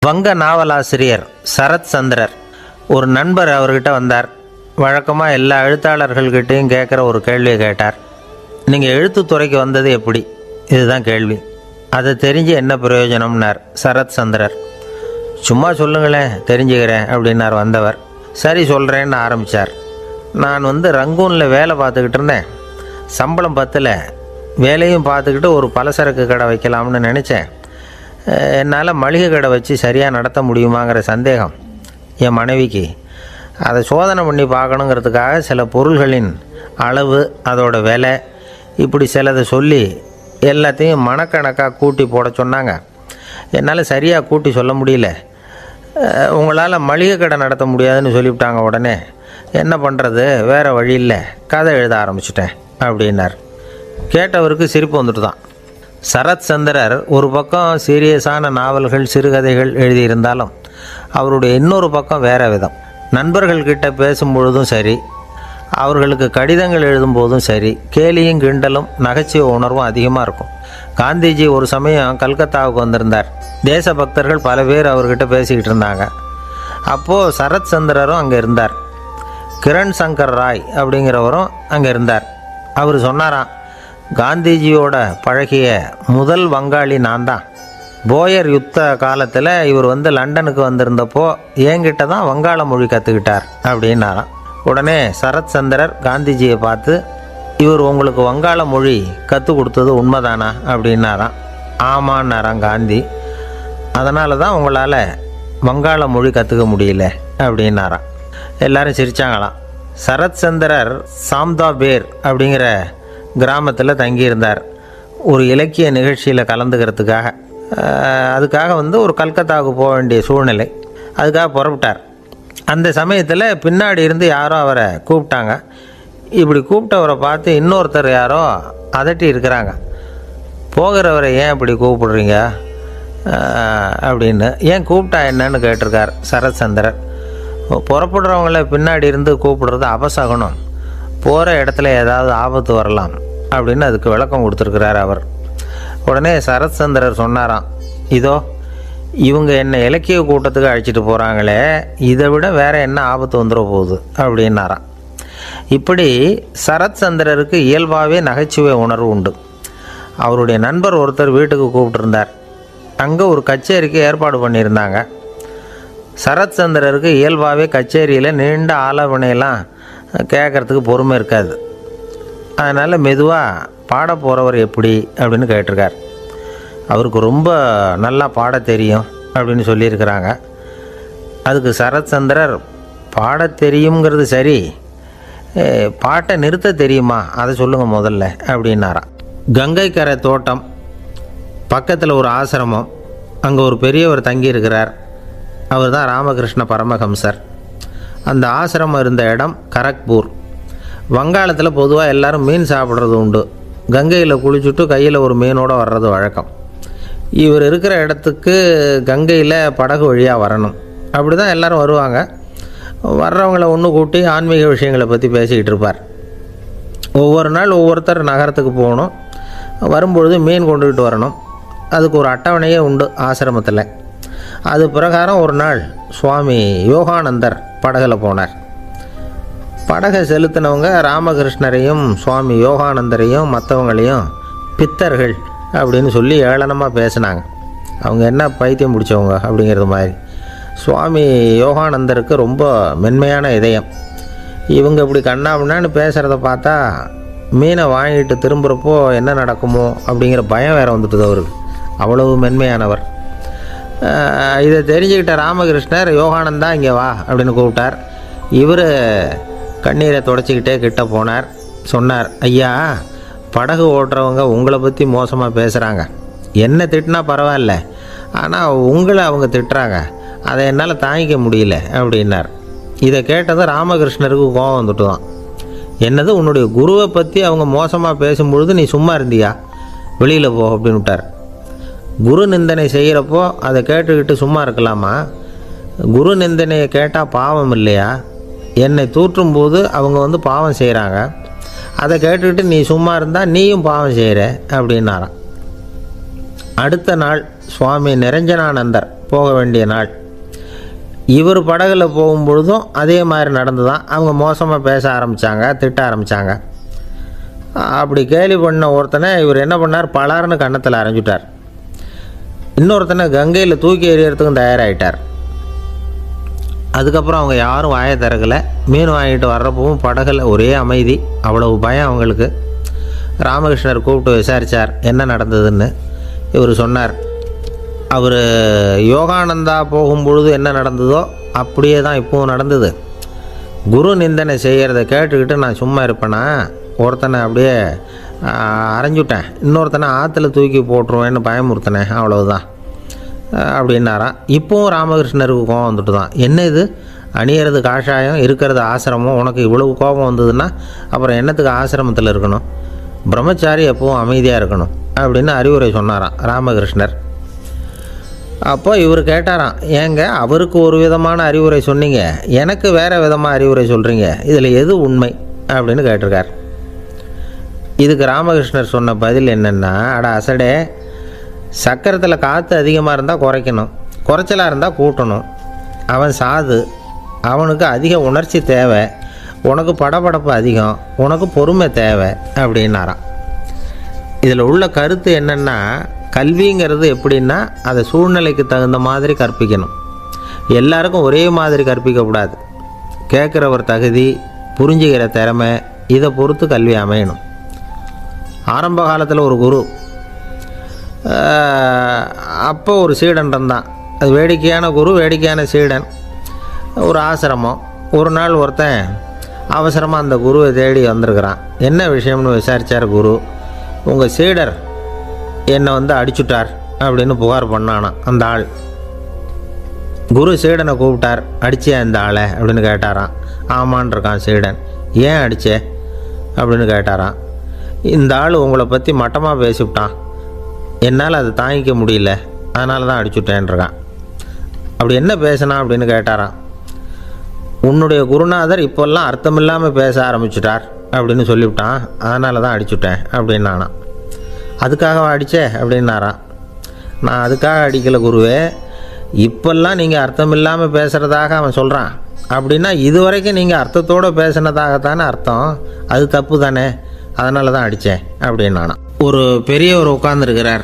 வங்க நாவலாசிரியர் சரத் சந்திரர் ஒரு நண்பர் அவர்கிட்ட வந்தார். வழக்கமாக எல்லா எழுத்தாளர்கள்கிட்டையும் கேட்குற ஒரு கேள்வியை கேட்டார். நீங்கள் எழுத்துத்துறைக்கு வந்தது எப்படி? இதுதான் கேள்வி. அதை தெரிஞ்சு என்ன பிரயோஜனம்னார் சரத் சந்திரர். சும்மா சொல்லுங்களேன், தெரிஞ்சுக்கிறேன் அப்படின்னார் வந்தவர். சரி சொல்கிறேன்னு ஆரம்பித்தார். நான் ரங்கூனில் வேலை பார்த்துக்கிட்டு இருந்தேன். சம்பளம் பத்தில் வேலையும் பார்த்துக்கிட்டு ஒரு பலசரக்கு கடை வைக்கலாம்னு நினச்சேன். என்னால் மளிகை கடை வச்சு சரியாக நடத்த முடியுமாங்கிற சந்தேகம் என் மனைவிக்கு. அதை சோதனை பண்ணி பார்க்கணுங்கிறதுக்காக சில பொருள்களின் அளவு, அதோட விலை, இப்படி சிலதை சொல்லி எல்லாத்தையும் மனக்கணக்காக கூட்டி போட சொன்னாங்க. என்னால் சரியாக கூட்டி சொல்ல முடியல. உங்களால் மளிகை கடை நடத்த முடியாதுன்னு சொல்லிவிட்டாங்க. உடனே என்ன பண்ணுறது, வேறு வழி இல்லை, கதை எழுத ஆரம்பிச்சிட்டேன் அப்படின்னார். கேட்டவருக்கு சிரிப்பு வந்துட்டு தான். சரத் சந்திரர் ஒரு பக்கம் சீரியஸான நாவல்கள், சிறுகதைகள் எழுதியிருந்தாலும் அவருடைய இன்னொரு பக்கம் வேறு விதம். நண்பர்கள்கிட்ட பேசும்பொழுதும் சரி, அவர்களுக்கு கடிதங்கள் எழுதும்போதும் சரி, கேலியும் கிண்டலும் நகைச்சுவை உணர்வும் அதிகமாக இருக்கும். காந்திஜி ஒரு சமயம் கல்கத்தாவுக்கு வந்திருந்தார். தேசபக்தர்கள் பல பேர் அவர்கிட்ட பேசிக்கிட்டு இருந்தாங்க. அப்போது சரத் சந்திரரும் அங்கே இருந்தார். கிரண் சங்கர் ராய் அப்படிங்கிறவரும் அங்கே இருந்தார். அவர் சொன்னாராம், காந்திஜியோட பழகிய முதல் வங்காளி நான் தான். போயர் யுத்த காலத்தில் இவர் லண்டனுக்கு வந்திருந்தப்போ என்கிட்ட தான் வங்காள மொழி கற்றுக்கிட்டார் அப்படின்னாராம். உடனே சரத் சந்திரர் காந்திஜியை பார்த்து, இவர் உங்களுக்கு வங்காள மொழி கற்றுக் கொடுத்தது உண்மைதானா அப்படின்னாராம். ஆமான்னாராம் காந்தி. அதனால தான் உங்களால் வங்காள மொழி கற்றுக்க முடியல அப்படின்னாராம். எல்லாரும் சிரித்தாங்களாம். சரத் சந்திரர் சாம்தாபேர் அப்படிங்கிற கிராமத்தில் தங்கியிருந்தார். ஒரு இலக்கிய நிகழ்ச்சியில் கலந்துக்கிறதுக்காக. அதுக்காக ஒரு கல்கத்தாவுக்கு போக வேண்டிய சூழ்நிலை. அதுக்காக புறப்பட்டார். அந்த சமயத்தில் பின்னாடி இருந்து யாரோ அவரை கூப்பிட்டாங்க. இப்படி கூப்பிட்டவரை பார்த்து இன்னொருத்தர் யாரோ அதட்டி இருக்கிறாங்க. போகிறவரை ஏன் இப்படி கூப்பிடுறீங்க அப்படின்னு. ஏன் கூப்பிட்டா என்னன்னு கேட்டிருக்கார் சரத் சந்திரர். புறப்படுறவங்கள பின்னாடி இருந்து கூப்பிடுறது அபசகனம், போகிற இடத்துல ஏதாவது ஆபத்து வரலாம் அப்படின்னு அதுக்கு விளக்கம் கொடுத்துருக்கிறார் அவர். உடனே சரத் சந்திரர் சொன்னாராம், இதோ இவங்க என்னை இலக்கிய கூட்டத்துக்கு அழைச்சிட்டு போகிறாங்களே, இதை விட வேறு என்ன ஆபத்து வந்துட போகுது அப்படின்னாராம். இப்படி சரத் சந்திரருக்கு இயல்பாகவே நகைச்சுவை உணர்வு உண்டு. அவருடைய நண்பர் ஒருத்தர் வீட்டுக்கு கூப்பிட்டுருந்தார். அங்கே ஒரு கச்சேரிக்கு ஏற்பாடு பண்ணியிருந்தாங்க. சரத் சந்திரருக்கு இயல்பாகவே கச்சேரியில் நீண்ட ஆலோசனையெல்லாம் கேட்குறதுக்கு பொறுமை இருக்காது. அதனால் மெதுவாக பாட போகிறவர் எப்படி அப்படின்னு கேட்டிருக்கார். அவருக்கு ரொம்ப நல்லா பாட தெரியும் அப்படின்னு சொல்லியிருக்கிறாங்க. அதுக்கு சரத் சந்திரர், பாட தெரியுங்கிறது சரி, பாட்டை நிறுத்த தெரியுமா, அதை சொல்லுங்கள் முதல்ல அப்படின்னாராம். கங்கை கரை தோட்டம் பக்கத்தில் ஒரு ஆசிரமம். அங்கே ஒரு பெரியவர் தங்கியிருக்கிறார். அவர் தான் ராமகிருஷ்ண பரமஹம்சர். அந்த ஆசிரமம் இருந்த இடம் கரக்பூர். வங்காளத்தில் பொதுவாக எல்லோரும் மீன் சாப்பிட்றது உண்டு. கங்கையில் குளிச்சுட்டு கையில் ஒரு மீனோடு வர்றது வழக்கம். இவர் இருக்கிற இடத்துக்கு கங்கையில் படகு வழியாக வரணும். அப்படி தான் எல்லோரும் வருவாங்க. வர்றவங்கள ஒன்று கூட்டி ஆன்மீக விஷயங்களை பற்றி பேசிக்கிட்டு இருப்பார். ஒவ்வொரு நாள் ஒவ்வொருத்தர் நகரத்துக்கு போகணும். வரும்பொழுது மீன் கொண்டுக்கிட்டு வரணும். அதுக்கு ஒரு அட்டவணையே உண்டு ஆசிரமத்தில். அது பிரகாரம் ஒரு நாள் சுவாமி யோகானந்தர் படகில் போனார். படகை செலுத்தினவங்க ராமகிருஷ்ணரையும் சுவாமி யோகானந்தரையும் மற்றவங்களையும் பித்தர்கள் அப்படின்னு சொல்லி ஏளனமாக பேசினாங்க. அவங்க என்ன பைத்தியம் பிடிச்சவங்க அப்படிங்கிறது மாதிரி. சுவாமி யோகானந்தருக்கு ரொம்ப மென்மையான இதயம். இவங்க இப்படி கண்ணாபின்னான்னு பேசுகிறத பார்த்தா மீனை வாங்கிட்டு திரும்புகிறப்போ என்ன நடக்குமோ அப்படிங்கிற பயம் வேறு வந்துட்டுது அவருக்கு. அவ்வளவு மென்மையானவர். இதை தெரிஞ்சுக்கிட்ட ராமகிருஷ்ணர், யோகானந்தா இங்கே வா அப்படின்னு கூப்பிட்டார். இவர் கண்ணீரை தொடச்சிக்கிட்டே கிட்ட போனார். சொன்னார், ஐயா, படகு ஓட்டுறவங்க உங்களை பற்றி மோசமாக பேசுகிறாங்க. என்ன திட்டினா பரவாயில்ல, ஆனால் உங்களை அவங்க திட்டுறாங்க. அதை என்னால் தாங்கிக்க முடியல அப்படின்னார். இதை கேட்டதும் ராமகிருஷ்ணருக்கு கோபம் வந்துட்டு தான். என்னது, உன்னுடைய குருவை பற்றி அவங்க மோசமாக பேசும்பொழுது நீ சும்மா இருந்தியா, வெளியில் போ அப்படின்னு விட்டார். குரு நிந்தனை செய்கிறப்போ அதை கேட்டுக்கிட்டு சும்மா இருக்கலாமா? குரு நிந்தனையை கேட்டால் பாவம் இல்லையா? என்னை தூற்றும் போது அவங்க பாவம் செய்கிறாங்க. அதை கேட்டுக்கிட்டு நீ சும்மா இருந்தால் நீயும் பாவம் செய்கிற அப்படின்னாராம். அடுத்த நாள் சுவாமி நிரஞ்சனானந்தர் போக வேண்டிய நாள். இவர் படகுல போகும்பொழுதும் அதே மாதிரி நடந்து தான். அவங்க மோசமாக பேச ஆரம்பித்தாங்க, திட்ட ஆரம்பித்தாங்க. அப்படி கேலி பண்ண ஒருத்தனை இவர் என்ன பண்ணார், பலார்னு கன்னத்தில் அரைஞ்சிட்டார். இன்னொருத்தனை கங்கையில் தூக்கி எறியறதுக்கும் தயாராகிட்டார். அதுக்கப்புறம் அவங்க யாரும் வாயை திறக்கலை. மீன் வாங்கிட்டு வர்றப்பவும் படகுல ஒரே அமைதி, அவ்வளவு பயம் அவங்களுக்கு. ராமகிருஷ்ணர் கூப்பிட்டு விசாரித்தார் என்ன நடந்ததுன்னு. இவர் சொன்னார், அவர் யோகானந்தா போகும்பொழுது என்ன நடந்ததோ அப்படியே தான் இப்போவும் நடந்தது. குரு நிந்தனை செய்கிறத கேட்டுக்கிட்டு நான் சும்மா இருப்பேனா, ஒருத்தனை அப்படியே அரைஞ்சுட்டேன், இன்னொருத்தனை ஆற்றுல தூக்கி போட்டுருவேன்னு பயமுறுத்தினேன், அவ்வளவுதான் அப்படின்னாராம். இப்போவும் ராமகிருஷ்ணருக்கு கோபம் வந்துட்டு தான். என்ன இது, அணியறது காஷாயம், இருக்கிறது ஆசிரமம், உனக்கு இவ்வளவு கோபம் வந்ததுன்னா அப்புறம் என்னத்துக்கு ஆசிரமத்தில் இருக்கணும், பிரம்மச்சாரி எப்பவும் அமைதியாக இருக்கணும் அப்படின்னு அறிவுரை சொன்னாராம் ராமகிருஷ்ணர். அப்போ இவர் கேட்டாராம், ஏங்க அவருக்கு ஒரு விதமான அறிவுரை சொன்னீங்க, எனக்கு வேறு விதமாக அறிவுரை சொல்கிறீங்க, இதில் எது உண்மை அப்படின்னு கேட்டிருக்கார். இதுக்கு ராமகிருஷ்ணர் சொன்ன பதில் என்னென்னா, அட அசடே, சக்கரத்தில் காற்று அதிகமாக இருந்தால் குறைக்கணும், குறைச்சலாக இருந்தால் கூட்டணும். அவன் சாது, அவனுக்கு அதிக உணர்ச்சி தேவை, உனக்கு படபடப்பு அதிகம், உனக்கு பொறுமை தேவை அப்படின்னாராம். இதில் உள்ள கருத்து என்னென்னா, கல்விங்கிறது எப்படின்னா அதை சூழ்நிலைக்கு தகுந்த மாதிரி கற்பிக்கணும். எல்லாருக்கும் ஒரே மாதிரி கற்பிக்கக்கூடாது. கேட்குறவர் தகுதி, புரிஞ்சுக்கிற திறமை, இதை பொறுத்து கல்வி அமையணும். ஆரம்ப காலத்தில் ஒரு குரு, அப்போ ஒரு சீடன் இருந்தான். அது வேடிக்கையான குரு, வேடிக்கையான சீடன். ஒரு ஆசிரமம். ஒரு நாள் ஒருத்தன் அவசரமாக அந்த குருவை தேடி வந்திருக்கிறான். என்ன விஷயம்னு விசாரித்தார் குரு. உங்கள் சீடர் என்னை அடிச்சுட்டார் அப்படின்னு புகார் பண்ணானான் அந்த ஆள். குரு சீடனை கூப்பிட்டார். அடிச்சியா இந்த ஆளை அப்படின்னு கேட்டாரான். ஆமான் இருக்கான் சீடன். ஏன் அடிச்சே அப்படின்னு கேட்டாரான். இந்த ஆள் உங்களை பற்றி மட்டமாக பேசிவிட்டான், என்னால் அதை தாங்கிக்க முடியல, அதனால தான் அடிச்சுட்டேன்ருக்கான். அப்படி என்ன பேசினா அப்படின்னு கேட்டாரான். உன்னுடைய குருநாதர் இப்போல்லாம் அர்த்தமில்லாமல் பேச ஆரம்பிச்சுட்டார் அப்படின்னு சொல்லிவிட்டான், அதனால தான் அடிச்சுட்டேன் அப்படின்னு நானான். அதுக்காக அடித்தே அப்படின்னாரான். நான் அதுக்காக அடிக்கலை குருவே, இப்போல்லாம் நீங்கள் அர்த்தமில்லாமல் பேசுகிறதாக அவன் சொல்கிறான், அப்படின்னா இது வரைக்கும் நீங்கள் அர்த்தத்தோடு பேசினதாகத்தானே அர்த்தம், அது தப்பு தானே, அதனால தான் அடித்தேன் அப்படின்னு நானான். ஒரு பெரியவர் உட்கார்ந்துருக்கிறார்.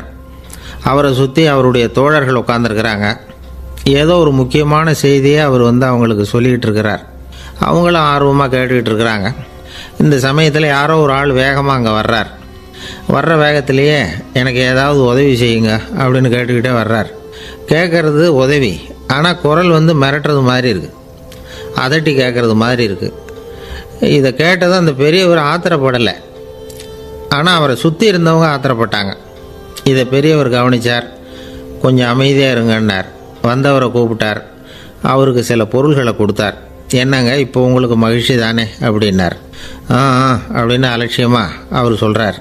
அவரை சுற்றி அவருடைய தோழர்கள் உட்காந்துருக்கிறாங்க. ஏதோ ஒரு முக்கியமான செய்தியை அவர் அவங்களுக்கு சொல்லிகிட்டு இருக்கிறார். அவங்களும் ஆர்வமாக கேட்டுக்கிட்டு இருக்கிறாங்க. இந்த சமயத்தில் யாரோ ஒரு ஆள் வேகமாக அங்கே வர்றார். வர்ற வேகத்திலேயே எனக்கு ஏதாவது உதவி செய்யுங்க அப்படின்னு கேட்டுக்கிட்டே வர்றார். கேட்குறது உதவி, ஆனால் குரல் மிரட்டுறது மாதிரி இருக்குது, அதட்டி கேட்குறது மாதிரி இருக்குது. இதை கேட்டதும் அந்த பெரியவர் ஆத்திரப்படலை, ஆனால் அவரை சுற்றி இருந்தவங்க ஆத்திரப்பட்டாங்க. இதை பெரியவர் கவனித்தார். கொஞ்சம் அமைதியாக இருங்கன்னார். வந்தவரை கூப்பிட்டார். அவருக்கு சில பொருள்களை கொடுத்தார். என்னங்க இப்போ உங்களுக்கு மகிழ்ச்சி தானே அப்படின்னார். அப்படின்னு அலட்சியமாக அவர் சொல்கிறார்.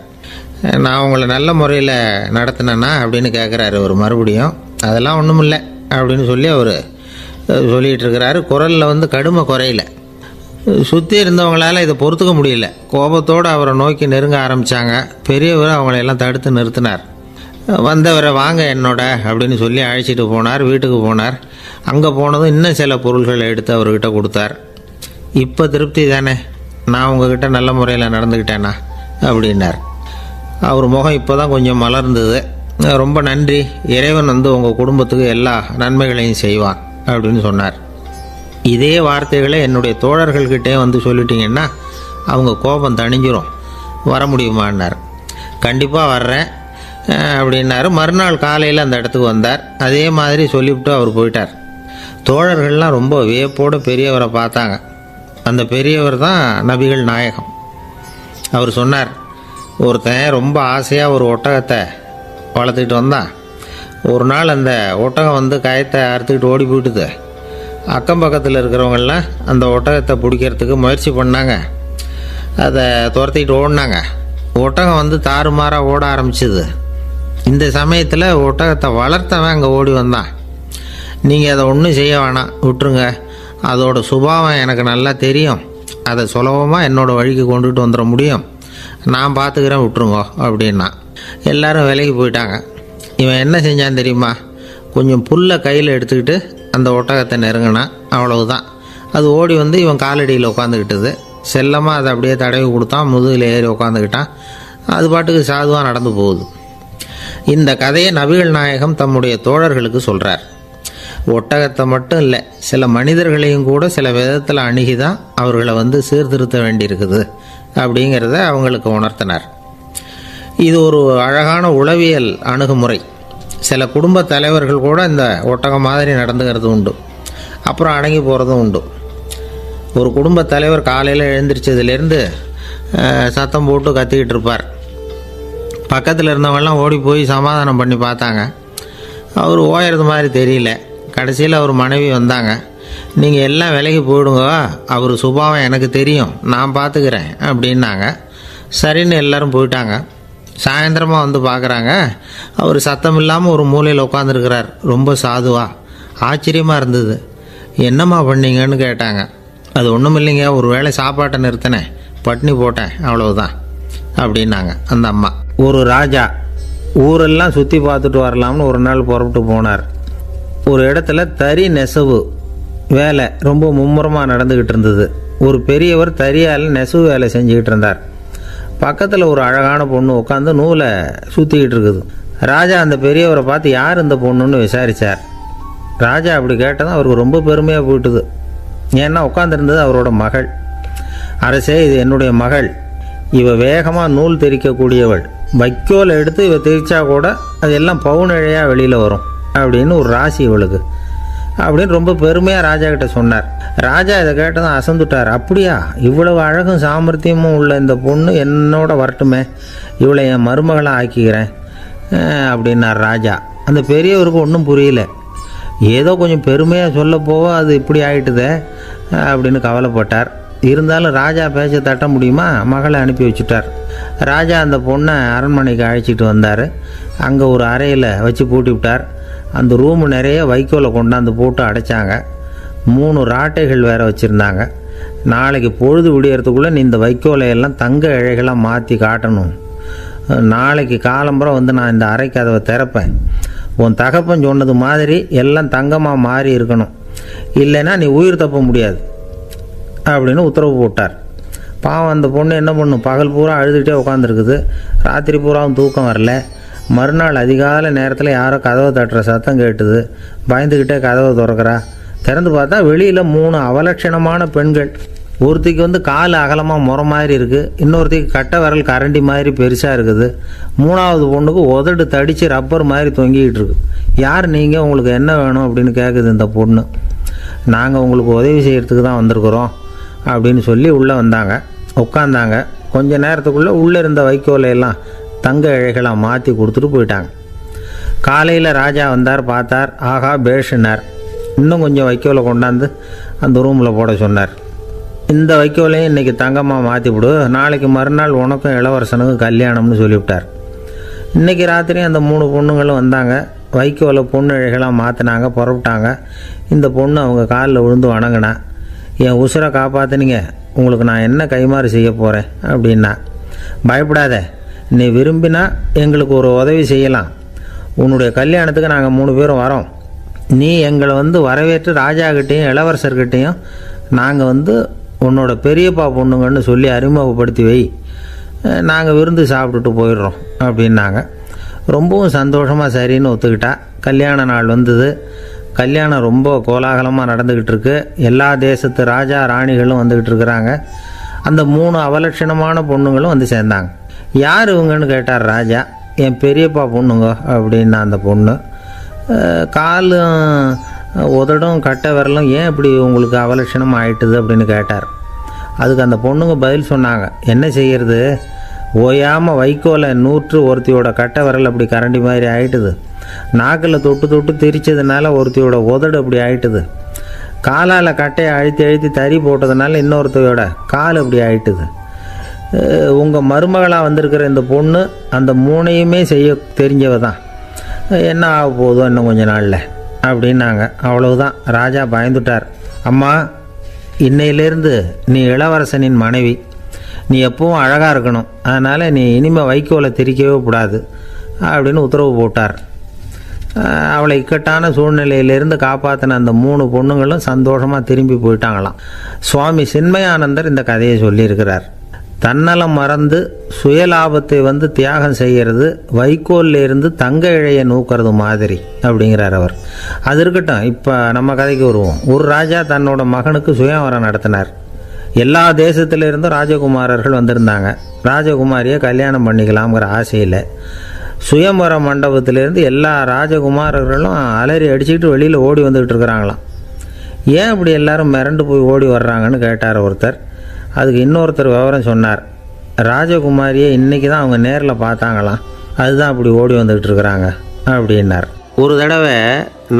நான் உங்களை நல்ல முறையில் நடத்தினேன்னா அப்படின்னு கேட்குறாரு அவர் மறுபடியும். அதெல்லாம் ஒன்றும் இல்லை அப்படின்னு சொல்லி அவர் சொல்லிகிட்டு இருக்கிறாரு. குரலில் கடுமை குறையில. சுற்றி இருந்தவங்களால் இதை பொறுத்துக்க முடியல. கோபத்தோடு அவரை நோக்கி நெருங்க ஆரம்பித்தாங்க. பெரியவர் அவங்களையெல்லாம் தடுத்து நிறுத்தினார். வந்தவரை வாங்க என்னோட அப்படின்னு சொல்லி அழைச்சிட்டு போனார். வீட்டுக்கு போனார். அங்கே போனதும் இன்னும் சில பொருள்களை எடுத்து அவர்கிட்ட கொடுத்தார். இப்போ திருப்தி தானே, நான் உங்ககிட்ட நல்ல முறையில் நடந்துக்கிட்டேனா அப்படின்னார். அவர் முகம் இப்போ தான் கொஞ்சம் மலர்ந்தது. ரொம்ப நன்றி, இறைவன் உங்கள் குடும்பத்துக்கு எல்லா நன்மைகளையும் செய்வான் அப்படின்னு சொன்னார். இதே வார்த்தைகளை என்னுடைய தோழர்கள்கிட்டே சொல்லிட்டீங்கன்னா அவங்க கோபம் தணிஞ்சிரும், வர முடியுமான்னார். கண்டிப்பாக வர்றேன் அப்படின்னாரு. மறுநாள் காலையில் அந்த இடத்துக்கு வந்தார். அதே மாதிரி சொல்லிவிட்டு அவர் போயிட்டார். தோழர்கள்லாம் ரொம்ப வியப்போடு பெரியவரை பார்த்தாங்க. அந்த பெரியவர் தான் நபிகள் நாயகம். அவர் சொன்னார், ஒருத்தன் ரொம்ப ஆசையாக ஒரு ஒட்டகத்தை வளர்த்துக்கிட்டு வந்தான். ஒரு நாள் அந்த ஒட்டகம் கயத்தை அறுத்துக்கிட்டு ஓடி போயிட்டுது. அக்கம் பக்கத்தில் இருக்கிறவங்கெல்லாம் அந்த ஒட்டகத்தை பிடிக்கிறதுக்கு முயற்சி பண்ணாங்க. அதை துரத்திக்கிட்டு ஓடினாங்க. ஒட்டகம் தாறுமாறாக ஓட ஆரம்பிச்சிது. இந்த சமயத்தில் ஒட்டகத்தை வளர்த்தவன் அங்கே ஓடி வந்தான். நீங்கள் அதை ஒன்றும் செய்ய வேணாம், விட்டுருங்க, அதோட சுபாவம் எனக்கு நல்லா தெரியும், அதை சுலபமாக என்னோடய வழிக்கு கொண்டுட்டு வந்துட முடியும், நான் பார்த்துக்கிறேன், விட்டுருங்கோ அப்படின்னா. எல்லாரும் விலைக்கு போயிட்டாங்க. இவன் என்ன செஞ்சான் தெரியுமா? கொஞ்சம் புல்லை கையில் எடுத்துக்கிட்டு அந்த ஒட்டகத்தை நெருங்கினான். அவ்வளவுதான். அது ஓடி வந்து இவன் காலடியில் உட்காந்துக்கிட்டது. செல்லமாக அதை அப்படியே தடவி கொடுத்தான். முதுகில் ஏறி உட்காந்துக்கிட்டான். அது பாட்டுக்கு சாதுவாக நடந்து போகுது. இந்த கதையை நபிகள் நாயகம் தம்முடைய தோழர்களுக்கு சொல்கிறார். ஒட்டகத்தை மட்டும் இல்லை, சில மனிதர்களையும் கூட சில விதத்தில் அணுகி தான் அவர்களை வந்து சீர்திருத்த வேண்டியிருக்குது அப்படிங்கிறத அவங்களுக்கு உணர்த்தினார். இது ஒரு அழகான உளவியல் அணுகுமுறை. சில குடும்ப தலைவர்கள் கூட இந்த ஒட்டகம் மாதிரி நடந்துக்கிறது உண்டு, அப்புறம் அடங்கி போகிறதும் உண்டு. ஒரு குடும்ப தலைவர் காலையில் எழுந்திரிச்சதுலேருந்து சத்தம் போட்டு கத்திக்கிட்டு இருப்பார். பக்கத்தில் இருந்தவங்கெல்லாம் ஓடி போய் சமாதானம் பண்ணி பார்த்தாங்க. அவர் ஓயறது மாதிரி தெரியல. கடைசியில் அவர் மனைவி வந்தாங்க. நீங்கள் எல்லாம் விலகி போயிடுங்க, அவர் சுபாவம் எனக்கு தெரியும், நான் பார்த்துக்கிறேன் அப்படின்னாங்க. சரின்னு எல்லோரும் போயிட்டாங்க. சாயந்தரமாக வந்து பார்க்குறாங்க, அவர் சத்தம் இல்லாமல் ஒரு மூலையில் உட்காந்துருக்கிறார். ரொம்ப சாதுவா. ஆச்சரியமாக இருந்தது. என்னம்மா பண்ணீங்கன்னு கேட்டாங்க. அது ஒன்றும் இல்லைங்க, ஒரு வேளை சாப்பாட்டை நிறுத்தினேன், பட்னி போட்டேன், அவ்வளவுதான் அப்படின்னாங்க அந்த அம்மா. ஒரு ராஜா ஊரெல்லாம் சுற்றி பார்த்துட்டு வரலாம்னு ஒரு நாள் புறப்பட்டு போனார். ஒரு இடத்துல தறி நெசவு வேலை ரொம்ப மும்முரமாக நடந்துக்கிட்டு இருந்தது. ஒரு பெரியவர் தறியால் நெசவு வேலை செஞ்சுக்கிட்டு இருந்தார். பக்கத்தில் ஒரு அழகான பொண்ணு உட்காந்து நூலை சுற்றிக்கிட்டு இருக்குது. ராஜா அந்த பெரியவரை பார்த்து யார் இந்த பொண்ணுன்னு விசாரித்தார். ராஜா அப்படி கேட்டதும் அவருக்கு ரொம்ப பெருமையாக போயிட்டுது. ஏன்னா உட்காந்துருந்தது அவரோட மகள். அரசே, இது என்னுடைய மகள், இவ வேகமாக நூல் தெரிக்கக்கூடியவள், வைக்கோலை எடுத்து இவ தெரிச்சா கூட அது எல்லாம் பவுனிழையாக வெளியில் வரும் அப்படின்னு ஒரு ராசி இவளுக்கு அப்படின்னு ரொம்ப பெருமையாக ராஜா கிட்ட சொன்னார். ராஜா இதை கேட்டதும் அசந்துட்டார். அப்படியா, இவ்வளவு அழகும் சாமர்த்தியமும் உள்ள இந்த பொண்ணு என்னோட வரட்டுமே, இவளை என் மருமகளாக ஆக்கிக்கிறேன் அப்படின்னார் ராஜா. அந்த பெரியவருக்கு ஒன்றும் புரியல. ஏதோ கொஞ்சம் பெருமையாக சொல்ல போக அது இப்படி ஆகிட்டுதே அப்படின்னு கவலைப்பட்டார். இருந்தாலும் ராஜா பேச்ச தட்ட முடியுமா, மகளை அனுப்பி வச்சுட்டார். ராஜா அந்த பொண்ணை அரண்மனைக்கு அழைச்சிட்டு வந்தார். அங்கே ஒரு அறையில் வச்சு பூட்டி விட்டார். அந்த ரூமு நிறைய வைக்கோலை கொண்டாந்து போட்டு அடைச்சாங்க. 3 ராட்டைகள் வேறு வச்சுருந்தாங்க. நாளைக்கு பொழுது விடியறதுக்குள்ளே நீ இந்த வைக்கோலையெல்லாம் தங்க இழைகளாக மாற்றி காட்டணும். நாளைக்கு காலம்புறம் வந்து நான் இந்த அறை கதவை திறப்பேன். உன் தகப்பன் சொன்னது மாதிரி எல்லாம் தங்கமாக மாறி இருக்கணும், இல்லைன்னா நீ உயிர் தப்ப முடியாது அப்படின்னு உத்தரவு போட்டார். பாவம் அந்த பொண்ணு என்ன பண்ணும், பகல் பூரா அழுதுகிட்டே உட்காந்துருக்குது. ராத்திரி பூராவும் தூக்கம் வரல. மறுநாள் அதிகாலை நேரத்தில் யாரோ கதவை தட்டுற சத்தம் கேட்டுது. பயந்துக்கிட்டே கதவை திறக்கிறா. திறந்து பார்த்தா வெளியில் 3 அவலட்சணமான பெண்கள். ஒருத்திக்கு வந்து கால் அகலமாக முறை மாதிரி இருக்குது, இன்னொருத்திக்கு கட்டை விரல் கரண்டி மாதிரி பெருசாக இருக்குது, 3ஆவது பொண்ணுக்கு உதடு தடித்து ரப்பர் மாதிரி தொங்கிக்கிட்டு இருக்கு. யார் நீங்கள், உங்களுக்கு என்ன வேணும் அப்படின்னு கேட்குது இந்த பொண்ணு. நாங்கள் உங்களுக்கு உதவி செய்கிறதுக்கு தான் வந்திருக்கிறோம் அப்படின்னு சொல்லி உள்ளே வந்தாங்க. உட்காந்தாங்க. கொஞ்ச நேரத்துக்குள்ளே உள்ளே இருந்த வைக்கோலையெல்லாம் தங்க இழைகளாக மாற்றி கொடுத்துட்டு போயிட்டாங்க. காலையில் ராஜா வந்தார், பார்த்தார். ஆகா பேஷுனார். இன்னும் கொஞ்சம் வைக்கோலை கொண்டாந்து அந்த ரூமில் போட சொன்னார். இந்த வைக்கோலையும் இன்றைக்கி தங்கமாக மாற்றி விடு, நாளைக்கு மறுநாள் உனக்கும் இளவரசனுக்கும் கல்யாணம்னு சொல்லிவிட்டார். இன்றைக்கி ராத்திரி அந்த 3 பொண்ணுங்களும் வந்தாங்க. வைக்கோலை பொண்ணு இழைகளாக மாற்றினாங்க, புறப்பட்டாங்க. இந்த பொண்ணு அவங்க காலில் விழுந்து வணங்கினா. என் உசுரை காப்பாற்றினீங்க, உங்களுக்கு நான் என்ன கைமாறு செய்ய போகிறேன் அப்படின்னா. பயப்படாத, நீ விரும்பினா எங்களுக்கு ஒரு உதவி செய்யலாம். உன்னுடைய கல்யாணத்துக்கு நாங்கள் 3 பேரும் வரோம். நீ எங்களை வந்து வரவேற்று ராஜாக்கிட்டேயும் இளவரசர்கிட்டையும் நாங்கள் வந்து உன்னோட பெரியப்பா பொண்ணுங்கன்னு சொல்லி அறிமுகப்படுத்தி வை, நாங்கள் விருந்து சாப்பிட்டுட்டு போயிடுறோம் அப்படின்னாங்க. ரொம்பவும் சந்தோஷமாக சரின்னு ஒத்துக்கிட்டா. கல்யாண நாள் வந்தது. கல்யாணம் ரொம்ப கோலாகலமாக நடந்துக்கிட்டு இருக்கு. எல்லா தேசத்து ராஜா ராணிகளும் வந்துக்கிட்டு இருக்கிறாங்க. அந்த 3 அவலட்சணமான பொண்ணுங்களும் வந்து சேர்ந்தாங்க. யார் இவங்கன்னு கேட்டார் ராஜா. என் பெரியப்பா பொண்ணுங்க அப்படின்னா அந்த பொண்ணு. காலும் உதடும் கட்டை விரலும் ஏன் இப்படி உங்களுக்கு அவலட்சணம் ஆயிட்டுது அப்படின்னு கேட்டார். அதுக்கு அந்த பொண்ணுங்க பதில் சொன்னாங்க. என்ன செய்கிறது, ஓயாமல் வைக்கோலை நூற்று ஒருத்தியோட கட்டை விரல் அப்படி கரண்டி மாதிரி ஆயிட்டுது, நாக்கில் தொட்டு தொட்டு திரிச்சதுனால ஒருத்தியோட உதடு அப்படி ஆயிட்டுது, காலால் கட்டையை அழுத்தி அழுத்தி தறி போட்டதுனால இன்னொருத்தையோட கால் அப்படி ஆயிட்டுது. உங்கள் மருமகளாக வந்திருக்கிற இந்த பொண்ணு அந்த 3ஐயுமே செய்ய தெரிஞ்சவ தான். என்ன ஆக போதோ இன்னும் கொஞ்ச நாளில் அப்படின்னாங்க. அவ்வளவுதான். ராஜா பயந்துட்டார். அம்மா, இன்னையிலேருந்து நீ இளவரசனின் மனைவி, நீ எப்பவும் அழகாக இருக்கணும், அதனால் நீ இனிமேல் வைக்கோலை திரிக்கவே கூடாது அப்படின்னு உத்தரவு போட்டார். அவளை இக்கட்டான சூழ்நிலையிலிருந்து காப்பாற்றின அந்த 3 பொண்ணுங்களும் சந்தோஷமாக திரும்பி போயிட்டாங்களாம். சுவாமி சின்மயானந்தர் இந்த கதையை சொல்லியிருக்கிறார். தன்னலம் மறந்து சுயலாபத்தை தியாகம் செய்கிறது வைக்கோல்ல இருந்து தங்க இழையை நூக்கிறது மாதிரி அப்படிங்கிறார் அவர். அது இருக்கட்டும், இப்போ நம்ம கதைக்கு வருவோம். ஒரு ராஜா தன்னோட மகனுக்கு சுயவரம் நடத்தினார். எல்லா தேசத்திலிருந்தும் ராஜகுமாரர்கள் வந்திருந்தாங்க. ராஜகுமாரியை கல்யாணம் பண்ணிக்கலாம்ங்கிற ஆசையில் சுயம்பர மண்டபத்திலேருந்து எல்லா ராஜகுமாரர்களும் அலறி அடிச்சுக்கிட்டு வெளியில் ஓடி வந்துக்கிட்டு இருக்கிறாங்களாம். ஏன் இப்படி எல்லாரும் மிரண்டு போய் ஓடி வர்றாங்கன்னு கேட்டார் ஒருத்தர். அதுக்கு இன்னொருத்தர் விவரம் சொன்னார். ராஜகுமாரியை இன்றைக்கி தான் அவங்க நேரில் பார்த்தாங்களாம், அதுதான் அப்படி ஓடி வந்துக்கிட்டு இருக்கிறாங்க அப்படின்னார். ஒரு தடவை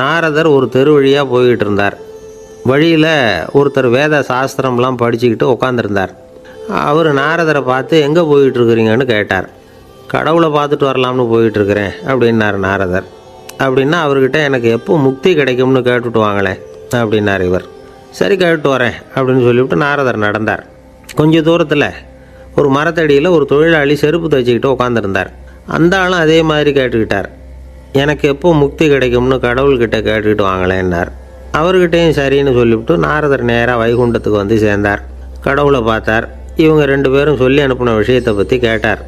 நாரதர் ஒரு தெரு வழியாக போய்கிட்டு இருந்தார். வழியில் ஒருத்தர் வேத சாஸ்திரம்லாம் படிச்சுக்கிட்டு உட்காந்துருந்தார். அவர் நாரதரை பார்த்து எங்கே போயிட்டுருக்குறீங்கன்னு கேட்டார். கடவுளை பார்த்துட்டு வரலாம்னு போயிட்டுருக்கிறேன் அப்படின்னார் நாரதர். அப்படின்னா அவர்கிட்ட எனக்கு எப்போ முக்தி கிடைக்கும்னு கேட்டுட்டு வாங்களேன் அப்படின்னார் இவர். சரி கேட்டு வரேன் அப்படின்னு சொல்லிவிட்டு நாரதர் நடந்தார். கொஞ்சம் தூரத்தில் ஒரு மரத்தடியில் ஒரு தொழிலாளி செருப்பு தைச்சிக்கிட்டு உட்காந்துருந்தார். அந்த ஆளும் அதே மாதிரி கேட்டுக்கிட்டார். எனக்கு எப்போ முக்தி கிடைக்கும்னு கடவுள்கிட்ட கேட்டுக்கிட்டு வாங்களேன்னார். அவர்கிட்டையும் சரின்னு சொல்லிவிட்டு நாரதர் நேராக வைகுண்டத்துக்கு சேர்ந்தார். கடவுளை பார்த்தார். இவங்க 2 பேரும் சொல்லி அனுப்பின விஷயத்தை பற்றி கேட்டார்.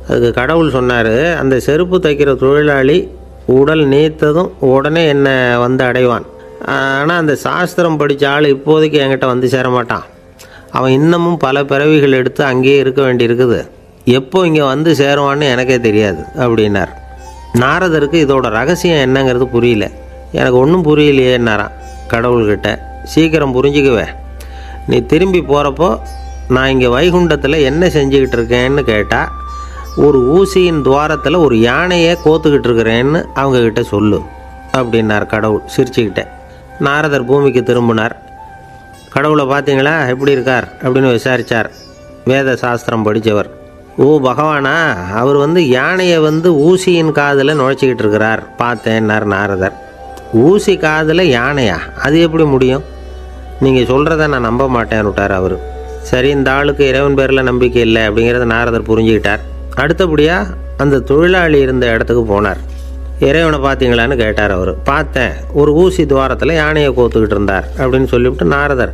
அதுக்கு கடவுள் சொன்னார், அந்த செருப்பு தைக்கிற தொழிலாளி உடல் நீத்ததும் உடனே என்னை அடைவான். ஆனால் அந்த சாஸ்திரம் படித்த ஆள் இப்போதைக்கு என்கிட்ட சேர மாட்டான். அவன் இன்னமும் பல பிறவிகள் எடுத்து அங்கேயே இருக்க வேண்டியிருக்குது. எப்போ இங்கே சேருவான்னு எனக்கே தெரியாது அப்படின்னார். நாரதருக்கு இதோட ரகசியம் என்னங்கிறது புரியல. எனக்கு ஒன்றும் புரியலையேன்னாரான் கடவுள்கிட்ட. சீக்கிரம் புரிஞ்சுக்குவேன், நீ திரும்பி போகிறப்போ நான் இங்கே வைகுண்டத்தில் என்ன செஞ்சுக்கிட்டு இருக்கேன்னு கேட்டால் ஒரு ஊசியின் துவாரத்தில் ஒரு யானையை கோத்துக்கிட்டு இருக்கிறேன்னு அவங்கக்கிட்ட சொல்லு அப்படின்னார் கடவுள் சிரிச்சுக்கிட்டே. நாரதர் பூமிக்கு திரும்பினார். கடவுளை பார்த்தீங்களா எப்படி இருக்கார் அப்படின்னு விசாரித்தார். வேத சாஸ்திரம் படித்தவர். ஓ பகவானா, அவர் யானையை ஊசியின் காதில் நுழைச்சிக்கிட்டு இருக்கிறார் பார்த்தேன்னார் நாரதர். ஊசி காதில் யானையா? அது எப்படி முடியும்? நீங்கள் சொல்கிறத நான் நம்ப மாட்டேன்னு விட்டார் அவர். சரி, இந்த ஆளுக்கு இறைவன் பேரில் நம்பிக்கை இல்லை அப்படிங்கிறத நாரதர் புரிஞ்சுக்கிட்டார். அடுத்தபடியாக அந்த தொழிலாளி இருந்த இடத்துக்கு போனார். இறைவனை பார்த்தீங்களான்னு கேட்டார் அவர். பார்த்தேன், ஒரு ஊசி துவாரத்தில் யானையை கோத்துக்கிட்டு இருந்தார் அப்படின்னு சொல்லிவிட்டு நாரதர்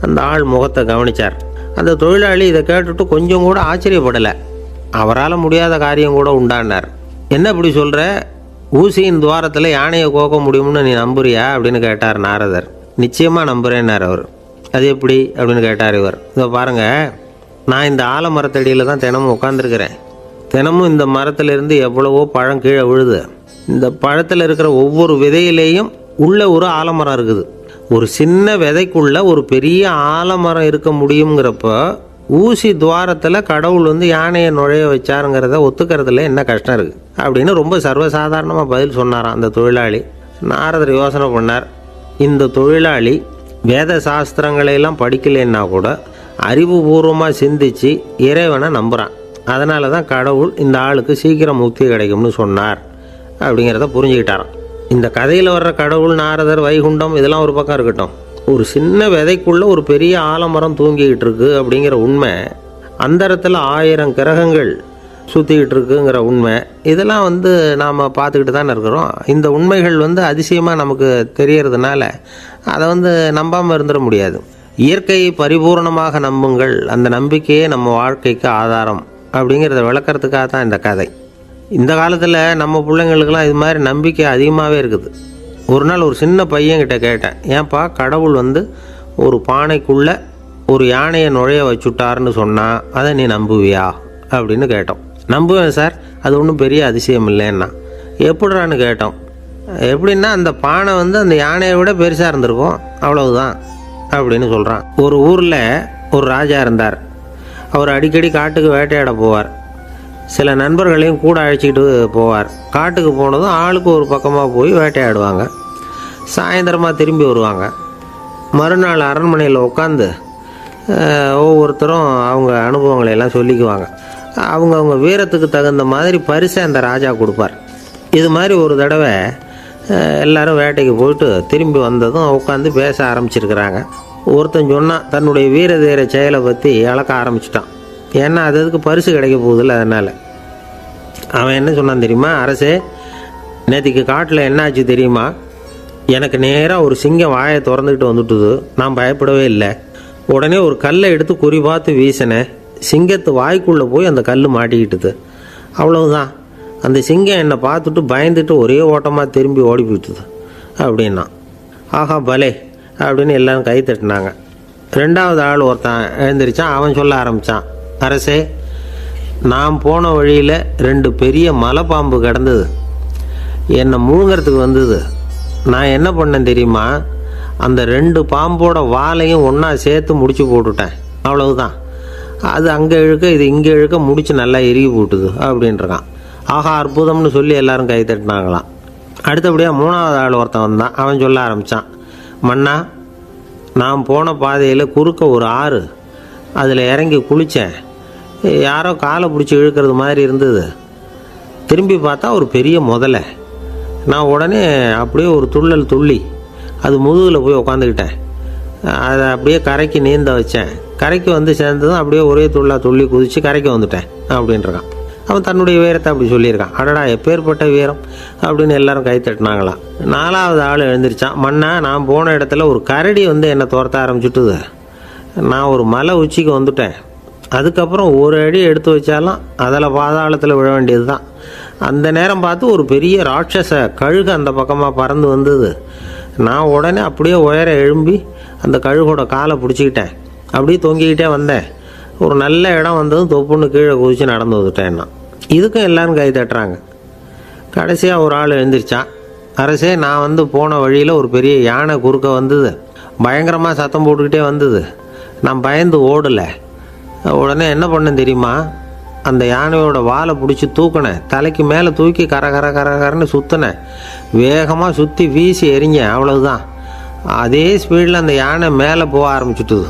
அந்த ஆள் முகத்தை கவனித்தார். அந்த தொழிலாளி இதை கேட்டுட்டு கொஞ்சம் கூட ஆச்சரியப்படலை. அவரால் முடியாத காரியம் கூட உண்டானார். என்ன இப்படி சொல்கிற? ஊசியின் துவாரத்தில் யானையை கோக்க முடியும்னு நீ நம்புறியா அப்படின்னு கேட்டார் நாரதர். நிச்சயமாக நம்புகிறேன்னார் அவர். அது எப்படி அப்படின்னு கேட்டார் இவர். இதை பாருங்கள், நான் இந்த ஆலமரத்தடியில் தான் தினமும் உட்காந்துருக்கிறேன். தினமும் இந்த மரத்திலிருந்து எவ்வளவோ பழம் கீழே விழுது. இந்த பழத்தில் இருக்கிற ஒவ்வொரு விதையிலேயும் உள்ள ஒரு ஆலமரம் இருக்குது. ஒரு சின்ன விதைக்குள்ள ஒரு பெரிய ஆலமரம் இருக்க முடியுங்கிறப்ப ஊசி துவாரத்தில் கடவுள் யானையை நுழைய வச்சாருங்கிறத ஒத்துக்கிறதுல என்ன கஷ்டம் இருக்குது அப்படின்னு ரொம்ப சர்வசாதாரணமாக பதில் சொன்னாராம் அந்த தொழிலாளி. நாரதர் யோசனை பண்ணார். இந்த தொழிலாளி வேத சாஸ்திரங்களையெல்லாம் படிக்கலைன்னா கூட அறிவுபூர்வமாக சிந்தித்து இறைவனை நம்புகிறான். அதனால தான் கடவுள் இந்த ஆளுக்கு சீக்கிரம் முக்தி கிடைக்கும்னு சொன்னார் அப்படிங்கிறத புரிஞ்சுக்கிட்டாராம். இந்த கதையில் வர்ற கடவுள், நாரதர், வைகுண்டம் இதெல்லாம் ஒரு பக்கம் இருக்கட்டும், ஒரு சின்ன விதைக்குள்ளே ஒரு பெரிய ஆலமரம் தூங்கிக்கிட்டு இருக்கு அப்படிங்கிற உண்மை, அந்தரத்தில் 1000 கிரகங்கள் சுற்றிக்கிட்டு இருக்குங்கிற உண்மை, இதெல்லாம் நாம் பார்த்துக்கிட்டு தானே இருக்கிறோம். இந்த உண்மைகள் அதிசயமாக நமக்கு தெரியறதுனால அதை நம்பாமல் இருந்துட முடியாது. இயற்கையை பரிபூர்ணமாக நம்புங்கள், அந்த நம்பிக்கையே நம்ம வாழ்க்கைக்கு ஆதாரம் அப்படிங்கிறத விளக்கிறதுக்காக தான் இந்த கதை. இந்த காலத்தில் நம்ம பிள்ளைங்களுக்கெல்லாம் இது மாதிரி நம்பிக்கை அதிகமாகவே இருக்குது. ஒரு நாள் ஒரு சின்ன பையன்கிட்ட கேட்டேன், ஏன்பா கடவுள் ஒரு பானைக்குள்ளே ஒரு யானையை நுழைய வச்சுட்டாருன்னு சொன்னால் அதை நீ நம்புவியா அப்படின்னு கேட்டோம். நம்புவேன் சார், அது ஒன்றும் பெரிய அதிசயம் இல்லைன்னா. எப்படிறான்னு கேட்டோம். எப்படின்னா அந்த பானை அந்த யானையை விட பெருசாக இருந்திருக்கும், அவ்வளவுதான் அப்படின்னு சொல்கிறான். ஒரு ஊரில் ஒரு ராஜா இருந்தார். அவர் அடிக்கடி காட்டுக்கு வேட்டையாட போவார். சில நண்பர்களையும் கூட அழைச்சிக்கிட்டு போவார். காட்டுக்கு போனதும் ஆளுக்கு ஒரு பக்கமாக போய் வேட்டையாடுவாங்க. சாயந்தரமாக திரும்பி வருவாங்க. மறுநாள் அரண்மனையில் உட்காந்து ஒவ்வொருத்தரும் அவங்க அனுபவங்களை எல்லாம் சொல்லிக்குவாங்க. அவங்க வீரத்துக்கு தகுந்த மாதிரி பரிசை அந்த ராஜா கொடுப்பார். இது மாதிரி ஒரு தடவை எல்லாரும் வேட்டைக்கு போயிட்டு திரும்பி வந்ததும் உட்காந்து பேச ஆரம்பிச்சிருக்கிறாங்க. ஒருத்தன் சொன்னான், தன்னுடைய வீர தீர செயலை பற்றி அளக்க ஆரம்பிச்சிட்டான். ஏன்னா அதுக்கு பரிசு கிடைக்க போகுதில்ல, அதனால். அவன் என்ன சொன்னான் தெரியுமா? அரசே, நேற்றுக்கு காட்டில் என்னாச்சு தெரியுமா? எனக்கு நேராக ஒரு சிங்கம் வாயை திறந்துக்கிட்டு வந்துட்டுது. நான் பயப்படவே இல்லை. உடனே ஒரு கல்லை எடுத்து குறி பார்த்து வீசினேன். சிங்கத்து வாய்க்குள்ளே போய் அந்த கல் மாட்டிக்கிட்டுது. அவ்வளவுதான். அந்த சிங்கம் என்னை பார்த்துட்டு பயந்துட்டு ஒரே ஓட்டமாக திரும்பி ஓடி போயிட்டுது அப்படின்னா. ஆஹா பலே அப்படின்னு எல்லாரும் கை தட்டினாங்க. ரெண்டாவது ஆள் ஒருத்தன் எழுந்திரிச்சான். அவன் சொல்ல ஆரம்பித்தான், அரசே, நான் போன வழியில் 2 பெரிய மலைப்பாம்பு கிடந்தது. என்னை முழுங்கிறதுக்கு வந்தது. நான் என்ன பண்ணேன் தெரியுமா? அந்த 2 பாம்போட வாலையும் ஒன்றா சேர்த்து முடிச்சு போட்டுட்டேன். அவ்வளவுதான். அது அங்கே இழுக்க இது இங்கே இழுக்க முடிச்சு நல்லா எருகி போட்டுது அப்படின்றான். ஆஹா அற்புதம்னு சொல்லி எல்லாரும் கை தட்டினாங்களாம். அடுத்தபடியாக 3வது ஆள் ஒருத்தன் வந்தான். அவன் சொல்ல ஆரம்பித்தான், மன்னா, நான் போன பாதையில் குறுக்க ஒரு ஆறு, அதில் இறங்கி குளித்தேன். யாரோ காலை பிடிச்சி இழுக்கிறது மாதிரி இருந்தது. திரும்பி பார்த்தா ஒரு பெரிய முதலை. நான் உடனே அப்படியே ஒரு துள்ளல் துள்ளி அது முதுகில் போய் உக்காந்துக்கிட்டேன். அதை அப்படியே கரைக்கு நீந்த வச்சேன். கரைக்கு வந்து சேர்ந்ததும் அப்படியே ஒரே துள்ளி குதித்து கரைக்கு வந்துட்டேன் அப்படின்றான். அவன் தன்னுடைய வீரத்தை அப்படி சொல்லியிருக்கான். அடடா எப்பேற்பட்ட வீரம் அப்படின்னு எல்லாரும் கை தட்டினாங்களாம். 4வது ஆள் எழுந்திரிச்சான். மன்னா, நான் போன இடத்துல ஒரு கரடி வந்து என்னை துரத்த ஆரம்பிச்சுட்டுது. நான் ஒரு மலை உச்சிக்கு வந்துட்டேன். அதுக்கப்புறம் ஒரு அடி எடுத்து வச்சாலும் அதில் பாதாளத்தில் விழ வேண்டியது தான். அந்த நேரம் பார்த்து ஒரு பெரிய ராட்சச கழுகு அந்த பக்கமாக பறந்து வந்தது. நான் உடனே அப்படியே உயர எழும்பி அந்த கழுகோட காலை பிடிச்சிக்கிட்டேன். அப்படியே தொங்கிக்கிட்டே வந்தேன். ஒரு நல்ல இடம் வந்ததும் தொப்புன்னு கீழே குதிச்சு நடந்து வந்துட்டேன்னா. இதுக்கும் எல்லாரும் கை தட்டுறாங்க. கடைசியாக ஒரு ஆள் எழுந்திரிச்சான். அரசே, நான் வந்து போன வழியில் ஒரு பெரிய யானை குறுக்க வந்தது. பயங்கரமாக சத்தம் போட்டுக்கிட்டே வந்தது. நான் பயந்து ஓடலை. உடனே என்ன பண்ணேன் தெரியுமா? அந்த யானையோட வாலை பிடிச்சி தூக்கினேன். தலைக்கு மேலே தூக்கி கரன்னு சுற்றினேன். வேகமாக சுற்றி வீசி எறிஞ்சேன். அவ்வளவுதான். அதே ஸ்பீடில் அந்த யானை மேலே போக ஆரம்பிச்சுட்டுது.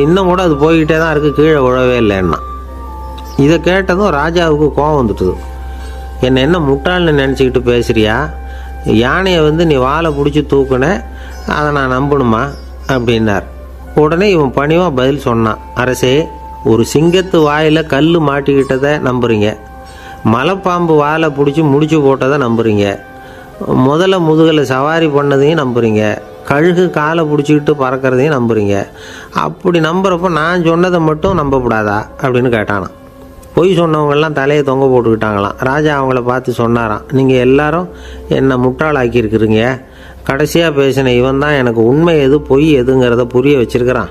இன்னும் கூட அது போய்கிட்டே தான் இருக்குது, கீழே விழவே இல்லைன்னா. இதை கேட்டதும் ராஜாவுக்கு கோபம் வந்துட்டுது. என்னை என்ன முட்டாள்னு நினச்சிக்கிட்டு பேசுகிறியா? யானையை வந்து நீ வாலை பிடிச்சி தூக்குன, அதை நான் நம்பணுமா அப்படின்னார். உடனே இவன் பணிவாக பதில் சொன்னான், அரசே, ஒரு சிங்கத்து வாயில் கல் மாட்டிக்கிட்டதை நம்புறீங்க, மலைப்பாம்பு வாலை பிடிச்சி முடிச்சு போட்டதை நம்புறீங்க, முதல்ல முதுகில் சவாரி பண்ணதையும் நம்புறீங்க, கழுகு காலை பிடிச்சிக்கிட்டு பறக்கிறதையும் நம்புறீங்க. அப்படி நம்புறப்போ நான் சொன்னதை மட்டும் நம்பக்கூடாதா அப்படின்னு கேட்டானான். பொய் சொன்னவங்கெல்லாம் தலையை தொங்க போட்டுக்கிட்டாங்களாம். ராஜா அவங்கள பார்த்து சொன்னாராம், நீங்கள் எல்லாரும் என்னை முட்டாளாக்கியிருக்கிறீங்க. கடைசியாக பேசின இவன் தான் எனக்கு உண்மை எது பொய் எதுங்கிறத புரிய வச்சிருக்கிறான்.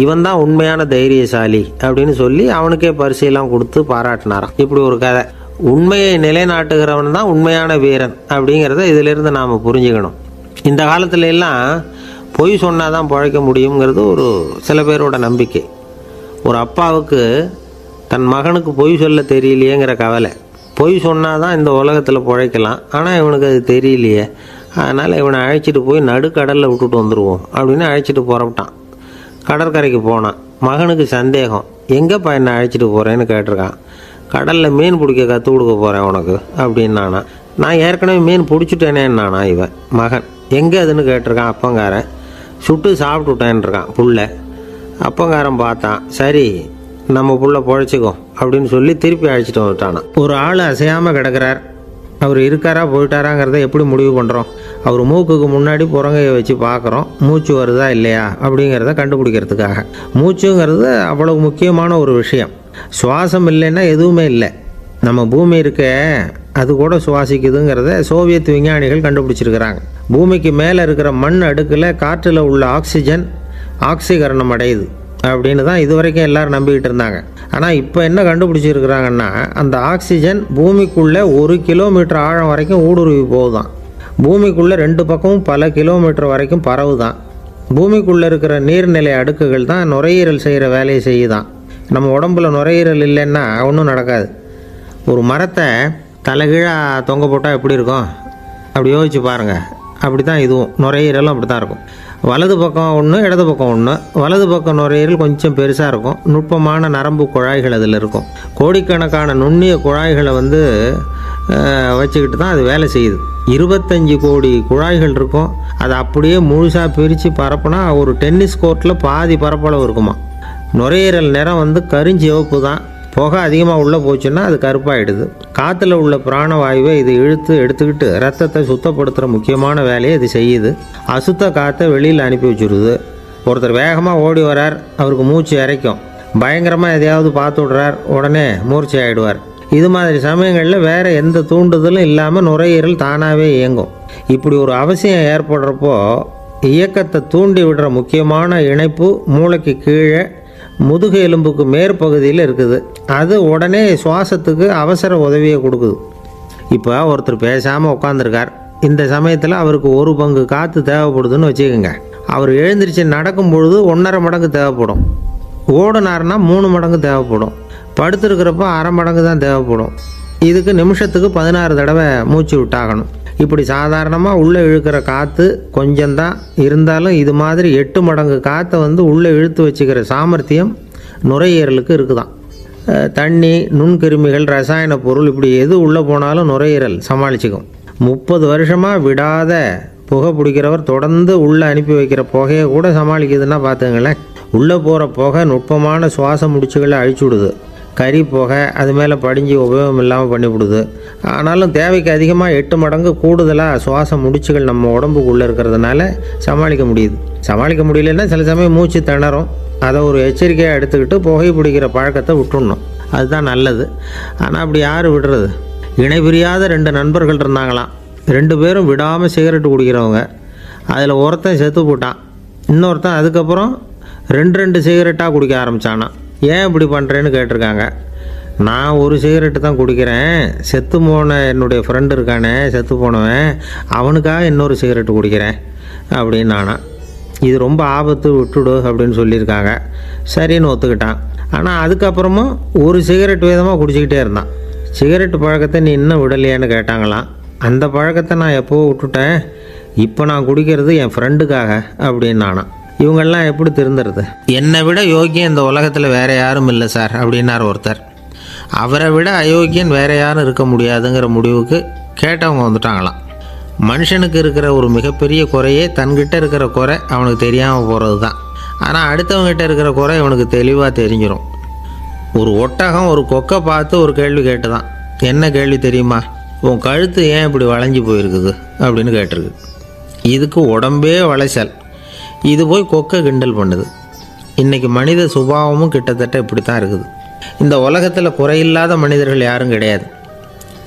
இவன் தான் உண்மையான தைரியசாலி அப்படின்னு சொல்லி அவனுக்கே பரிசையெல்லாம் கொடுத்து பாராட்டினாராம். இப்படி ஒரு கதை. உண்மையை நிலைநாட்டுகிறவன் தான் உண்மையான வீரன் அப்படிங்கிறத இதிலிருந்து நாம் புரிஞ்சுக்கணும். இந்த காலத்துல எல்லாம் பொய் சொன்னாதான் பிழைக்க முடியுங்கிறது ஒரு சில பேரோட நம்பிக்கை. ஒரு அப்பாவுக்கு தன் மகனுக்கு பொய் சொல்ல தெரியலையேங்கிற கவலை. பொய் சொன்னாதான் இந்த உலகத்தில் பிழைக்கலாம், ஆனால் இவனுக்கு அது தெரியலையே, அதனால் இவனை அழைச்சிட்டு போய் நடுக்கடலில் விட்டுட்டு வந்துடுவோம் அப்படின்னு அழைச்சிட்டு புறப்பட்டான். கடற்கரைக்கு போனான். மகனுக்கு சந்தேகம், எங்கேப்பா என்னை அழைச்சிட்டு போகிறேன்னு கேட்டிருக்கான். கடலில் மீன் பிடிக்க கற்றுக் கொடுக்க போகிறேன் உனக்கு அப்படின்னானா. நான் ஏற்கனவே மீன் பிடிச்சிட்டேனேன்னானா இவன் மகன். எங்கே அதுன்னு கேட்டிருக்கான். அப்பங்காரன். சுட்டு சாப்பிட்டுட்டேன்ருக்கான் புள்ள. அப்பங்காரன் பார்த்தான், சரி நம்ம புள்ள பொழைச்சிக்கோ அப்படின்னு சொல்லி திருப்பி அழைச்சிட்டு வந்துட்டானா. ஒரு ஆள் அசையாமல் கிடக்கிறார். அவர் இருக்காரா போயிட்டாராங்கிறத எப்படி முடிவு பண்ணுறோம்? அவர் மூக்குக்கு முன்னாடி புறங்கையை வச்சு பார்க்குறோம், மூச்சு வருதா இல்லையா அப்படிங்கிறத கண்டுபிடிக்கிறதுக்காக. மூச்சுங்கிறது அவ்வளவு முக்கியமான ஒரு விஷயம். சுவாசம் இல்லைன்னா எதுவுமே இல்லை. நம்ம பூமி இருக்க அது கூட சுவாசிக்குதுங்கிறத சோவியத் விஞ்ஞானிகள் கண்டுபிடிச்சிருக்கிறாங்க. பூமிக்கு மேலே இருக்கிற மண் அடுக்கில் காற்றில் உள்ள ஆக்சிஜன் ஆக்சிகரணம் அடையுது அப்படின்னு தான் இதுவரைக்கும் எல்லோரும் நம்பிக்கிட்டு இருந்தாங்க. ஆனால் இப்போ என்ன கண்டுபிடிச்சிருக்கிறாங்கன்னா, அந்த ஆக்சிஜன் பூமிக்குள்ளே 1 கிலோமீட்டர் ஆழம் வரைக்கும் ஊடுருவி போகுதான். பூமிக்குள்ளே 2 பக்கமும் பல கிலோமீட்டர் வரைக்கும் பரவுதான். பூமிக்குள்ளே இருக்கிற நீர்நிலை அடுக்குகள் தான் நுரையீரல் செய்கிற வேலையை செய்யுதான். நம்ம உடம்புல நுரையீரல் இல்லைன்னா ஒன்றும் நடக்காது. ஒரு மரத்தை தலைகீழாக தொங்க போட்டால் எப்படி இருக்கும்? அப்படி யோசிச்சு பாருங்கள். அப்படி தான் இதுவும், நுரையீரலும் அப்படி தான் இருக்கும். வலது பக்கம் ஒன்று, இடது பக்கம் ஒன்று. வலது பக்கம் நுரையீரல் கொஞ்சம் பெருசாக இருக்கும். நுட்பமான நரம்பு குழாய்கள் அதில் இருக்கும். கோடிக்கணக்கான நுண்ணிய குழாய்களை வச்சுக்கிட்டு தான் அது வேலை செய்யுது. 25 கோடி குழாய்கள் இருக்கும். அதை அப்படியே முழுசாக பிரித்து பரப்புனா ஒரு டென்னிஸ் கோர்ட்டில் பாதி பரப்பளவு இருக்குமா. நுரையீரல் நிறம் கருஞ்சிவப்பு தான். புகை அதிகமாக உள்ளே போச்சுன்னா அது கருப்பாயிடுது. காற்றுல உள்ள பிராணவாயுவை இது எடுத்துக்கிட்டு ரத்தத்தை சுத்தப்படுத்துகிற முக்கியமான வேலையை இது செய்யுது. அசுத்த காற்றை வெளியில் அனுப்பி வச்சுருது. ஒருத்தர் வேகமாக ஓடி வரார், அவருக்கு மூச்சு இறைக்கும். பயங்கரமாக எதையாவது பார்த்து விடுறார், உடனே மூர்ச்சை ஆகிடுவார். இது மாதிரி சமயங்களில் வேறு எந்த தூண்டுதலும் இல்லாமல் நுரையீரல் தானாகவே இயங்கும். இப்படி ஒரு அவசியம் ஏற்படுறப்போ இயக்கத்தை தூண்டி விடுற முக்கியமான இணைப்பு மூளைக்கு கீழே முதுகு எலும்புக்கு மேற்பகுதியில் இருக்குது. அது உடனே சுவாசத்துக்கு அவசர உதவியை கொடுக்குது. இப்போ ஒருத்தர் பேசாமல் உட்காந்துருக்கார். இந்த சமயத்தில் அவருக்கு 1 பங்கு காற்று தேவைப்படுதுன்னு வச்சுக்கோங்க. அவர் எழுந்திரிச்சு நடக்கும் பொழுது 1.5 மடங்கு தேவைப்படும். ஓடினார்னா 3 மடங்கு தேவைப்படும். படுத்துருக்கிறப்ப 1/2 மடங்கு தான் தேவைப்படும். இதுக்கு நிமிஷத்துக்கு 16 தடவை மூச்சு விட்டாகணும். இப்படி சாதாரணமாக உள்ளே இழுக்கிற காற்று கொஞ்சம்தான் இருந்தாலும் இது மாதிரி 8 மடங்கு காற்றை உள்ளே இழுத்து வச்சுக்கிற சாமர்த்தியம் நுரையீரலுக்கு இருக்குதான். தண்ணி, நுண்கிருமிகள், ரசாயன பொருள் இப்படி எது உள்ளே போனாலும் நுரையீரல் சமாளிச்சுக்கும். 30 வருஷமாக விடாத புகை பிடிக்கிறவர் தொடர்ந்து உள்ளே அனுப்பி வைக்கிற புகையை கூட சமாளிக்குதுன்னா பார்த்துங்களேன். உள்ளே போகிற புகை நுட்பமான சுவாச முடிச்சுகளை அழிச்சு விடுது. கறி புகை அது மேலே படிஞ்சு உபயோகம் இல்லாமல் பண்ணிவிடுது. ஆனாலும் தேவைக்கு அதிகமாக 8 மடங்கு கூடுதலாக சுவாச முடிச்சுகள் நம்ம உடம்புக்குள்ளே இருக்கிறதுனால சமாளிக்க முடியுது. சமாளிக்க முடியலன்னா சில சமயம் மூச்சு திணறும். அதை ஒரு எச்சரிக்கையாக எடுத்துக்கிட்டு புகை பிடிக்கிற பழக்கத்தை விட்டுடணும். அதுதான் நல்லது. ஆனால் அப்படி யார் விடுறது? இணை பிரியாத 2 நண்பர்கள் இருந்தாங்களாம். 2 பேரும் விடாமல் சிகரெட்டு குடிக்கிறவங்க. அதில் ஒருத்தன் செத்து போட்டான். இன்னொருத்தன் அதுக்கப்புறம் 2 சிகரெட்டாக குடிக்க ஆரம்பித்தானா. ஏன் இப்படி பண்ணுறேன்னு கேட்டிருக்காங்க. நான் 1 சிகரெட்டு தான் குடிக்கிறேன், செத்து போன என்னுடைய ஃப்ரெண்டு இருக்கானே செத்து போனவன், அவனுக்காக இன்னொரு சிகரெட்டு குடிக்கிறேன் அப்படின்னு நானா. இது ரொம்ப ஆபத்து, விட்டுடு அப்படின்னு சொல்லியிருக்காங்க. சரின்னு ஒத்துக்கிட்டான். ஆனால் அதுக்கப்புறமும் 1 சிகரெட் வீதமாக குடிச்சிக்கிட்டே இருந்தான். சிகரெட்டு பழக்கத்தை நீ இன்னும் விடலையான்னு கேட்டாங்களாம். அந்த பழக்கத்தை நான் எப்போவோ விட்டுட்டேன், இப்போ நான் குடிக்கிறது என் ஃப்ரெண்டுக்காக அப்படின்னு நானா. இவங்கெல்லாம் எப்படி திருந்துறது? என்னை விட யோக்கியம் இந்த உலகத்தில் வேறு யாரும் இல்லை சார் அப்படின்னார் ஒருத்தர். அவரை விட அயோக்கியன் வேறு யாரும் இருக்க முடியாதுங்கிற முடிவுக்கு கேட்டவங்க வந்துட்டாங்களாம். மனுஷனுக்கு இருக்கிற ஒரு மிகப்பெரிய குறையே தன்கிட்ட இருக்கிற குறை அவனுக்கு தெரியாமல் போகிறது தான். ஆனால் அடுத்தவங்ககிட்ட இருக்கிற குறை இவனுக்கு தெளிவாக தெரிஞ்சிடும். ஒரு ஒட்டகம் ஒரு கொக்கை பார்த்து ஒரு கேள்வி கேட்டுதான். என்ன கேள்வி தெரியுமா? உன் கழுத்து ஏன் இப்படி வளைஞ்சி போயிருக்குது அப்படின்னு கேட்டிருக்கு. இதுக்கு உடம்பே வளைச்சல். இது போய் கொக்கை கிண்டல் பண்ணுது. இன்றைக்கி மனித சுபாவமும் கிட்டத்தட்ட இப்படி தான் இருக்குது. இந்த உலகத்தில் குறையில்லாத மனிதர்கள் யாரும் கிடையாது,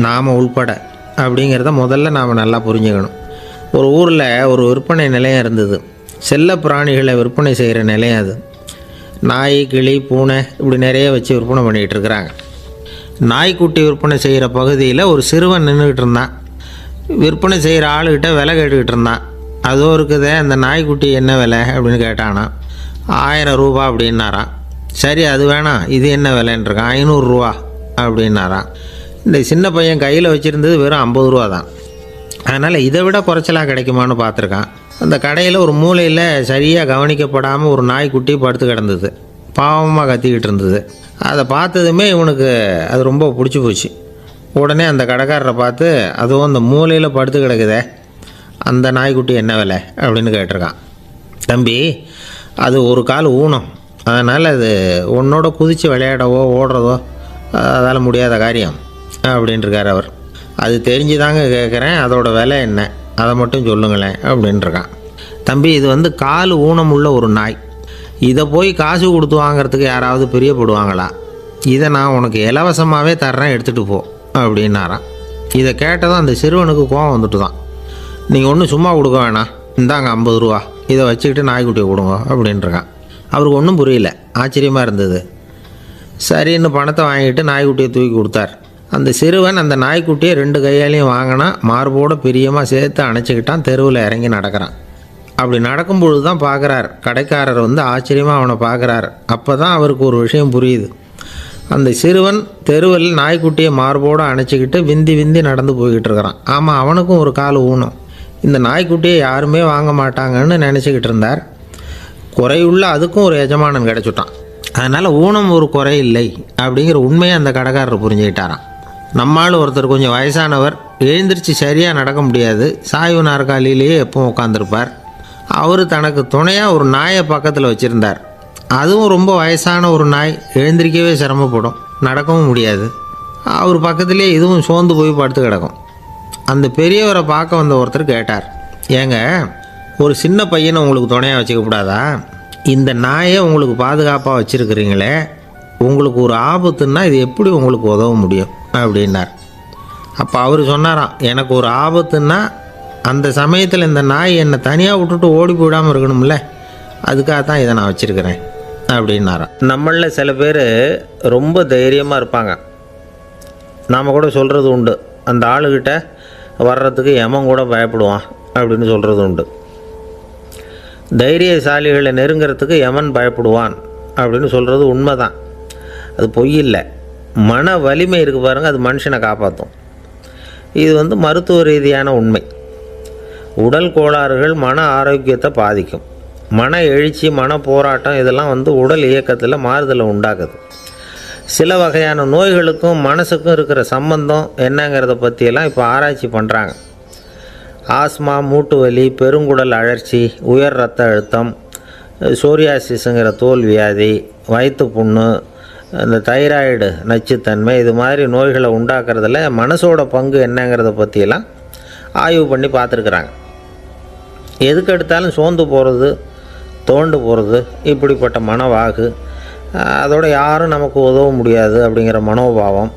நாம் உள்பட அப்படிங்கிறத முதல்ல நாம் நல்லா புரிஞ்சுக்கணும். ஒரு ஊரில் ஒரு விற்பனை நிலையம் இருந்தது. செல்ல பிராணிகளை விற்பனை செய்கிற நிலையம் அது. நாய், கிளி, பூனை இப்படி நிறைய வச்சு விற்பனை பண்ணிகிட்டு இருக்கிறாங்க. நாய்க்குட்டி விற்பனை செய்கிற பகுதியில் ஒரு சிறுவன் நின்றுக்கிட்டு இருந்தான். விற்பனை செய்கிற ஆளுகிட்ட விலை கேட்டுக்கிட்டு இருந்தான். அதோ இருக்குதே அந்த நாய்க்குட்டி என்ன விலை அப்படின்னு கேட்டானா. 1000 ரூபா அப்படின்னாரான். சரி அது வேணாம், இது என்ன விலைன்றிருக்கான். 500 ரூபா அப்படின்னாரான். இந்த சின்ன பையன் கையில் வச்சுருந்தது வெறும் 50 ரூபா தான். அதனால் இதை விட குறைச்சலாக கிடைக்குமான்னு பார்த்துருக்கான். அந்த கடையில் ஒரு மூலையில் சரியாக கவனிக்கப்படாமல் ஒரு நாய்க்குட்டி படுத்து கிடந்தது. பாவமாக கத்திக்கிட்டு இருந்தது. அதை பார்த்ததுமே இவனுக்கு அது ரொம்ப பிடிச்சி போச்சு. உடனே அந்த கடைக்காரரை பார்த்து, அதுவும் அந்த மூலையில் படுத்து கிடக்குதே அந்த நாய்க்குட்டி என்ன விலை அப்படின்னு கேட்டிருக்கான். தம்பி, அது ஒரு கால் ஊனம், அதனால் அது உன்னோட குதித்து விளையாடவோ ஓடுறதோ அதால் முடியாத காரியம் அப்படின்ட்டுருக்கார் அவர். அது தெரிஞ்சு தாங்க கேட்குறேன், அதோட விலை என்ன அதை மட்டும் சொல்லுங்களேன் அப்படின்ட்டுருக்கான். தம்பி, இது கால் ஊனம் உள்ள ஒரு நாய். இதை போய் காசு கொடுத்து வாங்கிறதுக்கு யாராவது பிரியப்படுவாங்களா? இதை நான் உனக்கு இலவசமாகவே தர்றேன், எடுத்துகிட்டு போ அப்படின்னாரான். இதை கேட்டதும் அந்த சிறுவனுக்கு கோபம் வந்துட்டு தான். நீங்கள் ஒன்றும் சும்மா கொடுக்க வேணாம், இந்தாங்க 50 ரூபா, இதை வச்சுக்கிட்டு நாய்க்குட்டியை கொடுங்க அப்படின்ட்டுருக்கான். அவருக்கு ஒன்றும் புரியல, ஆச்சரியமாக இருந்தது. சரின்னு பணத்தை வாங்கிட்டு நாய்க்குட்டியை தூக்கி கொடுத்தார். அந்த சிறுவன் அந்த நாய்க்குட்டியை 2 கையாலையும் வாங்கினா, மார்போடு பிரியமாக சேர்த்து அணைச்சிக்கிட்டான். தெருவில் இறங்கி நடக்கிறான். அப்படி நடக்கும்பொழுது தான் பார்க்குறார், கடைக்காரர் ஆச்சரியமாக அவனை பார்க்குறார். அப்போ தான் அவருக்கு ஒரு விஷயம் புரியுது. அந்த சிறுவன் தெருவில் நாய்க்குட்டியை மார்போடு அணைச்சிக்கிட்டு விந்தி விந்தி நடந்து போய்கிட்டு இருக்கிறான். ஆமாம், அவனுக்கும் ஒரு கால் ஊனம். இந்த நாய்க்குட்டியை யாருமே வாங்க மாட்டாங்கன்னு நினச்சிக்கிட்டு இருந்தார். குறையுள்ள அதுக்கும் ஒரு எஜமானன் கிடச்சிட்டான். அதனால் ஊனம் ஒரு குறை இல்லை அப்படிங்கிற உண்மையை அந்த கடைக்காரர் புரிஞ்சுக்கிட்டாராம். நம்மால் ஒருத்தர் கொஞ்சம் வயசானவர், எழுந்திரிச்சு சரியாக நடக்க முடியாது, சாய்வு நாற்காலியிலேயே எப்பவும் உட்காந்துருப்பார். அவர் தனக்கு துணையாக ஒரு நாயை பக்கத்தில் வச்சுருந்தார். அதுவும் ரொம்ப வயசான ஒரு நாய், எழுந்திரிக்கவே சிரமப்படும். நடக்கவும் முடியாது. அவர் பக்கத்துலேயே இதுவும் சோர்ந்து போய் படுத்து கிடக்கும். அந்த பெரியவரை பார்க்க வந்த ஒருத்தர் கேட்டார், ஏங்க, ஒரு சின்ன பையனை உங்களுக்கு துணையாக வச்சுக்கக்கூடாதா? இந்த நாயை உங்களுக்கு பாதுகாப்பாக வச்சுருக்கிறீங்களே, உங்களுக்கு ஒரு ஆபத்துன்னா இது எப்படி உங்களுக்கு உதவ முடியும் அப்படின்னார். அப்போ அவர் சொன்னாராம், எனக்கு ஒரு ஆபத்துன்னா அந்த சமயத்தில் இந்த நாய் என்னை தனியாக விட்டுட்டு ஓடி போயிடாமல் இருக்கணும்ல, அதுக்காக தான் இதை நான் வச்சுருக்கிறேன் அப்படின்னாராம். நம்மளில் சில பேர் ரொம்ப தைரியமாக இருப்பாங்க. நாம் கூட சொல்கிறது உண்டு, அந்த ஆளுகிட்ட வர்றதுக்கு எமன் கூட பயப்படுவான் அப்படின்னு சொல்கிறது உண்டு. தைரியசாலிகளை நெருங்கிறதுக்கு எமன் பயப்படுவான் அப்படின்னு சொல்கிறது உண்மை தான். அது பொய் இல்லை. மன வலிமை இருக்குது பாருங்கள், அது மனுஷனை காப்பாற்றும். இது மருத்துவ ரீதியான உண்மை. உடல் கோளாறுகள் மன ஆரோக்கியத்தை பாதிக்கும். மன எழுச்சி, மன போராட்டம் இதெல்லாம் உடல் இயக்கத்தில் மாறுதலை உண்டாக்குது. சில வகையான நோய்களுக்கும் மனசுக்கும் இருக்கிற சம்பந்தம் என்னங்கிறத பற்றியெல்லாம் இப்போ ஆராய்ச்சி பண்ணுறாங்க. ஆஸ்மா, மூட்டு வலி, பெருங்குடல் அழற்சி, உயர் இரத்த அழுத்தம், சோரியாசிஸுங்கிற தோல் வியாதி, வயிற்று புண்ணு, இந்த தைராய்டு நச்சுத்தன்மை, இது மாதிரி நோய்களை உண்டாக்குறதுல மனசோட பங்கு என்னங்கிறத பற்றியெல்லாம் ஆய்வு பண்ணி பார்த்துருக்குறாங்க. எதுக்கு எடுத்தாலும் சோர்ந்து போகிறது, தோண்டு போகிறது, இப்படிப்பட்ட மனவாகு, அதோட யாரும் நமக்கு உதவ முடியாது அப்படிங்கிற மனோபாவம்,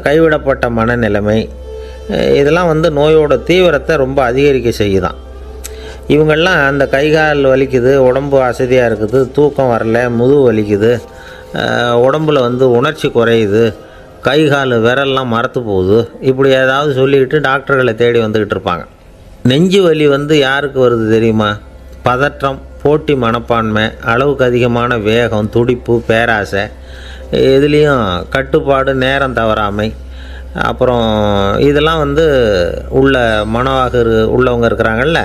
கைவிடப்பட்ட மனநிலைமை, இதெல்லாம் நோயோட தீவிரத்தை ரொம்ப அதிகரிக்க செய்யுதான். இவங்கெல்லாம் அந்த கைகால் வலிக்குது, உடம்பு அசதியாக இருக்குது, தூக்கம் வரல, முதுகு வலிக்குது, உடம்பில் உணர்ச்சி குறையுது, கைகால் விரல்லாம் மரத்து போகுது, இப்படி ஏதாவது சொல்லிக்கிட்டு டாக்டர்களை தேடி வந்துக்கிட்டு இருப்பாங்க. நெஞ்சு வலி யாருக்கு வருது தெரியுமா? பதற்றம், போட்டி மனப்பான்மை, அளவுக்கு அதிகமான வேகம், துடிப்பு, பேராசை, இதுலேயும் கட்டுப்பாடு, நேரம் தவறாமை, அப்புறம் இதெல்லாம் உள்ள மனவாக உள்ளவங்க இருக்கிறாங்கல்ல,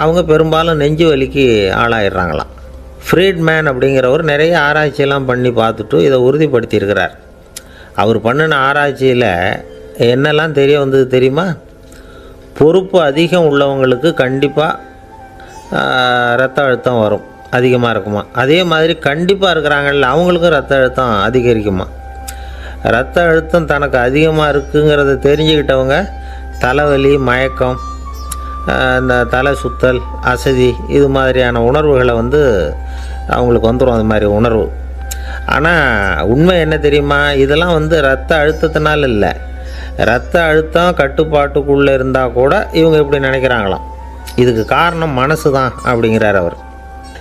அவங்க பெரும்பாலும் நெஞ்சு வலிக்கு ஆளாயிடுறாங்களாம். ஃப்ரீட்மேன் அப்படிங்கிறவர் நிறைய ஆராய்ச்சியெல்லாம் பண்ணி பார்த்துட்டு இதை உறுதிப்படுத்தியிருக்கிறார். அவர் பண்ணின ஆராய்ச்சியில் என்னெல்லாம் தெரிய வந்தது தெரியுமா? பொறுப்பு அதிகம் உள்ளவங்களுக்கு கண்டிப்பாக இரத்த அழுத்தம் வரும், அதிகமாக இருக்குமா. அதே மாதிரி கண்டிப்பாக இருக்கிறாங்கல்ல, அவங்களுக்கும் இரத்த அழுத்தம் அதிகரிக்குமா. இரத்த அழுத்தம் தனக்கு அதிகமாக இருக்குங்கிறத தெரிஞ்சுக்கிட்டவங்க தலைவலி, மயக்கம், இந்த தலை சுத்தல், அசதி, இது மாதிரியான உணர்வுகளை அவங்களுக்கு வந்துடும், அது மாதிரி உணர்வு. ஆனால் உண்மை என்ன தெரியுமா? இதெல்லாம் இரத்த அழுத்தத்தினால இல்லை. இரத்த அழுத்தம் கட்டுப்பாட்டுக்குள்ளே இருந்தால் கூட இவங்க இப்படி நினைக்கிறாங்களாம். இதுக்கு காரணம் மனசு தான் அப்படிங்கிறார் அவர்.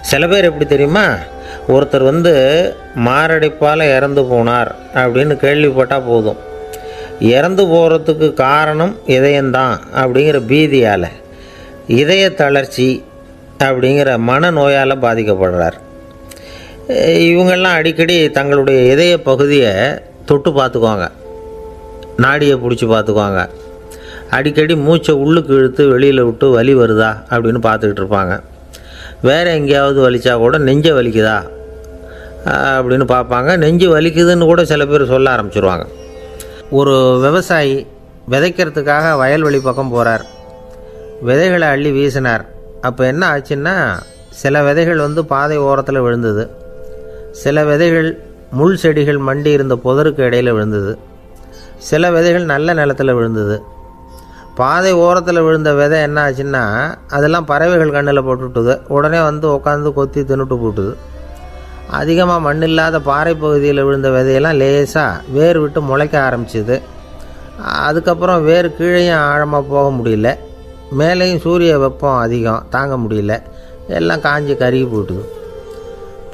சில பேர் எப்படி தெரியுமா? ஒருத்தர் மாரடைப்பால் இறந்து போனார் அப்படின்னு கேள்விப்பட்டால் போதும், இறந்து போகிறதுக்கு காரணம் இதயம்தான் அப்படிங்கிற பீதியால், இதய தளர்ச்சி அப்படிங்கிற மனநோயால் பாதிக்கப்படுறார். இவங்கெல்லாம் அடிக்கடி தங்களுடைய இதய பகுதியை தொட்டு பார்த்துக்குவாங்க, நாடியை பிடிச்சி பார்த்துக்குவாங்க, அடிக்கடி மூச்சை உள்ளுக்கு இழுத்து வெளியில் விட்டு வலி வருதா அப்படின்னு பார்த்துக்கிட்டு இருப்பாங்க. வேறு எங்கேயாவது வலிச்சா கூட நெஞ்சை வலிக்குதா அப்படின்னு பார்ப்பாங்க. நெஞ்சு வலிக்குதுன்னு கூட சில பேர் சொல்ல ஆரம்பிச்சிருவாங்க. ஒரு விவசாயி விதைக்கிறதுக்காக வயல்வெளி பக்கம் போகிறார். விதைகளை அள்ளி வீசினார். அப்போ என்ன ஆச்சுன்னா, சில விதைகள் பாதை ஓரத்தில் விழுந்தது, சில விதைகள் முள் செடிகள் மண்டி இருந்த புதருக்கு இடையில் விழுந்தது, சில விதைகள் நல்ல நிலத்தில் விழுந்தது. பாதை ஓரத்தில் விழுந்த விதை என்ன ஆச்சுன்னா, அதெல்லாம் பறவைகள் கண்ணில் போட்டுவிட்டுது. உடனே உட்காந்து கொத்தி தின்னுட்டு போட்டுது. அதிகமாக மண் இல்லாத பாறை பகுதியில் விழுந்த விதையெல்லாம் லேசாக வேர் விட்டு முளைக்க ஆரம்பிச்சிது. அதுக்கப்புறம் வேர் கீழேயும் ஆழமாக போக முடியல, மேலேயும் சூரிய வெப்பம் அதிகம் தாங்க முடியல, எல்லாம் காஞ்சி கருகி போட்டுது.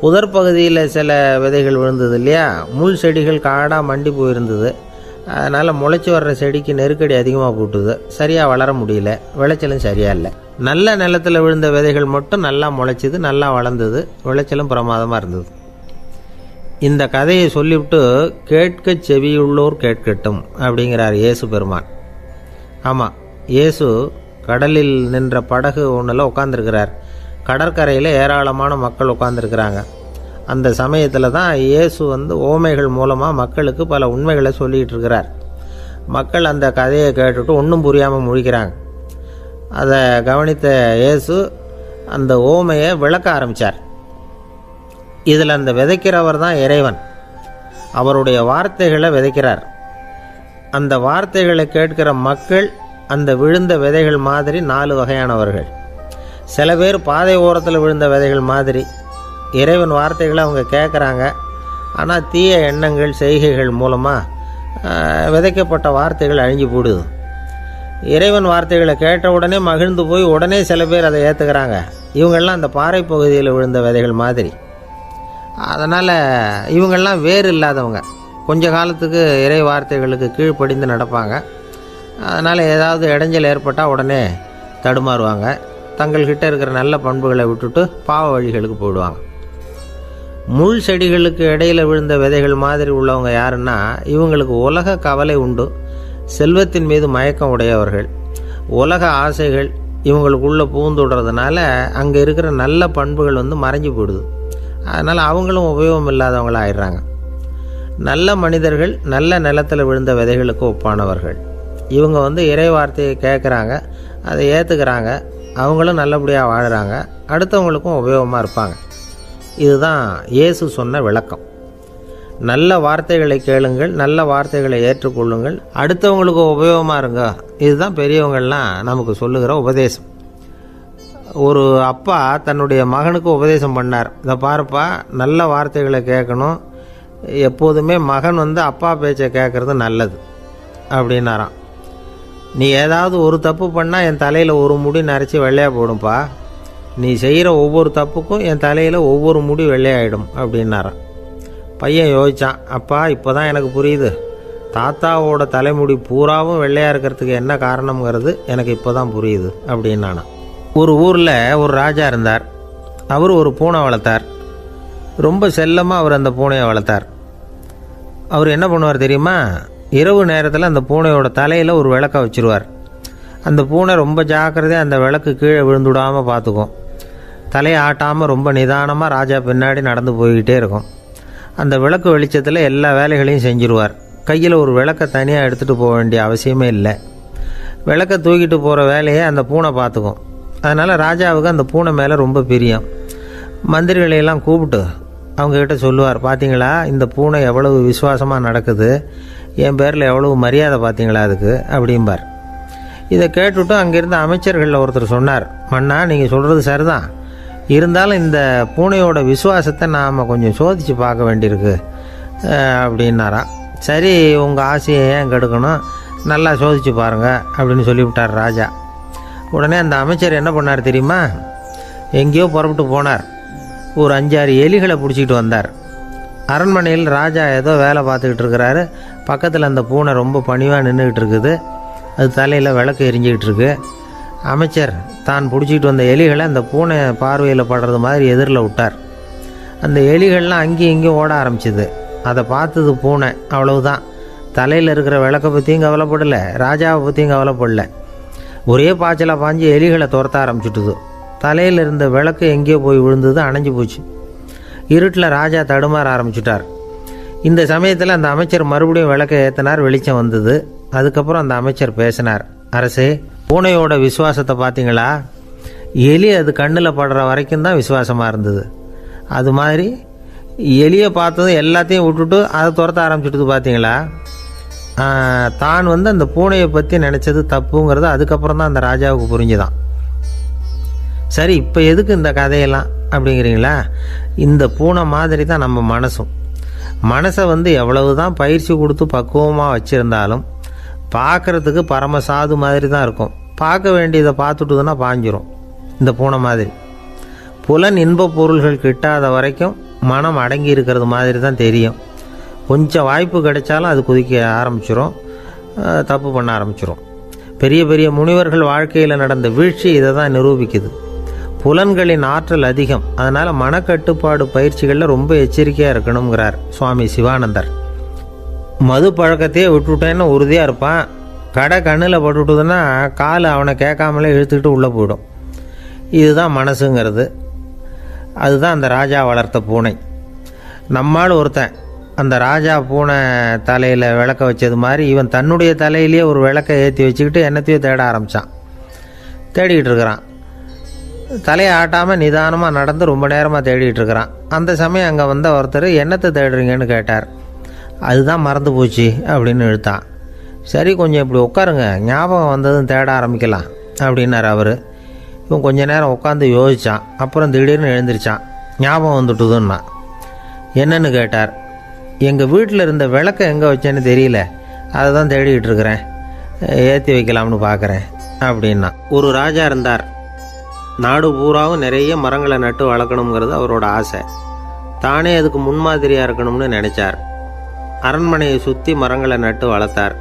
புதர் பகுதியில் சில விதைகள் விழுந்தது இல்லையா, முள் செடிகள் காடாக மண்டி போயிருந்தது. அதனால் முளைச்சி வர்ற செடிக்கு நெருக்கடி அதிகமாக போட்டுது, சரியாக வளர முடியல, விளைச்சலும் சரியாக இல்லை. நல்ல நிலத்தில் விழுந்த விதைகள் மட்டும் நல்லா முளைச்சிது, நல்லா வளர்ந்தது, விளைச்சலும் பிரமாதமாக இருந்தது. இந்த கதையை சொல்லிவிட்டு கேட்க செவியுள்ளோர் கேட்கட்டும் அப்படிங்கிறார் இயேசு பெருமான். ஆமாம், இயேசு கடலில் நின்ற படகு ஒன்றில் உட்காந்துருக்கிறார். கடற்கரையில் ஏராளமான மக்கள் உட்காந்துருக்கிறாங்க. அந்த சமயத்தில் தான் இயேசு ஓமைகள் மூலமாக மக்களுக்கு பல உண்மைகளை சொல்லிகிட்டு இருக்கிறார். மக்கள் அந்த கதையை கேட்டுட்டு ஒன்றும் புரியாமல் முழிக்கிறாங்க. அதை கவனித்த இயேசு அந்த ஓமையை விளக்க ஆரம்பித்தார். இதில் அந்த விதைக்கிறவர் தான் இறைவன். அவருடைய வார்த்தைகளை விதைக்கிறார். அந்த வார்த்தைகளை கேட்கிற மக்கள் அந்த விழுந்த விதைகள் மாதிரி 4 வகையானவர்கள். சில பேர் பாதை ஓரத்தில் விழுந்த விதைகள் மாதிரி. இறைவன் வார்த்தைகளை அவங்க கேட்குறாங்க, ஆனால் தீய எண்ணங்கள் செய்கைகள் மூலமாக விதைக்கப்பட்ட வார்த்தைகள் அழிஞ்சு போடுது. இறைவன் வார்த்தைகளை கேட்ட உடனே மகிழ்ந்து போய் உடனே சில பேர் அதை ஏற்றுக்கிறாங்க. இவங்கெல்லாம் அந்த பாறை பகுதியில் விழுந்த விதைகள் மாதிரி. அதனால் இவங்கெல்லாம் வேறு இல்லாதவங்க. கொஞ்ச காலத்துக்கு இறை வார்த்தைகளுக்கு கீழ்ப்படிந்து நடப்பாங்க. அதனால் ஏதாவது இடைஞ்சல் ஏற்பட்டால் உடனே தடுமாறுவாங்க. தங்கள்கிட்ட இருக்கிற நல்ல பண்புகளை விட்டுட்டு பாவ வழிகளுக்கு போயிடுவாங்க. முள் செடிகளுக்கு இடையில் விழுந்த விதைகள் மாதிரி உள்ளவங்க யாருன்னா, இவங்களுக்கு உலக கவலை உண்டு, செல்வத்தின் மீது மயக்கம் உடையவர்கள். உலக ஆசைகள் இவங்களுக்குள்ளே பூந்துடுறதுனால அங்கே இருக்கிற நல்ல பண்புகள் மறைஞ்சு போயிடுது. அதனால் அவங்களும் உபயோகம் இல்லாதவங்களாக ஆயிடுறாங்க. நல்ல மனிதர்கள் நல்ல நிலத்தில் விழுந்த விதைகளுக்கு ஒப்பானவர்கள். இவங்க இறை வார்த்தையை கேட்குறாங்க, அதை ஏற்றுக்கிறாங்க, அவங்களும் நல்லபடியாக வாழுறாங்க, அடுத்தவங்களுக்கும் உபயோகமாக இருப்பாங்க. இதுதான் இயேசு சொன்ன விளக்கம். நல்ல வார்த்தைகளை கேளுங்கள், நல்ல வார்த்தைகளை ஏற்றுக்கொள்ளுங்கள், அடுத்தவங்களுக்கு உபயோகமாக இருங்க. இதுதான் பெரியவங்கள்லாம் நமக்கு சொல்லுகிற உபதேசம். ஒரு அப்பா தன்னுடைய மகனுக்கு உபதேசம் பண்ணார். இதை பாருப்பா, நல்ல வார்த்தைகளை கேட்கணும், எப்போதுமே மகன் அப்பா பேச்சை கேட்குறது நல்லது அப்படின்னாராம். நீ ஏதாவது ஒரு தப்பு பண்ணால் என் தலையில் ஒரு முடி நரைச்சி வெள்ளையாக போடும்பா, நீ செய்கிற ஒவ்வொரு தப்புக்கும் என் தலையில் ஒவ்வொரு முடி வெள்ளையாயிடும் அப்படின்னாராம். பையன் யோசித்தான், அப்பா இப்போ தான் எனக்கு புரியுது, தாத்தாவோட தலைமுடி பூராவும் வெள்ளையாக இருக்கிறதுக்கு என்ன காரணம்ங்கிறது எனக்கு இப்போ தான் புரியுது அப்படின்னானா. ஒரு ஊரில் ஒரு ராஜா இருந்தார். அவர் ஒரு பூனை வளர்த்தார். ரொம்ப செல்லமாக அவர் அந்த பூனையை வளர்த்தார். அவர் என்ன பண்ணுவார் தெரியுமா? இரவு நேரத்தில் அந்த பூனையோட தலையில் ஒரு விளக்கை வச்சுருவார். அந்த பூனை ரொம்ப ஜாக்கிரதையாக அந்த விளக்கு கீழே விழுந்துடாமல் பார்த்துக்கும். தலையை ஆட்டாமல் ரொம்ப நிதானமாக ராஜா பின்னாடி நடந்து போய்கிட்டே இருக்கும். அந்த விளக்கு வெளிச்சத்தில் எல்லா வேலைகளையும் செஞ்சுருவார். கையில் ஒரு விளக்கை தனியாக எடுத்துகிட்டு போக வேண்டிய அவசியமே இல்லை. விளக்கை தூக்கிட்டு போகிற வேலையை அந்த பூனை பார்த்துக்கும். அதனால் ராஜாவுக்கு அந்த பூனை மேலே ரொம்ப பிரியம். மந்திரிகளையெல்லாம் கூப்பிட்டு அவங்கக்கிட்ட சொல்லுவார், பார்த்தீங்களா இந்த பூனை எவ்வளவு விசுவாசமாக நடக்குது, என் பேரில் எவ்வளவு மரியாதை பார்த்தீங்களா அதுக்கு அப்படிம்பார். இதை கேட்டுவிட்டு அங்கேருந்து அமைச்சர்களில் ஒருத்தர் சொன்னார், மன்னா நீங்கள் சொல்கிறது சரிதான், இருந்தாலும் இந்த பூனையோட விசுவாசத்தை நாம் கொஞ்சம் சோதித்து பார்க்க வேண்டியிருக்கு அப்படின்னாராம். சரி, உங்கள் ஆசையை ஏன் கெடுக்கணும், நல்லா சோதித்து பாருங்கள் அப்படின்னு சொல்லிவிட்டார் ராஜா. உடனே அந்த அமைச்சர் என்ன பண்ணார் தெரியுமா? எங்கேயோ புறப்பட்டு போனார். ஒரு 5-6 எலிகளை பிடிச்சிக்கிட்டு வந்தார். அரண்மனையில் ராஜா ஏதோ வேலை பார்த்துக்கிட்டு இருக்கிறாரு. பக்கத்தில் அந்த பூனை ரொம்ப பணிவாக நின்றுக்கிட்டு இருக்குது. அது தலையில் விளக்கு எரிஞ்சிக்கிட்டு இருக்கு. அமைச்சர் தான் பிடிச்சிக்கிட்டு வந்த எலிகளை அந்த பூனை பார்வையில் படுறது மாதிரி எதிரில் விட்டார். அந்த எலிகள்லாம் அங்கேயும் இங்கேயும் ஓட ஆரம்பிச்சிது. அதை பார்த்தது பூனை, அவ்வளவுதான். தலையில் இருக்கிற விளக்கை பற்றியும் கவலைப்படலை, ராஜாவை பற்றியும் கவலைப்படலை. ஒரே பாய்ச்சலாக பாஞ்சு எலிகளை துரத்த ஆரம்பிச்சுட்டுது. தலையில் இருந்த விளக்கு எங்கேயோ போய் விழுந்தது, அணைஞ்சு போச்சு. இருட்டில் ராஜா தடுமாற ஆரம்பிச்சுட்டார். இந்த சமயத்தில் அந்த அமைச்சர் மறுபடியும் விளக்கை ஏற்றினார். வெளிச்சம் வந்தது. அதுக்கப்புறம் அந்த அமைச்சர் பேசினார், அரசே, பூனையோட விசுவாசத்தை பார்த்தீங்களா? எலி அது கண்ணில் படுற வரைக்கும் தான் விசுவாசமாக இருந்தது. அது மாதிரி எலியை பார்த்ததும் எல்லாத்தையும் விட்டுட்டு அதை துரத்த ஆரம்பிச்சுட்டு பார்த்தீங்களா? தான் அந்த பூனையை பற்றி நினச்சது தப்புங்கிறது அதுக்கப்புறம் தான் அந்த ராஜாவுக்கு புரிஞ்சுதான். சரி, இப்போ எதுக்கு இந்த கதையெல்லாம் அப்படிங்கிறீங்களா? இந்த பூனை மாதிரி தான் நம்ம மனசும். மனசை எவ்வளவு தான் பயிற்சி கொடுத்து பக்குவமாக வச்சுருந்தாலும் பார்க்குறதுக்கு பரமசாது மாதிரி தான் இருக்கும். பார்க்க வேண்டியதை பார்த்துட்டுதுன்னா பாஞ்சிரும். இந்த பூனை மாதிரி புலன் இன்ப பொருள்கள் கிட்டாத வரைக்கும் மனம் அடங்கி இருக்கிறது மாதிரி தான் தெரியும். கொஞ்சம் வாய்ப்பு கிடைச்சாலும் அது குதிக்க ஆரம்பிச்சிரும், தப்பு பண்ண ஆரம்பிச்சிரும். பெரிய பெரிய முனிவர்கள் வாழ்க்கையில் நடந்த வீழ்ச்சி இதை தான் நிரூபிக்குது. புலன்களின் ஆற்றல் அதிகம். அதனால் மனக்கட்டுப்பாடு பயிற்சிகளில் ரொம்ப எச்சரிக்கையாக இருக்கணுங்கிறார் சுவாமி சிவானந்தர். மது பழக்கத்தையே விட்டுவிட்டேன்னு உறுதியாக இருப்பான். கடை கண்ணில் பட்டுவிட்டுதுன்னா கால் அவனை கேட்காமலே இழுத்துக்கிட்டு உள்ளே போயிடும். இதுதான் மனசுங்கிறது. அதுதான் அந்த ராஜா வளர்த்த பூனை. நம்மால் ஒருத்தன் அந்த ராஜா பூனை தலையில் விளக்க வச்சது மாதிரி இவன் தன்னுடைய தலையிலேயே ஒரு விளக்கை ஏற்றி வச்சுக்கிட்டு என்னத்தையோ தேட ஆரம்பித்தான். தேடிக்கிட்டு இருக்கிறான். தலையை ஆட்டாமல் நிதானமாக நடந்து ரொம்ப நேரமாக தேடிகிட்டு இருக்கிறான். அந்த சமயம் அங்கே ஒருத்தர் என்னத்தை தேடுறீங்கன்னு கேட்டார். அதுதான் மறந்து போச்சு அப்படின்னு இழுத்தான். சரி, கொஞ்சம் இப்படி உட்காருங்க, ஞாபகம் வந்ததும் தேட ஆரம்பிக்கலாம் அப்படின்னார் அவர். இவன் கொஞ்ச நேரம் உட்காந்து யோசித்தான். அப்புறம் திடீர்னு எழுந்திரிச்சான். ஞாபகம் வந்துட்டுதுன்னா. என்னன்னு கேட்டார். எங்கள் வீட்டில் இருந்த விளக்கை எங்கே வச்சேன்னு தெரியல, அதை தான் தேடிக்கிட்டு இருக்கிறேன், ஏற்றி வைக்கலாம்னு பார்க்குறேன் அப்படின்னா. ஒரு ராஜா இருந்தார். நாடு பூராவும் நிறைய மரங்களை நட்டு வளர்க்கணுங்கிறது அவரோட ஆசை. தானே அதுக்கு முன்மாதிரியாக இருக்கணும்னு நினச்சார். அரண்மனையை சுற்றி மரங்களை நட்டு வளர்த்தார்.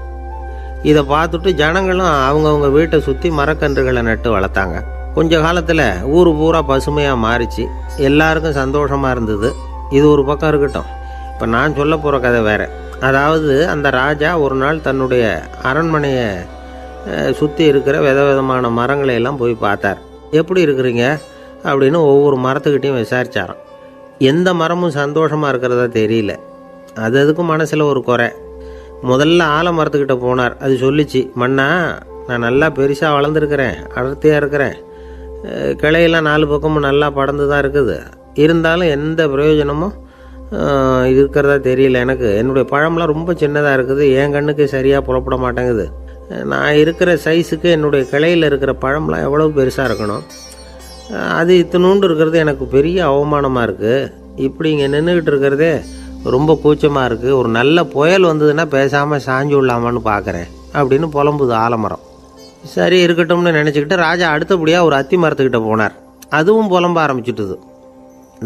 இதை பார்த்துட்டு ஜனங்களும் அவங்கவுங்க வீட்டை சுற்றி மரக்கன்றுகளை நட்டு வளர்த்தாங்க. கொஞ்ச காலத்தில் ஊர் பூரா பசுமையாக மாறிச்சு. எல்லாருக்கும் சந்தோஷமாக இருந்தது. இது ஒரு பக்கம் இருக்கட்டும். இப்போ நான் சொல்ல போகிற கதை வேறு. அதாவது, அந்த ராஜா ஒரு நாள் தன்னுடைய அரண்மனையை சுற்றி இருக்கிற விதவிதமான மரங்களை எல்லாம் போய் பார்த்தார். எப்படி இருக்கிறீங்க அப்படின்னு ஒவ்வொரு மரத்துக்கிட்டையும் விசாரித்தாராம். எந்த மரமும் சந்தோஷமாக இருக்கிறதா தெரியல. அதுக்கும் மனசில் ஒரு குறை. முதல்ல ஆலமரத்துக்கிட்ட போனார். அது சொல்லிச்சு, மண்ணா, நான் நல்லா பெருசாக வளர்ந்துருக்கிறேன், அடர்த்தியாக இருக்கிறேன், கிளையெல்லாம் 4 பக்கமும் நல்லா படர்ந்து தான் இருக்குது, இருந்தாலும் எந்த பிரயோஜனமும் இருக்கிறதா தெரியல எனக்கு. என்னுடைய பழம்லாம் ரொம்ப சின்னதாக இருக்குது, என் கண்ணுக்கு சரியாக புலப்பட மாட்டேங்குது. நான் இருக்கிற சைஸுக்கு என்னுடைய கிளையில் இருக்கிற பழம்லாம் எவ்வளோ பெருசாக இருக்கணும், அது இத்தினூண்டு இருக்கிறது எனக்கு பெரிய அவமானமாக இருக்குது. இப்படி இங்கே நின்றுக்கிட்டு இருக்கிறதே ரொம்ப கூச்சமாக இருக்குது. ஒரு நல்ல புயல் வந்ததுன்னா பேசாமல் சாஞ்சு விடலாமான்னு பார்க்குறேன் அப்படின்னு புலம்புது ஆலமரம். சரி, இருக்கட்டும்னு நினச்சிக்கிட்டு ராஜா அடுத்தபடியாக ஒரு அத்தி மரத்துக்கிட்ட போனார். அதுவும் புலம்ப ஆரம்பிச்சுட்டுது.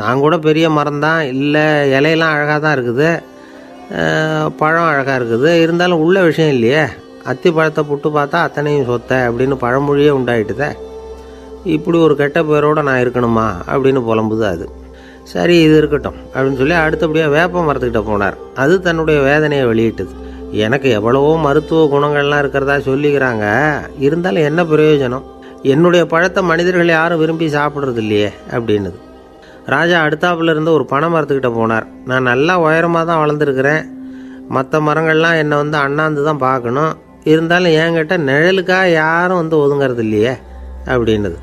நான் கூட பெரிய மரம் தான், இல்லை இலையெல்லாம் அழகாக தான் இருக்குது, பழம் அழகாக இருக்குது, இருந்தாலும் உள்ள விஷயம் இல்லையே, அத்தி பழத்தை புட்டு பார்த்தா அத்தனையும் சொத்தை அப்படின்னு பழமொழியே உண்டாயிட்டுதே. இப்படி ஒரு கெட்ட பேரோடு நான் இருக்கணுமா அப்படின்னு புலம்புது அது. சரி, இது இருக்கட்டும் அப்படின்னு சொல்லி அடுத்தபடியாக வேப்ப மரத்துக்கிட்ட போனார். அது தன்னுடைய வேதனையை வெளியிட்டது. எனக்கு எவ்வளவோ மருத்துவ குணங்கள்லாம் இருக்கிறதா சொல்லிக்கிறாங்க, இருந்தாலும் என்ன பிரயோஜனம், என்னுடைய பழத்தை மனிதர்கள் யாரும் விரும்பி சாப்பிட்றது இல்லையே அப்படின்னுது. ராஜா அடுத்தாப்புல இருந்து ஒரு பனை மரத்துக்கிட்ட போனார். நான் நல்லா உயரமாக தான் வளர்ந்துருக்கிறேன், மற்ற மரங்கள்லாம் என்னை அண்ணாந்து தான் பார்க்கணும், இருந்தாலும் என்கிட்ட நிழலுக்காக யாரும் ஒதுங்கிறது இல்லையே அப்படின்னுது.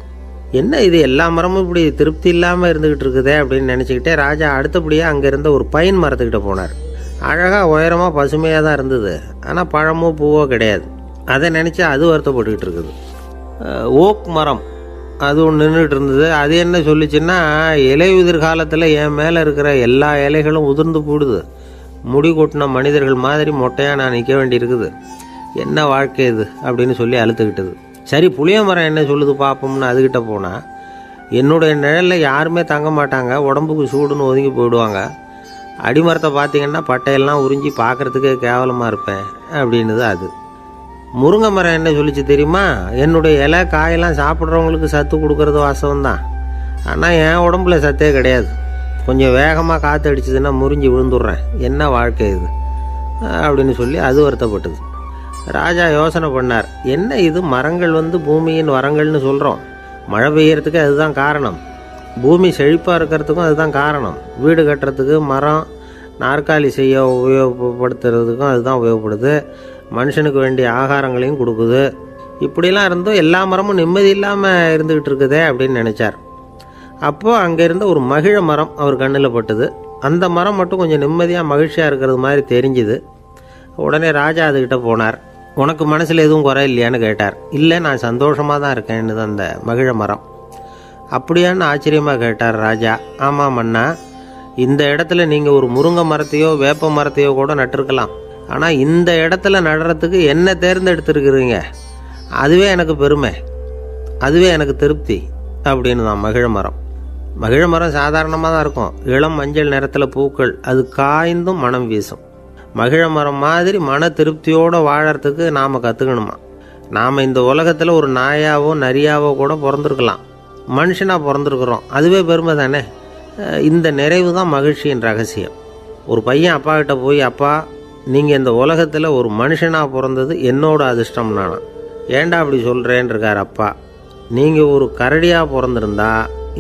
என்ன இது, எல்லா மரமும் இப்படி திருப்தி இல்லாமல் இருந்துக்கிட்டு இருக்குதே அப்படின்னு நினச்சிக்கிட்டே ராஜா அடுத்தபடியாக அங்கே இருந்த ஒரு பைன் மரத்துக்கிட்ட போனார். அழகாக உயரமாக பசுமையாக தான் இருந்தது, ஆனால் பழமோ பூவோ கிடையாது. அதை நினச்சி அது வருத்தப்பட்டுக்கிட்டு இருக்குது. ஓக் மரம் அது ஒன்று நின்றுட்டு இருந்தது. அது என்ன சொல்லிச்சுன்னா, இலையுதிர் காலத்தில் என் மேலே இருக்கிற எல்லா இலைகளும் உதிர்ந்து போடுது, முடி கொட்டின மனிதர்கள் மாதிரி மொட்டையாக நான் நிற்க வேண்டியிருக்குது, என்ன வாழ்க்கை இது அப்படின்னு சொல்லி அழுத்துக்கிட்டது. சரி, புளிய மரம் என்ன சொல்லுது பார்ப்போம்னு அதுக்கிட்ட போனால், என்னுடைய நிழலில் யாருமே தங்க மாட்டாங்க, உடம்புக்கு சூடுன்னு ஒதுங்கி போயிடுவாங்க, அடிமரத்தை பார்த்தீங்கன்னா பட்டையெல்லாம் உறிஞ்சி பார்க்குறதுக்கே கேவலமாக இருப்பேன் அப்படின்னுது அது. முருங்கை மரம் என்ன சொல்லிச்சு தெரியுமா, என்னுடைய இலை காயெல்லாம் சாப்பிட்றவங்களுக்கு சத்து கொடுக்கறது வாசவம்தான், ஆனால் என் உடம்புல சத்தே கிடையாது, கொஞ்சம் வேகமாக காற்று அடிச்சதுன்னா முறிஞ்சி விழுந்துடுறேன், என்ன வாழ்க்கை இது அப்படின்னு சொல்லி அது வருத்தப்பட்டது. ராஜா யோசனை பண்ணார். என்ன இது, மரங்கள் பூமியின் வரங்கள்னு சொல்கிறோம், மழை பெய்யறதுக்கு அதுதான் காரணம், பூமி செழிப்பாக இருக்கிறதுக்கும் அதுதான் காரணம், வீடு கட்டுறதுக்கு மரம், நாற்காலி செய்ய உபயோகப்படுத்துறதுக்கும் அதுதான் உபயோகப்படுது, மனுஷனுக்கு வேண்டிய ஆகாரங்களையும் கொடுக்குது, இப்படிலாம் இருந்தும் எல்லா மரமும் நிம்மதி இல்லாமல் இருந்துக்கிட்டு இருக்குதே அப்படின்னு நினச்சார். அப்போது அங்கே இருந்த ஒரு மகிழ மரம் அவர் கண்ணில் பட்டுது. அந்த மரம் மட்டும் கொஞ்சம் நிம்மதியாக மகிழ்ச்சியாக இருக்கிறது மாதிரி தெரிஞ்சுது. உடனே ராஜா அதுக்கிட்ட போனார். உனக்கு மனசில் எதுவும் குறை இல்லையான்னு கேட்டார். இல்லை, நான் சந்தோஷமாக தான் இருக்கேன்னு அந்த மகிழ மரம். அப்படியான்னு ஆச்சரியமாக கேட்டார் ராஜா. ஆமாம் மன்னா, இந்த இடத்துல நீங்கள் ஒரு முருங்கை மரத்தையோ வேப்ப மரத்தையோ கூட நட்டிருக்கலாம், ஆனால் இந்த இடத்துல நடுறதுக்கு என்ன தேர்ந்தெடுத்துருக்குறீங்க, அதுவே எனக்கு பெருமை, அதுவே எனக்கு திருப்தி அப்படின்னு தான் மகிழ மரம். மகிழ மரம் சாதாரணமாக தான் இருக்கும், இளம் மஞ்சள் நிறத்தில் பூக்கள், அது காய்ந்தும் மனம் வீசும். மகிழ மரம் மாதிரி மன திருப்தியோடு வாழறதுக்கு நாம் கற்றுக்கணுமா. நாம் இந்த உலகத்தில் ஒரு நாயாவோ நரியாவோ கூட பிறந்திருக்கலாம், மனுஷனாக பிறந்திருக்கிறோம், அதுவே பெருமை தானே. இந்த நிறைவு தான் மகிழ்ச்சியின் ரகசியம். ஒரு பையன் அப்பா கிட்ட போய், அப்பா, நீங்கள் இந்த உலகத்தில் ஒரு மனுஷனாக பிறந்தது என்னோட அதிர்ஷ்டம் நானா. ஏண்டா அப்படி சொல்கிறேன்னு இருக்கார் அப்பா. நீங்கள் ஒரு கரடியாக பிறந்திருந்தா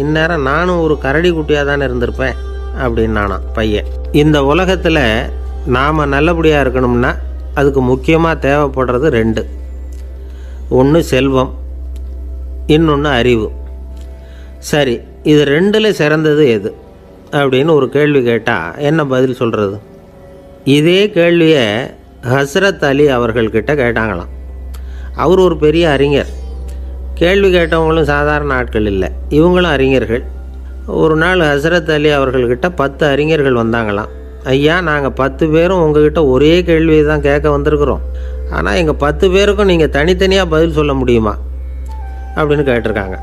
இந்நேரம் நானும் ஒரு கரடி குட்டியாக தானே இருந்திருப்பேன் அப்படின்னு நானா பையன். இந்த உலகத்தில் நாம் நல்லபடியாக இருக்கணும்னா அதுக்கு முக்கியமாக தேவைப்படுறது 2. ஒன்று செல்வம், இன்னொன்று அறிவு. சரி, இது 2ல் சிறந்தது எது அப்படின்னு ஒரு கேள்வி கேட்டால் என்ன பதில் சொல்கிறது? இதே கேள்வியை ஹஸ்ரத் அலி அவர்கள்கிட்ட கேட்டாங்களாம். அவர் ஒரு பெரிய அறிஞர். கேள்வி கேட்டவங்களும் சாதாரண ஆட்கள் இல்லை, இவங்களும் அறிஞர்கள். ஒரு நாள் ஹஸ்ரத் அலி அவர்கள்கிட்ட 10 அறிஞர்கள் வந்தாங்களாம். ஐயா, நாங்கள் 10 பேரும் உங்ககிட்ட ஒரே கேள்வியை தான் கேட்க வந்திருக்கிறோம், ஆனால் எங்கள் 10 பேருக்கும் நீங்கள் தனித்தனியாக பதில் சொல்ல முடியுமா அப்படின்னு கேட்டிருக்காங்க.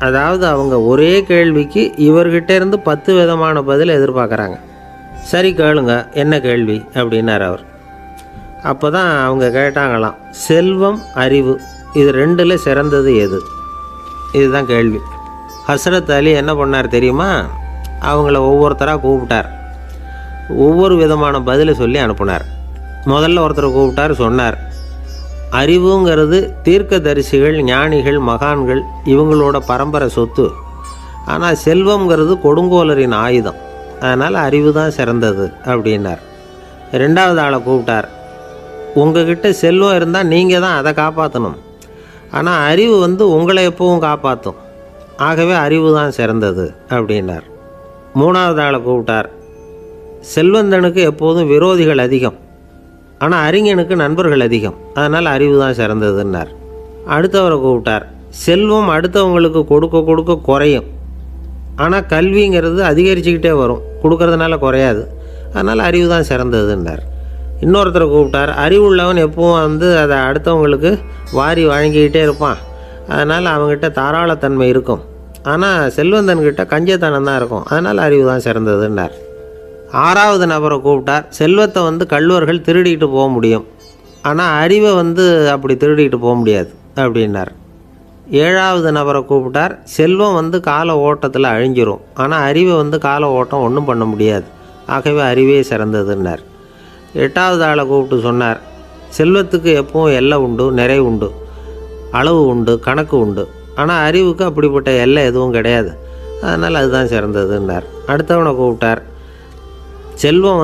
அதாவது அவங்க ஒரே கேள்விக்கு இவர்கிட்ட இருந்து 10 விதமான பதில் எதிர்பார்க்குறாங்க. சரி கேளுங்க, என்ன கேள்வி அப்படின்னார் அவர். அப்போ தான் அவங்க கேட்டாங்களாம், செல்வம் அறிவு இது 2ல் சிறந்தது எது? இதுதான் கேள்வி. ஹஸ்ரத் அலி என்ன பண்ணார் தெரியுமா? அவங்கள ஒவ்வொருத்தராக கூப்பிட்டார், ஒவ்வொரு விதமான பதிலை சொல்லி அனுப்புனார். முதல்ல ஒருத்தரை கூப்பிட்டார், சொன்னார், அறிவுங்கிறது தீர்க்கதரிசிகள், ஞானிகள், மகான்கள் இவங்களோட பரம்பரை சொத்து. ஆனால் செல்வங்கிறது கொடுங்கோலரின் ஆயுதம், அதனால் அறிவு தான் சிறந்தது அப்படின்னார். 2வது ஆளை கூப்பிட்டார், உங்ககிட்ட செல்வம் இருந்தால் நீங்கள் தான் அதை காப்பாற்றணும், ஆனால் அறிவு உங்களை எப்பவும் காப்பாற்றும், ஆகவே அறிவு தான் சிறந்தது அப்படின்னார். 3வது ஆளை கூப்பிட்டார், செல்வந்தனுக்கு எப்போதும் விரோதிகள் அதிகம், ஆனால் அறிஞனுக்கு நண்பர்கள் அதிகம், அதனால் அறிவு தான் சிறந்ததுன்னார். அடுத்தவரை கூப்பிட்டார், செல்வம் அடுத்தவங்களுக்கு கொடுக்க கொடுக்க குறையும், ஆனால் கல்விங்கிறது அதிகரிச்சுக்கிட்டே வரும், கொடுக்கறதுனால குறையாது, அதனால் அறிவு தான் சிறந்ததுன்னார். இன்னொருத்தரை கூப்பிட்டார், அறிவுள்ளவன் எப்பவும் அதை அடுத்தவங்களுக்கு வாரி வழங்கிக்கிட்டே இருப்பான், அதனால் அவங்ககிட்ட தாராளத்தன்மை இருக்கும், ஆனால் செல்வந்தன்கிட்ட கஞ்சத்தனம் தான் இருக்கும், அதனால் அறிவு தான் சிறந்ததுன்னார். 6வது நபரை கூப்பிட்டார், செல்வத்தை கள்வர்கள் திருடிட்டு போக முடியும், ஆனால் அறிவை அப்படி திருடிட்டு போக முடியாது அப்படின்னார். 7வது நபரை கூப்பிட்டார், செல்வம் கால ஓட்டத்தில் அழிஞ்சிரும், ஆனால் அறிவை கால ஓட்டம் ஒன்றும் பண்ண முடியாது, ஆகவே அறிவே சிறந்ததுன்னார். 8வது ஆளை கூப்பிட்டு சொன்னார், செல்வத்துக்கு எப்பவும் எல்லை உண்டு, நிறை உண்டு, அளவு உண்டு, கணக்கு உண்டு, ஆனால் அறிவுக்கு அப்படிப்பட்ட எல்லை எதுவும் கிடையாது, அதனால் அதுதான் சிறந்ததுன்னார். அடுத்தவனை கூப்பிட்டார், செல்வம்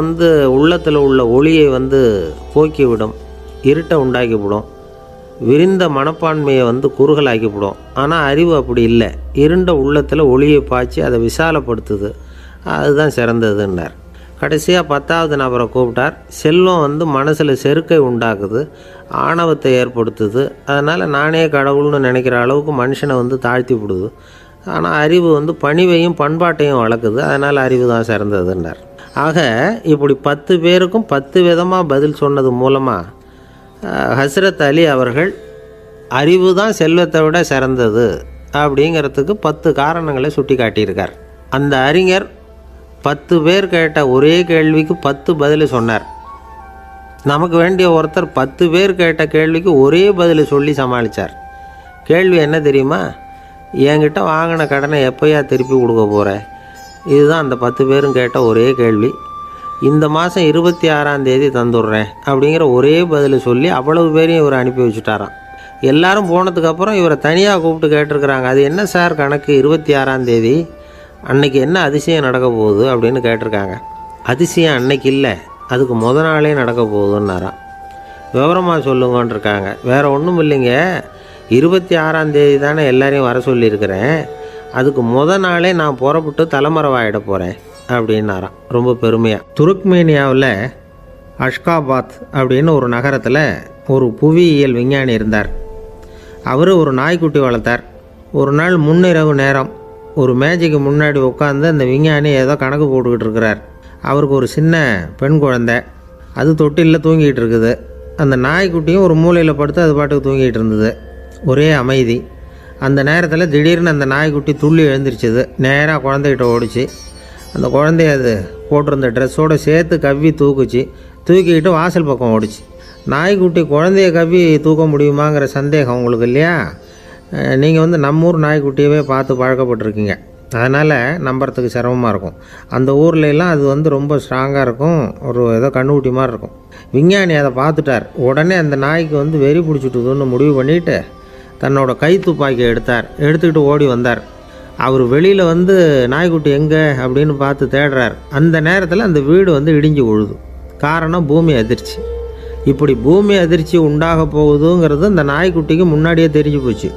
உள்ளத்தில் உள்ள ஒளியை போக்கிவிடும், இருட்டை உண்டாக்கிவிடும், விரிந்த மனப்பான்மையை குறுகலாக்கிவிடும், ஆனால் அறிவு அப்படி இல்லை, இருண்ட உள்ளத்தில் ஒளியை பாய்ச்சி அதை விசாலப்படுத்துது, அதுதான் சிறந்ததுன்னார். கடைசியாக 10வது நபரை கூப்பிட்டார், செல்வம் மனசில் செருக்கை உண்டாக்குது, ஆணவத்தை ஏற்படுத்துது, அதனால் நானே கடவுள்னு நினைக்கிற அளவுக்கு மனுஷனை தாழ்த்தி விடுது, ஆனால் அறிவு பணிவையும் பண்பாட்டையும் வளர்க்குது, அதனால் அறிவு தான் சிறந்ததுன்னார். ஆக இப்படி 10 பேருக்கும் 10 விதமாக பதில் சொன்னது மூலமாக ஹஸ்ரத் அலி அவர்கள் அறிவு தான் செல்வத்தை விட சிறந்தது அப்படிங்கிறதுக்கு 10 காரணங்களை சுட்டி காட்டியிருக்கார். அந்த அறிஞர் 10 பேர் கேட்ட ஒரே கேள்விக்கு 10 பதில் சொன்னார். நமக்கு வேண்டிய ஒருத்தர் 10 பேர் கேட்ட கேள்விக்கு ஒரே பதில் சொல்லி சமாளித்தார். கேள்வி என்ன தெரியுமா? என்கிட்ட வாங்கின கடனை எப்போயா திருப்பி கொடுக்க போகிற? இதுதான் அந்த 10 பேரும் கேட்ட ஒரே கேள்வி. இந்த மாதம் 26ஆம் தேதி தந்துடுறேன் அப்படிங்கிற ஒரே பதில் சொல்லி அவ்வளவு பேரையும் இவர் அனுப்பி வச்சுட்டாராம். எல்லாரும் போனதுக்கப்புறம் இவரை தனியாக கூப்பிட்டு கேட்டிருக்கிறாங்க, அது என்ன சார் கணக்கு 26ஆம் தேதி, அன்னைக்கு என்ன அதிசயம் நடக்க போகுது அப்படின்னு கேட்டிருக்காங்க. அதிசயம் அன்னைக்கு இல்லை, அதுக்கு நாளே நடக்க போகுதுன்னாராம். விவரமாக சொல்லுங்கன்னு இருக்காங்க. வேறு ஒன்றும் இல்லைங்க, 26ஆம் தேதி தானே எல்லாரையும் வர சொல்லியிருக்கிறேன், அதுக்கு நாளே நான் புறப்பட்டு தலைமறைவாயிட போகிறேன் அப்படின்னாராம் ரொம்ப பெருமையாக. துருக்மேனியாவில் அஷ்காபாத் அப்படின்னு ஒரு நகரத்தில் ஒரு புவியியல் விஞ்ஞானி இருந்தார். அவர் ஒரு நாய்க்குட்டி வளர்த்தார். ஒரு நாள் முன்னிரவு நேரம் ஒரு மேஜைக்கு முன்னாடி உட்காந்து அந்த விஞ்ஞானி ஏதோ கணக்கு போட்டுக்கிட்டு இருக்கிறார். அவருக்கு ஒரு சின்ன பெண் குழந்தை, அது தொட்டிலில் தூங்கிட்டு இருக்குது. அந்த நாய்க்குட்டியும் ஒரு மூலையில் படுத்து அது பாட்டுக்கு தூங்கிட்டு இருந்தது. ஒரே அமைதி. அந்த நேரத்தில் திடீர்னு அந்த நாய்க்குட்டி துள்ளி எழுந்திரிச்சிது. நேராக குழந்தைகிட்ட ஓடிச்சு. அந்த குழந்தைய அது போட்டிருந்த ட்ரெஸ்ஸோடு சேர்த்து கவ்வி தூக்குச்சு. தூக்கிக்கிட்டு வாசல் பக்கம் ஓடிச்சு. நாய்க்குட்டி குழந்தைய கவ்வி தூக்க முடியுமாங்கிற சந்தேகம் உங்களுக்கு இல்லையா? நீங்கள் நம்ம ஊர் நாய்க்குட்டியவே பார்த்து பழக்கப்பட்டிருக்கீங்க, அதனால் நம்புறதுக்கு சிரமமாக இருக்கும். அந்த ஊர்லெலாம் அது ரொம்ப ஸ்ட்ராங்காக இருக்கும், ஒரு ஏதோ கண்ணுக்குட்டி மாதிரி இருக்கும். விஞ்ஞானி அதை பார்த்துட்டார். உடனே அந்த நாய்க்கு வெறி பிடிச்சிட்டுதுன்னு முடிவு பண்ணிவிட்டு தன்னோட கை துப்பாக்கி எடுத்துக்கிட்டு ஓடி வந்தார். அவர் வெளியில் நாய்க்குட்டி எங்கே அப்படின்னு பார்த்து தேடுறார். அந்த நேரத்தில் அந்த வீடு இடிஞ்சு விழுது. காரணம் பூமி அதிர்ச்சி. இப்படி பூமி அதிர்ச்சி உண்டாக போகுதுங்கிறது அந்த நாய்க்குட்டிக்கு முன்னாடியே தெரிஞ்சு போச்சு.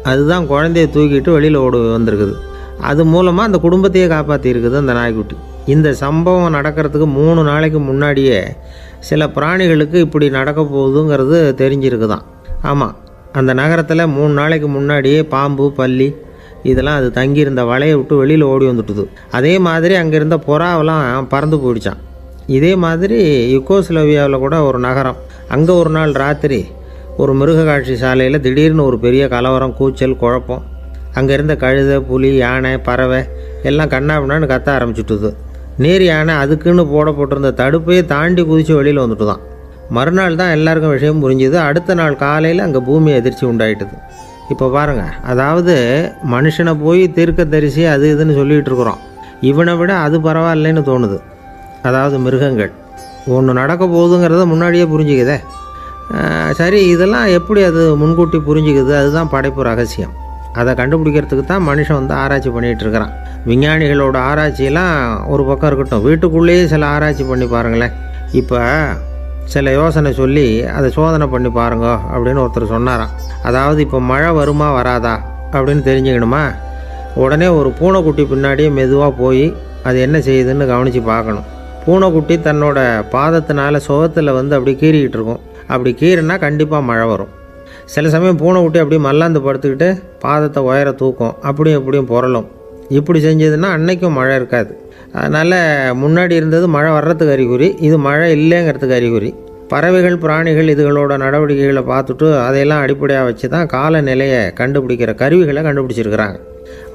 அதுதான் குழந்தைய தூக்கிட்டு வெளியில் ஓடி வந்திருக்குது. அது மூலமாக அந்த குடும்பத்தையே காப்பாற்றியிருக்குது அந்த நாய்க்குட்டி. இந்த சம்பவம் நடக்கிறதுக்கு 3 நாளைக்கு முன்னாடியே சில பிராணிகளுக்கு இப்படி நடக்க போகுதுங்கிறது தெரிஞ்சிருக்குதான். ஆமாம், அந்த நகரத்தில் 3 நாளைக்கு முன்னாடியே பாம்பு, பல்லி இதெல்லாம் அது தங்கியிருந்த வலையை விட்டு வெளியில் ஓடி வந்துட்டுது. அதே மாதிரி அங்கே இருந்த புறாவெல்லாம் பறந்து போயிடுச்சான். இதே மாதிரி யுகோஸ்லோவியாவில் கூட ஒரு நகரம், அங்கே ஒரு நாள் ராத்திரி ஒரு மிருக காட்சி சாலையில் திடீர்னு ஒரு பெரிய கலவரம், கூச்சல், குழப்பம். அங்கே இருந்த கழுதை, புலி, யானை, பறவை எல்லாம் கண்ணாபின்னான்னு கத்த ஆரம்பிச்சுட்டுது. நேர் யானை அதுக்குன்னு போட்டிருந்த தடுப்பையே தாண்டி குதித்து வெளியில் வந்துட்டு தான். மறுநாள் தான் எல்லாருக்கும் விஷயம் புரிஞ்சுது. அடுத்த நாள் காலையில் அங்கே பூமி எதிர்ச்சி உண்டாயிட்டுது. இப்போ பாருங்கள், அதாவது மனுஷனை போய் தீர்க்க தரிசி அது இதுன்னு சொல்லிகிட்டு இருக்கிறோம். இவனை விட அது பரவாயில்லைன்னு தோணுது. அதாவது மிருகங்கள் ஒன்று நடக்க போகுதுங்கிறத முன்னாடியே புரிஞ்சுக்குதே. சரி, இதெல்லாம் எப்படி அது முன்கூட்டி புரிஞ்சுக்குது? அதுதான் படைப்பு ரகசியம். அதை கண்டுபிடிக்கிறதுக்கு தான் மனுஷன் வந்து ஆராய்ச்சி பண்ணிகிட்டு இருக்கிறான். விஞ்ஞானிகளோட ஆராய்ச்சியெல்லாம் ஒரு பக்கம் இருக்கட்டும், வீட்டுக்குள்ளேயே சில ஆராய்ச்சி பண்ணி பாருங்களேன். இப்போ சில யோசனை சொல்லி அதை சோதனை பண்ணி பாருங்க அப்படின்னு ஒருத்தர் சொன்னாராம். அதாவது இப்போ மழை வருமா வராதா அப்படின்னு தெரிஞ்சுக்கணுமா, உடனே ஒரு பூனைக்குட்டி பின்னாடியே மெதுவாக போய் அது என்ன செய்யுதுன்னு கவனித்து பார்க்கணும். பூனைக்குட்டி தன்னோட பாதத்தினால சுகத்தில் வந்து அப்படி கீறிக்கிட்டு இருக்கும். அப்படி கீறினா கண்டிப்பாக மழை வரும். சில சமயம் பூனைக்குட்டி அப்படியே மல்லாந்து படுத்துக்கிட்டு பாதத்தை உயர தூக்கும், அப்படியும் இப்படியும் புரளும். இப்படி செஞ்சதுன்னா அன்னைக்கும் மழை இருக்காது. அதனால் முன்னாடி இருந்தது மழை வர்றதுக்கு அறிகுறி, இது மழை இல்லைங்கிறதுக்கு அறிகுறி. பறவைகள், பிராணிகள் இதுகளோட நடவடிக்கைகளை பார்த்துட்டு அதையெல்லாம் அடிப்படையாக வச்சு தான் காலநிலையை கண்டுபிடிக்கிற கருவிகளை கண்டுபிடிச்சிருக்கிறாங்க.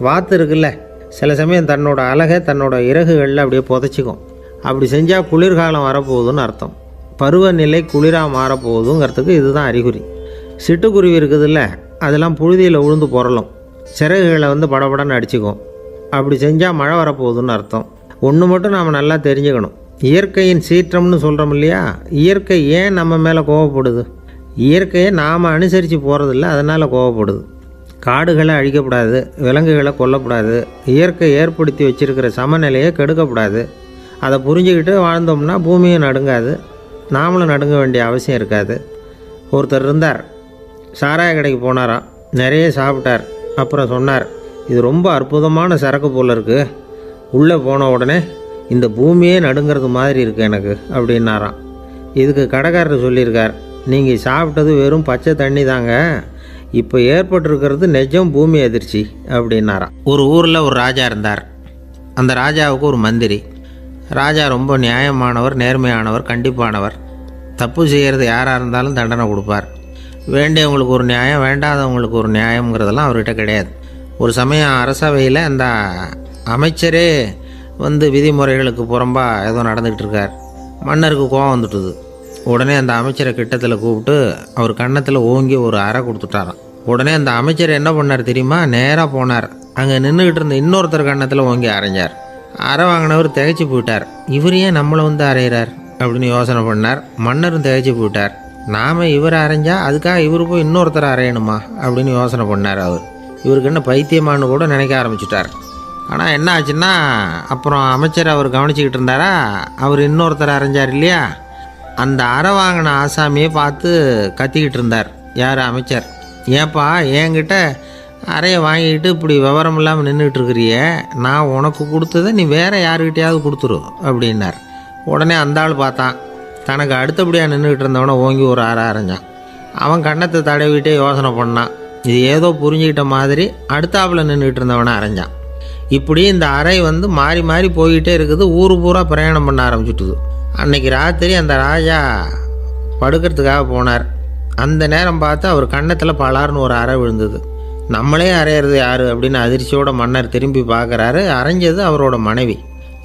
வாத்து இருக்குல்ல, சில சமயம் தன்னோட அழகை தன்னோட இறகுகளில் அப்படியே புதைச்சிக்கும். அப்படி செஞ்சால் குளிர்காலம் வரப்போகுதுன்னு அர்த்தம். பருவநிலை குளிராக மாறப்போகுதுங்கிறதுக்கு இதுதான் அறிகுறி. சிட்டுக்குருவி இருக்குதுல்ல, அதெல்லாம் புழுதியில் உழுந்து புரளும், சிறகுகளை வந்து படபடன்னு அடிச்சுக்கும். அப்படி செஞ்சால் மழை வரப்போகுதுன்னு அர்த்தம். ஒன்று மட்டும் நாம் நல்லா தெரிஞ்சுக்கணும், இயற்கையின் சீற்றம்னு சொல்கிறோம் இல்லையா, இயற்கை ஏன் நம்ம மேலே கோவப்படுது? இயற்கையை நாம் அனுசரித்து போகிறதில்ல, அதனால் கோவப்படுது. காடுகளை அழிக்கப்படாது, விலங்குகளை கொல்லக்கூடாது, இயற்கை ஏற்படுத்தி வச்சுருக்கிற சமநிலையை கெடுக்கக்கூடாது. அதை புரிஞ்சுக்கிட்டு வாழ்ந்தோம்னா பூமியும் நடுங்காது, நாமளும் நடுங்க வேண்டிய அவசியம் இருக்காது. ஒருத்தர் இருந்தார், சாராய கடைக்கு போனாராம், நிறைய சாப்பிட்டார். அப்புறம் சொன்னார், இது ரொம்ப அற்புதமான சரக்கு போல் இருக்குது, உள்ளே போன உடனே இந்த பூமியே நடுங்கிறது மாதிரி இருக்குது எனக்கு அப்படின்னாராம். இதுக்கு கடைக்காரர் சொல்லியிருக்கார், நீங்கள் சாப்பிட்டது வெறும் பச்சை தண்ணி தாங்க, இப்போ ஏற்பட்டிருக்கிறது நிஜம் பூமி அதிர்ச்சி அப்படின்னாராம். ஒரு ஊரில் ஒரு ராஜா இருந்தார். அந்த ராஜாவுக்கு ஒரு மந்திரி. ராஜா ரொம்ப நியாயமானவர், நேர்மையானவர், கண்டிப்பானவர். தப்பு செய்கிறது யாராக இருந்தாலும் தண்டனை கொடுப்பார். வேண்டியவங்களுக்கு ஒரு நியாயம், வேண்டாதவங்களுக்கு ஒரு நியாயங்கிறதெல்லாம் அவர்கிட்ட கிடையாது. ஒரு சமயம் அரசவையில் அந்த அமைச்சரே வந்து விதிமுறைகளுக்கு புறம்பாக ஏதோ நடந்துக்கிட்டு இருக்கார். மன்னருக்கு கோபம் வந்துட்டுது. உடனே அந்த அமைச்சரை கிட்டத்தில் கூப்பிட்டு அவர் கன்னத்தில் ஓங்கி ஒரு அறை கொடுத்துட்டாராம். உடனே அந்த அமைச்சர் என்ன பண்ணார் தெரியுமா, நேராக போனார், அங்கே நின்றுக்கிட்டு இருந்த இன்னொருத்தர் கன்னத்தில் ஓங்கி அரைஞ்சார். அறை வாங்கினவர் திகைச்சு போயிட்டார். இவர் ஏன் நம்மளை வந்து அரைகிறார் அப்படின்னு யோசனை பண்ணார். மன்னரும் திகைச்சு போயிட்டார். நாம் இவரை அரைஞ்சா அதுக்காக இவர் போய் இன்னொருத்தரை அரையணுமா அப்படின்னு யோசனை பண்ணார். இவருக்கு என்ன பைத்தியமானு கூட நினைக்க ஆரம்பிச்சிட்டார். ஆனால் என்ன ஆச்சுன்னா, அப்புறம் அமைச்சர் அவர் கவனிச்சிக்கிட்டு இருந்தாரா, அவர் இன்னொருத்தர் அரைஞ்சார் இல்லையா, அந்த அறை வாங்கின ஆசாமியை பார்த்து கத்திக்கிட்டு இருந்தார். யார்? அமைச்சர். ஏன்பா என்கிட்ட அறையை வாங்கிக்கிட்டு இப்படி விவரம் இல்லாமல் நின்றுட்டு இருக்கிறிய, நான் உனக்கு கொடுத்ததை நீ வேறு யாருக்கிட்டையாவது கொடுத்துரு அப்படின்னார். உடனே அந்த ஆள் பார்த்தான், தனக்கு அடுத்தபடியாக நின்றுக்கிட்டு இருந்தவனை ஓங்கி ஒரு அறை அரைஞ்சான். அவன் கன்னத்தை தடவிட்டே யோசனை பண்ணான். இது ஏதோ புரிஞ்சுக்கிட்ட மாதிரி அடுத்தாப்பில் நின்றுக்கிட்டு இருந்தவனை அரைஞ்சான். இப்படி இந்த அறை வந்து மாறி மாறி போய்கிட்டே இருக்குது. ஊர் பூரா பிரயாணம் பண்ண ஆரம்பிச்சுட்டுது. அன்னைக்கு ராத்திரி அந்த ராஜா படுக்கிறதுக்காக போனார். அந்த நேரம் பார்த்து அவர் கன்னத்தில் பலார்னு ஒரு அறை விழுந்தது. நம்மளே அரையிறது யார் அப்படின்னு அதிர்ச்சியோட மன்னர் திரும்பி பார்க்குறாரு. அரைஞ்சது அவரோட மனைவி.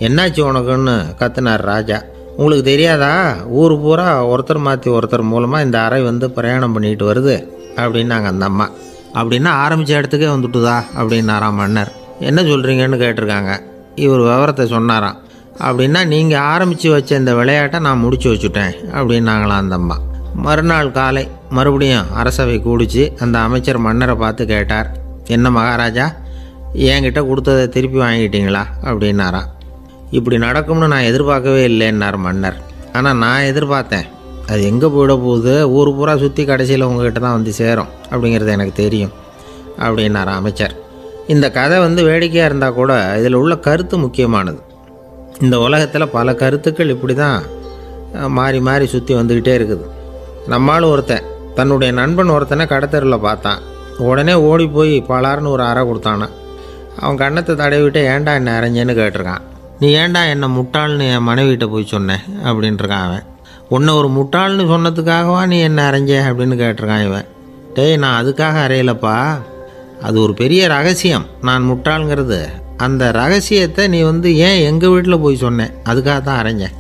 என்னாச்சு உனக்குன்னு கத்துனார் ராஜா. உங்களுக்கு தெரியாதா, ஊர் பூரா ஒருத்தர் மாற்றி ஒருத்தர் மூலமாக இந்த அறை வந்து பிரயாணம் பண்ணிட்டு வருது அப்படின்னாங்க அந்த அம்மா. அப்படின்னா ஆரம்பித்த இடத்துக்கே வந்துட்டுதா அப்படின்னாராம் மன்னர். என்ன சொல்கிறீங்கன்னு கேட்டிருக்காங்க. இவர் விவரத்தை சொன்னாராம். அப்படின்னா நீங்கள் ஆரம்பித்து வச்ச இந்த விளையாட்டை நான் முடிச்சு வச்சுட்டேன் அப்படின்னாங்களாம் அந்த அம்மா. மறுநாள் காலை மறுபடியும் அரசவை கூடிச்சு அந்த அமைச்சர் மன்னரை பார்த்து கேட்டார், என்ன மகாராஜா, என்கிட்ட கொடுத்ததை திருப்பி வாங்கிட்டீங்களா அப்படின்னாராம். இப்படி நடக்கும்னு நான் எதிர்பார்க்கவே இல்லைன்னார் மன்னர். ஆனால் நான் எதிர்பார்த்தேன், அது எங்கே போயிட போகுது, ஊர் பூரா சுற்றி கடைசியில் உங்ககிட்ட தான் வந்து சேரும் அப்படிங்கிறது எனக்கு தெரியும் அப்படின்னார் அமைச்சர். இந்த கதை வேடிக்கையாக இருந்தால் கூட இதில் உள்ள கருத்து முக்கியமானது. இந்த உலகத்தில் பல கருத்துக்கள் இப்படி தான் மாறி மாறி சுற்றி வந்துக்கிட்டே இருக்குது. நம்மளும் ஒருத்தன் தன்னுடைய நண்பன் ஒருத்தனை கடத்தெருவில் பார்த்தான். உடனே ஓடி போய் பலார்னு ஒரு அறை கொடுத்தானா. அவன் கண்ணத்தை தடவிட்டு ஏன்டா என்ன அரைஞ்சேன்னு கேட்டிருக்கான். நீ ஏன்டா என்னை முட்டாள்னு என் மனைவிட்ட போய் சொன்னேன் அப்படின்ட்டுருக்கான் அவன். உன்னை ஒரு முட்டாள்னு சொன்னதுக்காகவா நீ என்ன அரைஞ்ச அப்படின்னு கேட்டிருக்கான் இவன். டேய், நான் அதுக்காக அறையலப்பா, அது ஒரு பெரிய ரகசியம். நான் முட்டாளுங்கிறது அந்த ரகசியத்தை நீ ஏன் எங்கள் வீட்டில் போய் சொன்னேன், அதுக்காக தான் அரைஞ்சேன்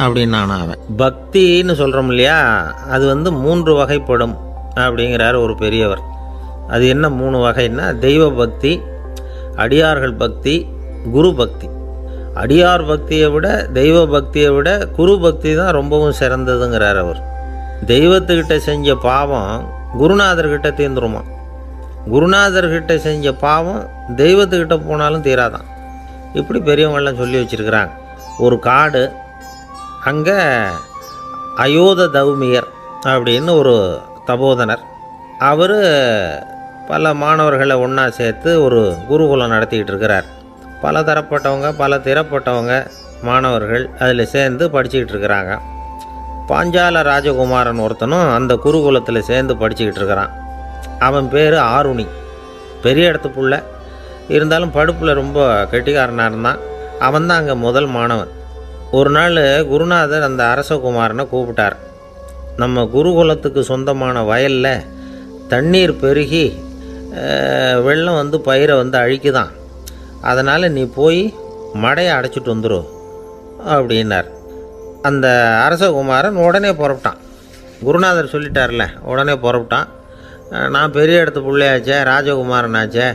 அப்படின்னு நானும் அவன். பக்தின்னு சொல்கிறோம் இல்லையா, அது 3 வகைப்படும் அப்படிங்கிறார் ஒரு பெரியவர். அது என்ன 3 வகைன்னா, தெய்வ பக்தி, அடியார்கள் பக்தி, குரு பக்தி. அடியார் பக்தியை விட தெய்வ பக்தியை விட குரு பக்தி தான் ரொம்பவும் சிறந்ததுங்கிறார் அவர். தெய்வத்துக்கிட்ட செஞ்ச பாவம் குருநாதர்கிட்ட தீர்ந்துருமா, குருநாதர்கிட்ட செஞ்ச பாவம் தெய்வத்துக்கிட்ட போனாலும் தீராதான். இப்படி பெரியவங்கள்லாம் சொல்லி வச்சுருக்கிறாங்க. ஒரு காடு, அங்கே அயோத தௌமியர் அப்படின்னு ஒரு தபோதனர். அவர் பல மாணவர்களை ஒன்றா சேர்த்து ஒரு குருகுலம் நடத்திக்கிட்டு இருக்கிறார். பல தரப்பட்டவங்க பல திறப்பட்டவங்க மாணவர்கள் அதில் சேர்ந்து படிச்சுக்கிட்டு இருக்கிறாங்க. பாஞ்சால ராஜகுமாரன் ஒருத்தனும் அந்த குருகுலத்தில் சேர்ந்து படிச்சுக்கிட்டு இருக்கிறான். அவன் பேர் ஆருணி. பெரிய இடத்து புள்ள, இருந்தாலும் படுப்பில் ரொம்ப கெட்டிக்காரனாக இருந்தான். அவன் தான் அங்கே முதல் மாணவன். ஒரு நாள் குருநாதர் அந்த அரசகுமாரனை கூப்பிட்டார். நம்ம குருகுலத்துக்கு சொந்தமான வயலில் தண்ணீர் பெருகி வெள்ளம் பயிரை அழிக்குதான், அதனால் நீ போய் மடையை அடைச்சிட்டு வந்துரு அப்படின்னார். அந்த அரசகுமாரன் உடனே புறப்பட்டான். குருநாதர் சொல்லிட்டார்ல, உடனே புறப்பட்டான். நான் பெரிய இடத்து பிள்ளையாச்சே, ராஜகுமாரனாச்சே,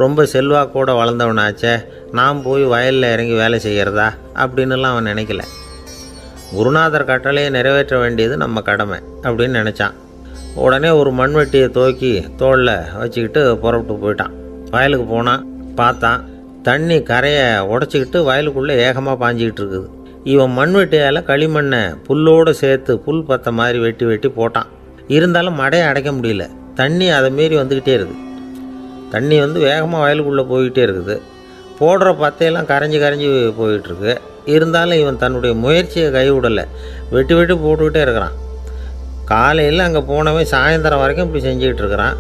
ரொம்ப செல்வாக்கூட வளர்ந்தவனாச்சே, நான் போய் வயலில் இறங்கி வேலை செய்கிறதா அப்படின்னுலாம் அவன் நினைக்கல. குருநாதர் கட்டளையை நிறைவேற்ற வேண்டியது நம்ம கடமை அப்படின்னு நினச்சான். உடனே ஒரு மண்வெட்டியை தூக்கி தோளில் வச்சுக்கிட்டு புறப்பட்டு போயிட்டான். வயலுக்கு போனான். பார்த்தான், தண்ணி கரையை உடச்சிக்கிட்டு வயலுக்குள்ளே ஏகமாக பாஞ்சிக்கிட்டு இருக்குது. இவன் மண்வெட்டியால் களிமண்ணை புல்லோடு சேர்த்து புல் பற்ற மாதிரி வெட்டி வெட்டி போட்டான். இருந்தாலும் மடையை அடைக்க முடியல. தண்ணி அதை மீறி வந்துக்கிட்டே இருக்குது. தண்ணி வேகமாக வயலுக்குள்ளே போய்கிட்டே இருக்குது. போடுற பத்தையெல்லாம் கரைஞ்சி கரைஞ்சி போயிட்டுருக்கு. இருந்தாலும் இவன் தன்னுடைய முயற்சியை கைவிடலை. வெட்டி வெட்டி போட்டுக்கிட்டே இருக்கிறான். காலையில் அங்கே போனவன் சாயந்தரம் வரைக்கும் இப்படி செஞ்சுக்கிட்டு இருக்கிறான்.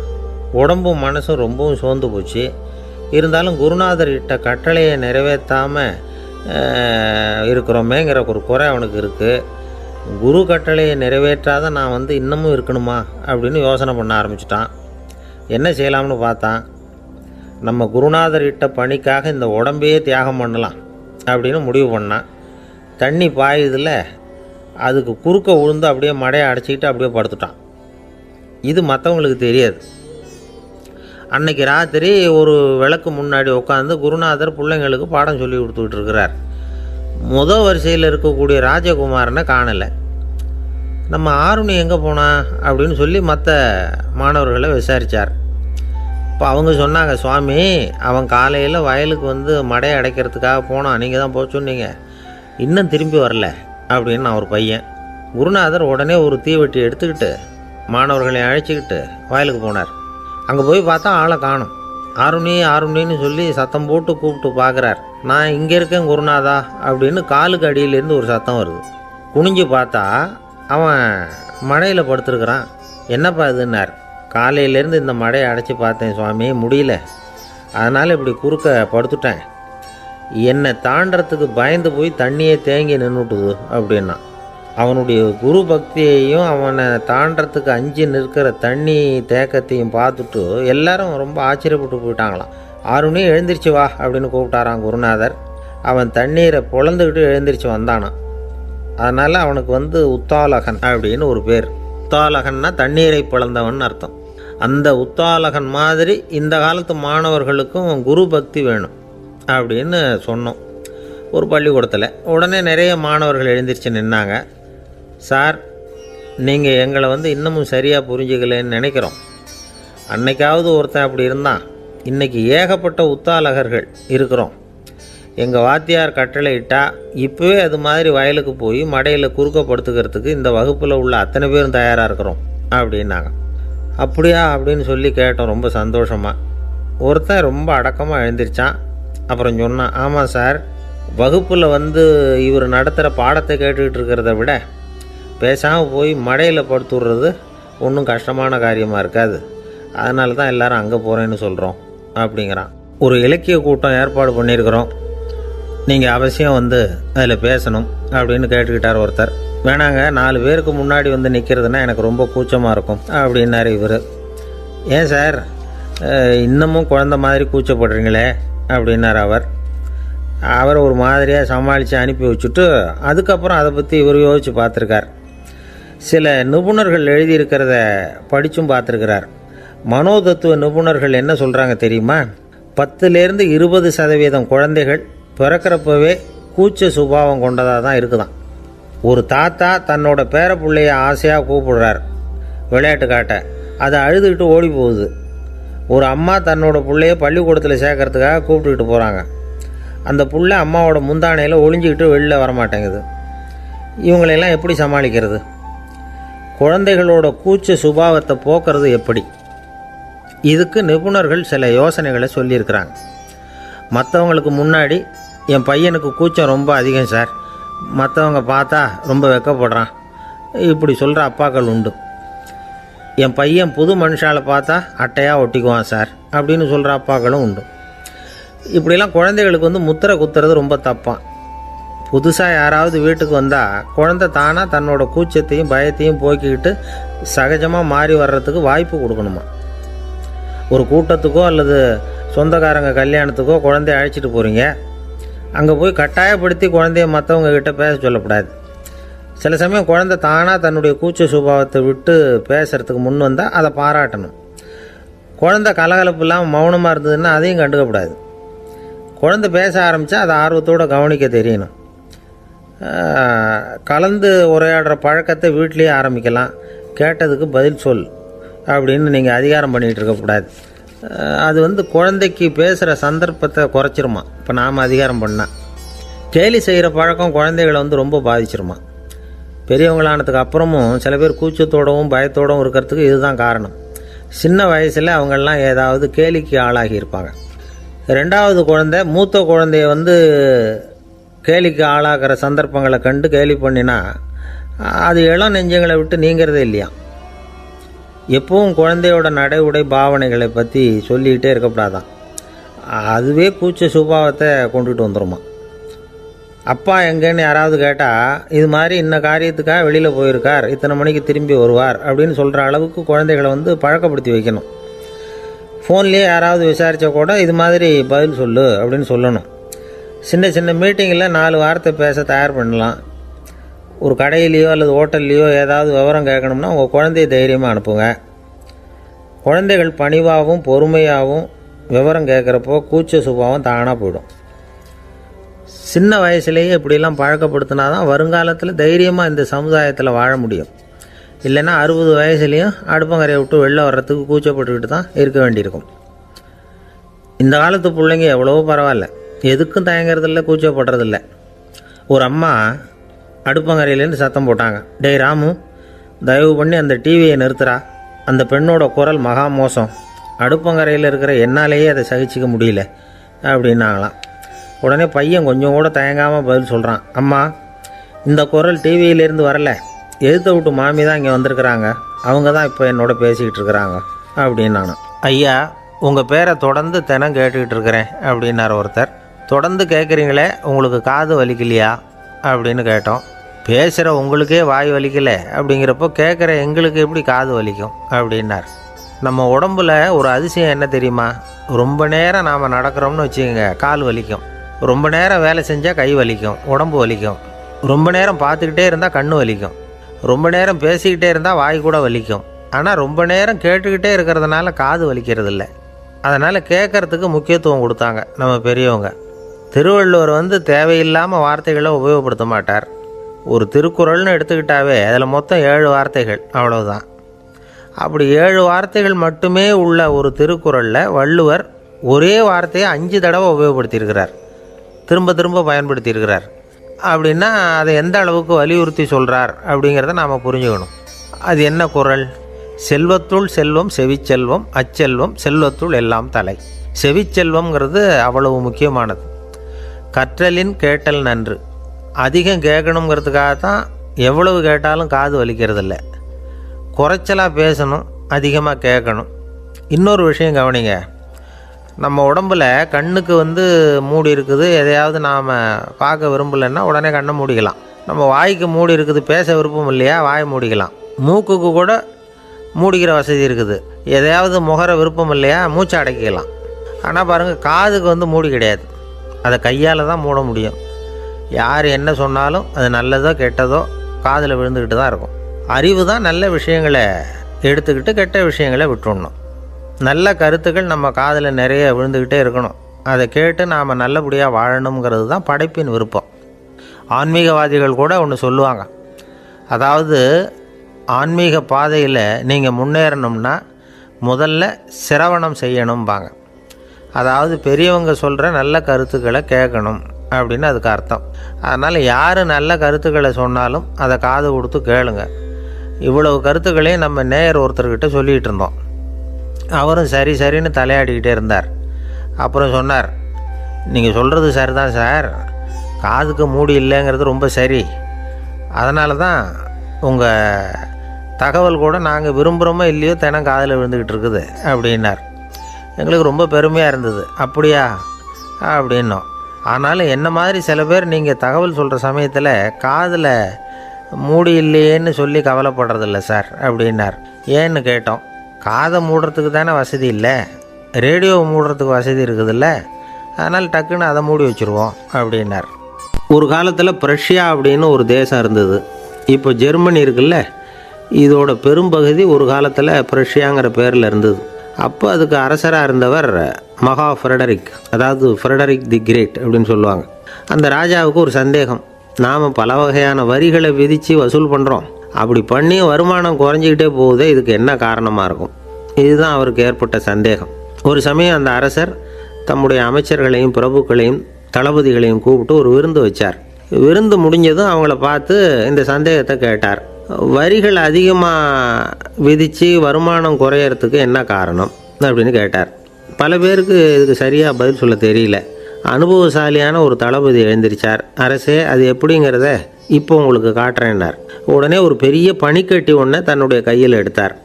உடம்பும் மனசும் ரொம்பவும் சோர்ந்து போச்சு. இருந்தாலும் குருநாதர் இட்ட கட்டளையை நிறைவேற்றாமல் இருக்கிறோமேங்கிற ஒரு குறை அவனுக்கு இருக்குது. குரு கட்டளையை நிறைவேற்றாத நான் இன்னமும் இருக்கணுமா அப்படின்னு யோசனை பண்ண ஆரம்பிச்சிட்டான். என்ன செய்யலாம்னு பார்த்தான். நம்ம குருநாதர் இட்ட பணிக்காக இந்த உடம்பையே தியாகம் பண்ணலாம் அப்படின்னு முடிவு பண்ணான். தண்ணி பாயுதில் அதுக்கு குறுக்க விழுந்து அப்படியே மடையை அடைச்சிக்கிட்டு அப்படியே படுத்துட்டான். இது மற்றவங்களுக்கு தெரியாது. அன்னைக்கு ராத்திரி ஒரு விளக்கு முன்னாடி உட்காந்து குருநாதர் பிள்ளைங்களுக்கு பாடம் சொல்லி கொடுத்துக்கிட்டு இருக்கிறார். முதல் வரிசையில் இருக்கக்கூடிய ராஜகுமாரனை காணலை. நம்ம ஆருணி எங்கே போனா அப்படின்னு சொல்லி மற்ற மாணவர்களை விசாரித்தார். இப்போ அவங்க சொன்னாங்க, சுவாமி, அவன் காலையில் வயலுக்கு மடையை அடைக்கிறதுக்காக போனான், நீங்கள் தான் போக சொன்னீங்க, இன்னும் திரும்பி வரல அப்படின்னு ஒரு பையன். குருநாதர் உடனே ஒரு தீவெட்டி எடுத்துக்கிட்டு மாணவர்களை அழைச்சிக்கிட்டு வயலுக்கு போனார். அங்கே போய் பார்த்தா ஆளை காணும். ஆருணி ஆருணின்னு சொல்லி சத்தம் போட்டு கூப்பிட்டு பார்க்குறார். நான் இங்கே இருக்கேன் குருநாதா அப்படின்னு காலுக்கு அடியிலேருந்து ஒரு சத்தம் வருது. குனிஞ்சு பார்த்தா அவன் மடையில் படுத்துருக்குறான். என்னப்பா இதுன்னார். காலையிலேருந்து இந்த மடையை அடைச்சி பார்த்தேன் சுவாமி, முடியல, அதனால் இப்படி குறுக்க படுத்துட்டேன். என்னை தாண்டறதுக்கு பயந்து போய் தண்ணியே தேங்கி நின்றுட்டுது அப்படின்னா. அவனுடைய குரு பக்தியையும் அவனை தாண்டறதுக்கு அஞ்சு நிற்கிற தண்ணி தேக்கத்தையும் பார்த்துட்டு எல்லாரும் ரொம்ப ஆச்சரியப்பட்டு போயிட்டாங்களாம். ஆருணி எழுந்திரிச்சு வா அப்படின்னு கூப்பிட்டாரான் குருநாதர். அவன் தண்ணீரை பொழந்துக்கிட்டு எழுந்திரிச்சு வந்தானான். அதனால் அவனுக்கு உத்தாலகன் அப்படின்னு ஒரு பேர். உத்தாலகன்னா தண்ணீரை பிளந்தவன் அர்த்தம். அந்த உத்தாலகன் மாதிரி இந்த காலத்து மாணவர்களுக்கும் குரு பக்தி வேணும் அப்படின்னு சொன்னோம் ஒரு பள்ளிக்கூடத்தில். உடனே நிறைய மாணவர்கள் எழுந்திரிச்சு நின்னாங்க. சார், நீங்கள் எங்களை இன்னமும் சரியாக புரிஞ்சுக்கலன்னு நினைக்கிறோம். அன்னைக்காவது ஒருத்தன் அப்படி இருந்தான், இன்றைக்கி ஏகப்பட்ட உத்தாலகர்கள் இருக்கிறோம். எங்கள் வாத்தியார் கட்டளை இட்டால் இப்போவே அது மாதிரி வயலுக்கு போய் மடையில் குறுக்கப்படுத்துக்கிறதுக்கு இந்த வகுப்பில் உள்ள அத்தனை பேரும் தயாராக இருக்கிறோம் அப்படின்னாங்க. அப்படியா அப்படின்னு சொல்லி கேட்டோம் ரொம்ப சந்தோஷமாக. ஒருத்தன் ரொம்ப அடக்கமாக எழுந்திரிச்சான். அப்புறம் சொன்னான், ஆமாம் சார், வகுப்பில் வந்து இவர் நடத்துகிற பாடத்தை கேட்டுக்கிட்டு இருக்கிறத விட பேசாமல் போய் மடையில் படுத்துடுறது ஒன்றும் கஷ்டமான காரியமாக இருக்காது. அதனால தான் எல்லோரும் அங்கே போகிறேன்னு சொல்கிறோம் அப்படிங்கிறான். ஒரு இலக்கிய கூட்டம் ஏற்பாடு பண்ணியிருக்கிறோம், நீங்கள் அவசியம் வந்து அதில் பேசணும் அப்படின்னு கேட்டுக்கிட்டார் ஒருத்தர். வேணாங்க, 4 பேருக்கு முன்னாடி வந்து நிற்கிறதுனா எனக்கு ரொம்ப கூச்சமாக இருக்கும் அப்படின்னாரு இவர். ஏன் சார் இன்னமும் குழந்த மாதிரி கூச்சப்படுறீங்களே அப்படின்னார் அவர் ஒரு மாதிரியாக சமாளித்து அனுப்பி வச்சுட்டு அதுக்கப்புறம் அதை பற்றி இவர் யோசித்து பார்த்துருக்கார். சில நிபுணர்கள் எழுதியிருக்கிறத படித்தும் பார்த்துருக்கிறார். மனோதத்துவ நிபுணர்கள் என்ன சொல்கிறாங்க தெரியுமா? 10லேருந்து 20% குழந்தைகள் பிறக்கிறப்பவே கூச்ச சுபாவம் கொண்டதாக தான் இருக்குதான். ஒரு தாத்தா தன்னோட பேர பிள்ளைய ஆசையாக கூப்பிடுறார் விளையாட்டு காட்ட, அதை அழுதுகிட்டு ஓடி போகுது. ஒரு அம்மா தன்னோட பிள்ளைய பள்ளிக்கூடத்தில் சேர்க்கறதுக்காக கூப்பிட்டுக்கிட்டு போகிறாங்க. அந்த பிள்ளை அம்மாவோட முந்தானையில் ஒளிஞ்சிக்கிட்டு வெளில வரமாட்டேங்குது. இவங்களெல்லாம் எப்படி சமாளிக்கிறது? குழந்தைகளோட கூச்ச சுபாவத்தை போக்குறது எப்படி? இதுக்கு நிபுணர்கள் சில யோசனைகளை சொல்லியிருக்கிறாங்க. மற்றவங்களுக்கு முன்னாடி என் பையனுக்கு கூச்சம் ரொம்ப அதிகம் சார், மற்றவங்க பார்த்தா ரொம்ப வெக்கப்படுறான், இப்படி சொல்கிற அப்பாக்கள் உண்டு. என் பையன் புது மனுஷால பார்த்தா அட்டையாக ஒட்டிக்குவான் சார் அப்படின்னு சொல்கிற அப்பாக்களும் உண்டு. இப்படிலாம் குழந்தைகளுக்கு வந்து முத்திரை குத்துறது ரொம்ப தப்பான். புதுசாக யாராவது வீட்டுக்கு வந்தால் குழந்தை தானாக தன்னோட கூச்சத்தையும் பயத்தையும் போக்கிக்கிட்டு சகஜமாக மாறி வர்றதுக்கு வாய்ப்பு கொடுக்கணுமா. ஒரு கூட்டத்துக்கோ அல்லது சொந்தக்காரங்க கல்யாணத்துக்கோ குழந்தைய அழைச்சிட்டு போகிறீங்க, அங்கே போய் கட்டாயப்படுத்தி குழந்தைய மற்றவங்க கிட்ட பேச சொல்லக்கூடாது. சில சமயம் குழந்தை தானாக தன்னுடைய கூச்ச சுபாவத்தை விட்டு பேசுகிறதுக்கு முன் வந்தால் அதை பாராட்டணும். குழந்தை கலகலப்பு இல்லாமல் மௌனமாக இருந்ததுன்னா அதையும் கண்டுக்கக்கூடாது. குழந்தை பேச ஆரம்பித்தா அதை ஆர்வத்தோடு கவனிக்க தெரியணும். கலந்து உரையாடுற பழக்கத்தை வீட்லேயே ஆரம்பிக்கலாம். கேட்டதுக்கு பதில் சொல் அப்படின்னு நீங்கள் அதிகாரம் பண்ணிகிட்டு இருக்கக்கூடாது. அது வந்து குழந்தைக்கு பேசுகிற சந்தர்ப்பத்தை குறைச்சிருமா. இப்போ நாம் அதிகாரம் பண்ணால் கேலி செய்கிற பழக்கம் குழந்தைகளை வந்து ரொம்ப பாதிச்சிருமா. பெரியவங்களானதுக்கு அப்புறமும் சில பேர் கூச்சத்தோடவும் பயத்தோடவும் இருக்கிறதுக்கு இதுதான் காரணம். சின்ன வயசில் அவங்கெல்லாம் ஏதாவது கேலிக்கு ஆளாகி இருப்பாங்க. 2வது குழந்தை மூத்த குழந்தைய வந்து கேலிக்கு ஆளாகிற சந்தர்ப்பங்களை கண்டு கேலி பண்ணினா அது இளம் நெஞ்சங்களை விட்டு நீங்கிறதே இல்லையா. எப்பவும் குழந்தையோட நடை உடை பாவனைகளை பற்றி சொல்லிக்கிட்டே இருக்கக்கூடாதான். அதுவே கூச்ச சுபாவத்தை கொண்டுட்டு வந்துடுமா. அப்பா எங்கேன்னு யாராவது கேட்டால் இது மாதிரி இன்ன காரியத்துக்காக வெளியில் போயிருக்கார், இத்தனை மணிக்கு திரும்பி வருவார் அப்படின்னு சொல்கிற அளவுக்கு குழந்தைகளை வந்து பழக்கப்படுத்தி வைக்கணும். ஃபோன்லேயே யாராவது விசாரித்தா கூட இது மாதிரி பதில் சொல்லு அப்படின்னு சொல்லணும். சின்ன சின்ன மீட்டிங்கில் 4 வார்த்தை பேச தயார் பண்ணலாம். ஒரு கடையிலையோ அல்லது ஹோட்டல்லையோ ஏதாவது விவரம் கேட்கணும்னா உங்கள் குழந்தைய தைரியமாக அனுப்புங்க. குழந்தைகள் பணிவாகவும் பொறுமையாகவும் விவரம் கேட்குறப்போ கூச்ச சுபாவம் தானாக போயிடும். சின்ன வயசுலேயே இப்படிலாம் பழக்கப்படுத்தினா தான் வருங்காலத்தில் தைரியமாக இந்த சமுதாயத்தில் வாழ முடியும். இல்லைன்னா 60 வயசுலேயும் அடுப்பங்கரையை விட்டு வெளில வர்றதுக்கு கூச்சப்பட்டுக்கிட்டு தான் இருக்க வேண்டியிருக்கும். இந்த காலத்து பிள்ளைங்க எவ்வளவோ பரவாயில்ல, எதுக்கும் தயங்குறதில்ல, கூச்சப்படுறதில்ல. ஒரு அம்மா அடுப்பங்கரையிலேருந்து சத்தம் போட்டாங்க, டேய் ராமு, தயவு பண்ணி அந்த டிவியை நிறுத்துறா, அந்த பெண்ணோட குரல் மகா மோசம், அடுப்பங்கரையில் இருக்கிற என்னாலேயே அதை சகிச்சிக்க முடியல அப்படின்னாங்களாம். உடனே பையன் கொஞ்சம் கூட தயங்காமல் பதில் சொல்கிறான், அம்மா, இந்த குரல் டிவியிலேருந்து வரல, எதிர்த்த விட்டு மாமி தான் இங்கே வந்திருக்கிறாங்க, அவங்க தான் இப்போ என்னோட பேசிக்கிட்டு இருக்கிறாங்க அப்படின்னு நானும். ஐயா, உங்கள் பேரை தொடர்ந்து தினம் கேட்டுக்கிட்டு இருக்கிறேன் அப்படின்னார் ஒருத்தர். தொடர்ந்து கேட்குறீங்களே, உங்களுக்கு காது வலிக்கலையா அப்படின்னு கேட்டோம். பேசுகிற உங்களுக்கே வாய் வலிக்கலை அப்படிங்கிறப்போ கேட்குற எங்களுக்கு எப்படி காது வலிக்கும் அப்படின்னார். நம்ம உடம்புல ஒரு அதிசயம் என்ன தெரியுமா? ரொம்ப நேரம் நாம் நடக்கிறோம்னு வச்சுக்கோங்க, கால் வலிக்கும். ரொம்ப நேரம் வேலை செஞ்சால் கை வலிக்கும், உடம்பு வலிக்கும். ரொம்ப நேரம் பார்த்துக்கிட்டே இருந்தால் கண்ணு வலிக்கும். ரொம்ப நேரம் பேசிக்கிட்டே இருந்தால் வாய் கூட வலிக்கும். ஆனால் ரொம்ப நேரம் கேட்டுக்கிட்டே இருக்கிறதுனால காது வலிக்கிறது இல்லை. அதனால் கேட்குறதுக்கு முக்கியத்துவம் கொடுத்தாங்க நம்ம பெரியவங்க. திருவள்ளுவர் தேவையில்லாமல் வார்த்தைகளை உபயோகப்படுத்த மாட்டார். ஒரு திருக்குறள்னு எடுத்துக்கிட்டாவே அதில் மொத்தம் 7 வார்த்தைகள், அவ்வளவுதான். அப்படி 7 வார்த்தைகள் மட்டுமே உள்ள ஒரு திருக்குறளில் வள்ளுவர் ஒரே வார்த்தையை 5 தடவை உபயோகப்படுத்தியிருக்கிறார், திரும்ப திரும்ப பயன்படுத்தியிருக்கிறார். அப்படின்னா அதை எந்த அளவுக்கு வலியுறுத்தி சொல்கிறார் அப்படிங்கிறத நாம் புரிஞ்சுக்கணும். அது என்ன குறள்? செல்வத்துள் செல்வம் செவிச்செல்வம், அச்செல்வம் செல்வத்துள் எல்லாம் தலை. செவிச்செல்வம்ங்கிறது அவ்வளவு முக்கியமானது. கற்றலின் கேட்டல் நன்று. அதிகம் கேட்கணுங்கிறதுக்காக தான் எவ்வளவு கேட்டாலும் காது வலிக்கிறதில்ல. குறைச்சலாக பேசணும், அதிகமாக கேட்கணும். இன்னொரு விஷயம் கவனிங்க, நம்ம உடம்பில் கண்ணுக்கு மூடி இருக்குது, எதையாவது நாம் பார்க்க விரும்பலைன்னா உடனே கண்ணை மூடிக்கலாம். நம்ம வாய்க்கு மூடி இருக்குது, பேச விருப்பம் இல்லையா, வாயை மூடிக்கலாம். மூக்குக்கு கூட மூடிக்கிற வசதி இருக்குது, எதையாவது முகர விருப்பம் இல்லையா, மூச்சை அடக்கிக்கலாம். ஆனால் பாருங்கள், காதுக்கு மூடி கிடையாது, அதை கையால் தான் மூட முடியும். யார் என்ன சொன்னாலும் அது நல்லதோ கெட்டதோ காதில் விழுந்துக்கிட்டு தான் இருக்கும். அறிவு தான் நல்ல விஷயங்களை எடுத்துக்கிட்டு கெட்ட விஷயங்களை விட்டுடணும். நல்ல கருத்துக்கள் நம்ம காதில் நிறைய விழுந்துக்கிட்டே இருக்கணும். அதை கேட்டு நாம் நல்லபடியாக வாழணுங்கிறது தான் படைப்பின் விருப்பம். ஆன்மீகவாதிகள் கூட ஒன்று சொல்லுவாங்க, அதாவது ஆன்மீக பாதையில் நீங்கள் முன்னேறணும்னா முதல்ல சிரவணம் செய்யணும்பாங்க. அதாவது பெரியவங்க சொல்கிற நல்ல கருத்துக்களை கேட்கணும் அப்படின்னு அதுக்கு அர்த்தம். அதனால் யார் நல்ல கருத்துக்களை சொன்னாலும் அதை காது கொடுத்து கேளுங்க. இவ்வளவு கருத்துக்களையும் நம்ம நேயர் ஒருத்தர்கிட்ட சொல்லிகிட்டு இருந்தோம். அவரும் சரி சரின்னு தலையாடிக்கிட்டே இருந்தார். அப்புறம் சொன்னார், நீங்கள் சொல்கிறது சரிதான் சார், காதுக்கு மூடி இல்லைங்கிறது ரொம்ப சரி, அதனால தான் உங்கள் தகவல் கூட நாங்கள் விரும்புகிறோமோ இல்லையோ தினம் காதில் விழுந்துக்கிட்டு இருக்குது அப்படின்னார். எங்களுக்கு ரொம்ப பெருமையாக இருந்தது. அப்படியா அப்படின்னோம். ஆனாலும் என்ன மாதிரி சில பேர் நீங்கள் தகவல் சொல்கிற சமயத்தில் காதில் மூடி இல்லையேன்னு சொல்லி கவலைப்படுறதில்ல சார் அப்படின்னார். ஏன்னு கேட்டோம். காதை மூடுறதுக்கு தானே வசதி இல்லை, ரேடியோவை மூடுறதுக்கு வசதி இருக்குதுல்ல, அதனால் டக்குன்னு அதை மூடி வச்சுருவோம் அப்படின்னார். ஒரு காலத்தில் பிரஷ்யா அப்படின்னு ஒரு தேசம் இருந்தது. இப்போ ஜெர்மனி இருக்குல்ல, இதோட பெரும்பகுதி ஒரு காலத்தில் பிரஷ்யாங்கிற பேரில் இருந்தது. அப்போ அதுக்கு அரசராக இருந்தவர் மகா ஃப்ரெடரிக், அதாவது ஃப்ரெடரிக் தி கிரேட் அப்படின்னு சொல்லுவாங்க. அந்த ராஜாவுக்கு ஒரு சந்தேகம், நாம் பல வகையான வரிகளை விதித்து வசூல் பண்ணுறோம், அப்படி பண்ணி வருமானம் குறைஞ்சிக்கிட்டே போகுதே, இதுக்கு என்ன காரணமாக இருக்கும்? இதுதான் அவருக்கு ஏற்பட்ட சந்தேகம். ஒரு சமயம் அந்த அரசர் தம்முடைய அமைச்சர்களையும் பிரபுக்களையும் தளபதிகளையும் கூப்பிட்டு ஒரு விருந்து வச்சார். விருந்து முடிஞ்சதும் அவங்கள பார்த்து இந்த சந்தேகத்தை கேட்டார். வரிகள் அதிகமாக விதித்து வருமானம் குறையறதுக்கு என்ன காரணம் அப்படின்னு கேட்டார். பல பேருக்கு இதுக்கு சரியாக பதில் சொல்ல தெரியல. அனுபவசாலியான ஒரு தளபதி எழுந்திருச்சார். அரசே, அது எப்படிங்கிறத இப்போ உங்களுக்கு காட்டுறேன்னார். உடனே ஒரு பெரிய பனிக்கட்டி ஒன்றை தன்னுடைய கையில் எடுத்தார்.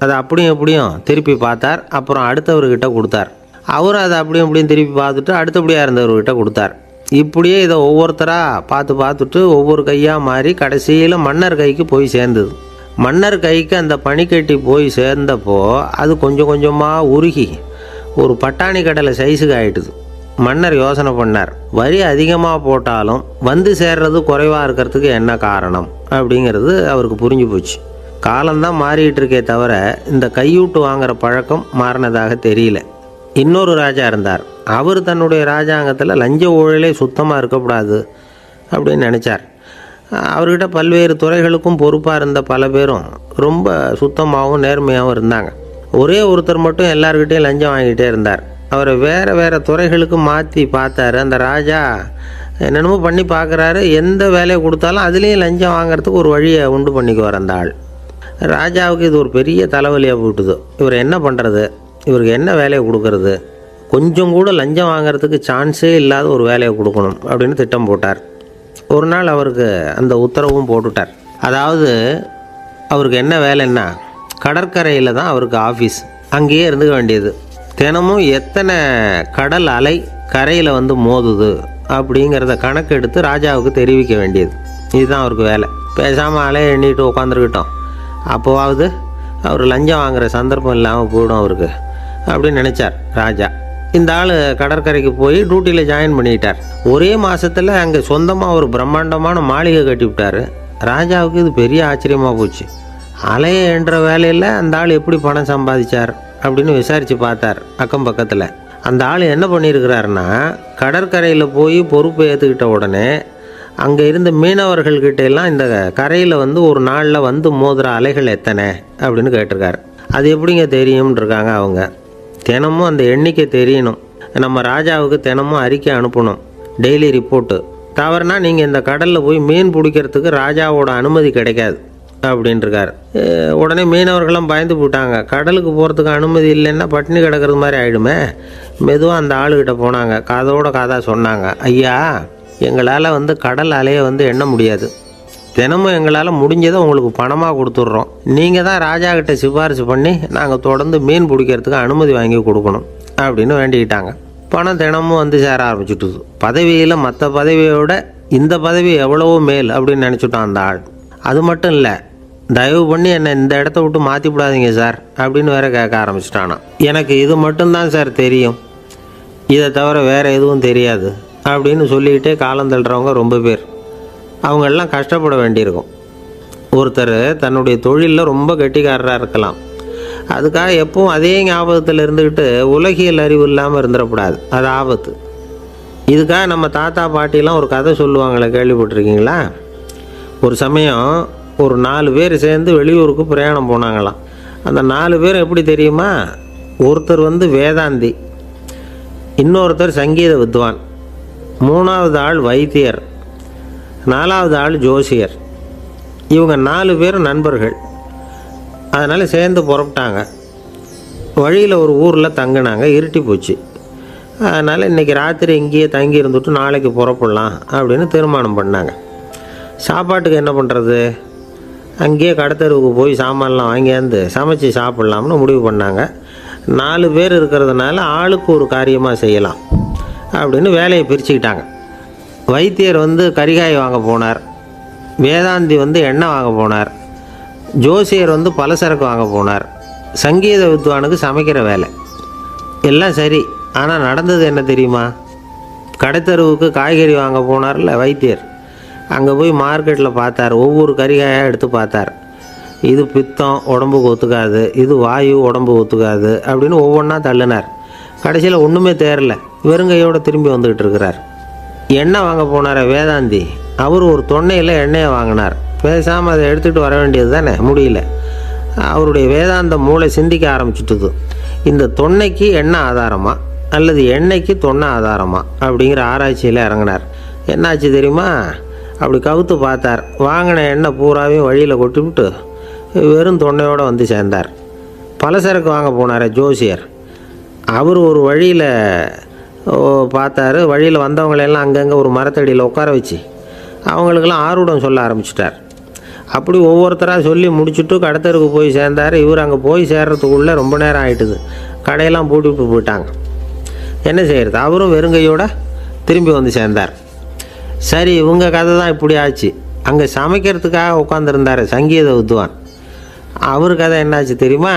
அதை அப்படியும் எப்படியும் திருப்பி பார்த்தார். அப்புறம் அடுத்தவர்கிட்ட கொடுத்தார். அவரும் அதை அப்படியும் இப்படியும் திருப்பி பார்த்துட்டு அடுத்தபடியாக இருந்தவர்கிட்ட கொடுத்தார். இப்படியே இதை ஒவ்வொருத்தராக பார்த்துட்டு ஒவ்வொரு கையாக மாறி கடைசியில் மன்னர் கைக்கு போய் சேர்ந்தது. மன்னர் கைக்கு அந்த பனிக்கட்டி போய் சேர்ந்தப்போ அது கொஞ்சம் கொஞ்சமாக உருகி ஒரு பட்டாணி கடலை சைஸுக்கு ஆகிட்டுது. மன்னர் யோசனை பண்ணார், வரி அதிகமாக போட்டாலும் வந்து சேர்றது குறைவாக இருக்கிறதுக்கு என்ன காரணம் அப்படிங்கிறது அவருக்கு புரிஞ்சு போச்சு. காலம்தான் மாறிட்டு இருக்கே தவிர இந்த கையூட்டு வாங்குகிற பழக்கம் மாறினதாக தெரியல. இன்னொரு ராஜா இருந்தார். அவர் தன்னுடைய ராஜாங்கத்தில் லஞ்ச ஊழலே சுத்தமாக இருக்கக்கூடாது அப்படின்னு நினச்சார். அவர்கிட்ட பல்வேறு துறைகளுக்கும் பொறுப்பாக இருந்த பல பேரும் ரொம்ப சுத்தமாகவும் நேர்மையாகவும் இருந்தாங்க. ஒரே ஒருத்தர் மட்டும் எல்லார்கிட்டையும் லஞ்சம் வாங்கிட்டே இருந்தார். அவரை வேறு வேறு துறைகளுக்கு மாற்றி பார்த்தாரு. அந்த ராஜா என்னென்னமோ பண்ணி பார்க்குறாரு. எந்த வேலையை கொடுத்தாலும் அதுலேயும் லஞ்சம் வாங்கிறதுக்கு ஒரு வழியை உண்டு பண்ணிக்குவார் அந்த ஆள். ராஜாவுக்கு இது ஒரு பெரிய தலைவலியாக போட்டுது. இவர் என்ன பண்ணுறது, இவருக்கு என்ன வேலையை கொடுக்கறது, கொஞ்சம் கூட லஞ்சம் வாங்கிறதுக்கு சான்ஸே இல்லாத ஒரு வேலையை கொடுக்கணும் அப்படின்னு திட்டம் போட்டார். ஒரு நாள் அவருக்கு அந்த உத்தரவும் போட்டுட்டார். அதாவது அவருக்கு என்ன வேலைன்னா, கடற்கரையில் தான் அவருக்கு ஆஃபீஸ், அங்கேயே இருந்துக்க வேண்டியது. தினமும் எத்தனை கடல் அலை கரையில் மோதுது அப்படிங்கிறத கணக்கெடுத்து ராஜாவுக்கு தெரிவிக்க வேண்டியது. இதுதான் அவருக்கு வேலை. பேசாமல் அலையை எண்ணிட்டு உட்காந்துருக்கிட்டோம், அப்போவாவது அவர் லஞ்சம் வாங்குகிற சந்தர்ப்பம் இல்லாமல் போயிடும் அவருக்கு அப்படின்னு நினச்சார் ராஜா. இந்த ஆள் கடற்கரைக்கு போய் டியூட்டியில் ஜாயின் பண்ணிக்கிட்டார். ஒரே மாதத்தில் அங்கே சொந்தமாக ஒரு பிரம்மாண்டமான மாளிகை கட்டிவிட்டார். ராஜாவுக்கு இது பெரிய ஆச்சரியமாக போச்சு. அலையை என்ற வேலையில் அந்த ஆள் எப்படி பணம் சம்பாதிச்சார் அப்படின்னு விசாரித்து பார்த்தார் அக்கம் பக்கத்தில். அந்த ஆள் என்ன பண்ணியிருக்கிறாருன்னா, கடற்கரையில் போய் பொறுப்பை ஏற்றுக்கிட்ட உடனே அங்கே இருந்த மீனவர்கள்கிட்ட எல்லாம் இந்த கரையில் ஒரு நாளில் மோதுகிற அலைகள் எத்தனை அப்படின்னு கேட்டிருக்காரு. அது எப்படிங்க தெரியும்னு இருக்காங்க அவங்க. தினமும் அந்த எண்ணிக்கை தெரியணும். நம்ம ராஜாவுக்கு தினமும் அறிக்கை அனுப்பணும், டெய்லி ரிப்போர்ட்டு. தவறுனா நீங்கள் இந்த கடலில் போய் மீன் பிடிக்கிறதுக்கு ராஜாவோட அனுமதி கிடைக்காது அப்படின்ட்டுருக்காரு. உடனே மீனவர்களும் பயந்து போட்டாங்க. கடலுக்கு போகிறதுக்கு அனுமதி இல்லைன்னா பட்டினி கிடக்கிறது மாதிரி ஆகிடுமே, மெதுவாக அந்த ஆளுகிட்ட போனாங்க. காதோட காதாக சொன்னாங்க, ஐயா, எங்களால் கடல் அலையை எண்ண முடியாது. தினமும் எங்களால் முடிஞ்சதை உங்களுக்கு பணமாக கொடுத்துட்றோம். நீங்கள் தான் ராஜா கிட்ட சிபாரிசு பண்ணி நாங்கள் தொடர்ந்து மீன் பிடிக்கிறதுக்கு அனுமதி வாங்கி கொடுக்கணும் அப்படின்னு வேண்டிக்கிட்டாங்க. பணம் தினமும் சேர ஆரம்பிச்சுட்டுது. பதவியில் மற்ற பதவியோட இந்த பதவி எவ்வளவோ மேல் அப்படின்னு நினச்சிட்டான் அந்த ஆள். அது மட்டும் இல்லை, தயவு பண்ணி என்னை இந்த இடத்த விட்டு மாற்றி விடாதீங்க சார் அப்படின்னு வேற கேட்க ஆரம்பிச்சிட்டானா. எனக்கு இது மட்டும்தான் சார் தெரியும், இதை தவிர வேறு எதுவும் தெரியாது அப்படின்னு சொல்லிக்கிட்டே காலம் தள்ளுறவங்க ரொம்ப பேர். அவங்கெல்லாம் கஷ்டப்பட வேண்டியிருக்கும். ஒருத்தர் தன்னுடைய தொழிலில் ரொம்ப கெட்டிக்காரராக இருக்கலாம். அதுக்காக எப்பவும் அதே ஞாபகத்தில் இருந்துக்கிட்டு உலகியல் அறிவு இல்லாமல் இருந்துடக்கூடாது. அது ஆபத்து. இதுக்காக நம்ம தாத்தா பாட்டிலாம் ஒரு கதை சொல்லுவாங்களே, கேள்விப்பட்டிருக்கீங்களா? ஒரு சமயம் ஒரு 4 பேர் சேர்ந்து வெளியூருக்கு பிரயாணம் போனாங்களாம். அந்த 4 பேர் எப்படி தெரியுமா? ஒருத்தர் வேதாந்தி, இன்னொருத்தர் சங்கீத வித்வான், 3வது ஆள் வைத்தியர், 4வது ஆள் ஜோசியர். இவங்க 4 பேரும் நண்பர்கள். அதனால் சேர்ந்து புறப்பட்டாங்க. வழியில் ஒரு ஊரில் தங்கினாங்க. இருட்டி போச்சு. அதனால் இன்றைக்கி ராத்திரி இங்கேயே தங்கி இருந்துட்டு நாளைக்கு புறப்படலாம் அப்படின்னு தீர்மானம் பண்ணாங்க. சாப்பாட்டுக்கு என்ன பண்ணுறது? அங்கேயே கடத்தெருவுக்கு போய் சாமான்லாம் வாங்கியாந்து சமைச்சு சாப்பிட்லாம்னு முடிவு பண்ணாங்க. 4 பேர் இருக்கிறதுனால ஆளுக்கு ஒரு காரியமாக செய்யலாம் அப்படின்னு வேலையை பிரிச்சுக்கிட்டாங்க. வைத்தியர் கரிகாய் வாங்க போனார், வேதாந்தி எண்ணெய் வாங்க போனார், ஜோசியர் பலசரக்கு வாங்க போனார், சங்கீத வித்வானுக்கு சமைக்கிற வேலை. எல்லாம் சரி, ஆனால் நடந்தது என்ன தெரியுமா? கடைத்தெருவுக்கு காய்கறி வாங்க போனார்ல வைத்தியர், அங்கே போய் மார்க்கெட்டில் பார்த்தார். ஒவ்வொரு கரிகாயாக எடுத்து பார்த்தார். இது பித்தம், உடம்புக்கு ஒத்துக்காது, இது வாயு, உடம்பு ஒத்துக்காது அப்படின்னு ஒவ்வொன்றா தள்ளினார். கடைசியில் ஒன்றுமே தேரல, வெறுங்கையோடு திரும்பி வந்துக்கிட்டு இருக்கிறார். எண்ணெய் வாங்க போனார் வேதாந்தி, அவர் ஒரு தொன்னையில் எண்ணெயை வாங்கினார். பேசாமல் அதை எடுத்துகிட்டு வர வேண்டியது தானே, முடியல. அவருடைய வேதாந்த மூளை சிந்திக்க ஆரம்பிச்சுட்டுது. இந்த தொன்னைக்கு எண்ணெய் ஆதாரமா அல்லது எண்ணெய்க்கு தொன்னை ஆதாரமா அப்படிங்கிற ஆராய்ச்சியில் இறங்கினார். என்னாச்சு தெரியுமா? அப்படி கவுத்து பார்த்தார். வாங்கின எண்ணெய் பூராவையும் வழியில் கொட்டிவிட்டு வெறும் தொன்னையோடு சேர்ந்தார். பலசரக்கு வாங்க போனார் ஜோசியர். அவர் ஒரு வழியில் பார்த்தாரு. வழியில் வந்தவங்களெல்லாம் அங்கங்கே ஒரு மரத்தடியில் உட்கார வச்சு அவங்களுக்கெல்லாம் ஆர்வம் சொல்ல ஆரம்பிச்சிட்டார். அப்படி ஒவ்வொருத்தராக சொல்லி முடிச்சுட்டு கடத்தருக்கு போய் சேர்ந்தார். இவர் அங்கே போய் சேர்றதுக்குள்ளே ரொம்ப நேரம் ஆகிட்டுது. கடையெல்லாம் பூட்டிவிட்டு போயிட்டாங்க. என்ன செய்கிறது? அவரும் வெறுங்கையோடு திரும்பி சேர்ந்தார். சரி, இவங்க கதை தான் இப்படி ஆச்சு. அங்கே சமைக்கிறதுக்காக உட்காந்துருந்தார் சங்கீத வித்வான். அவர் கதை என்னாச்சு தெரியுமா?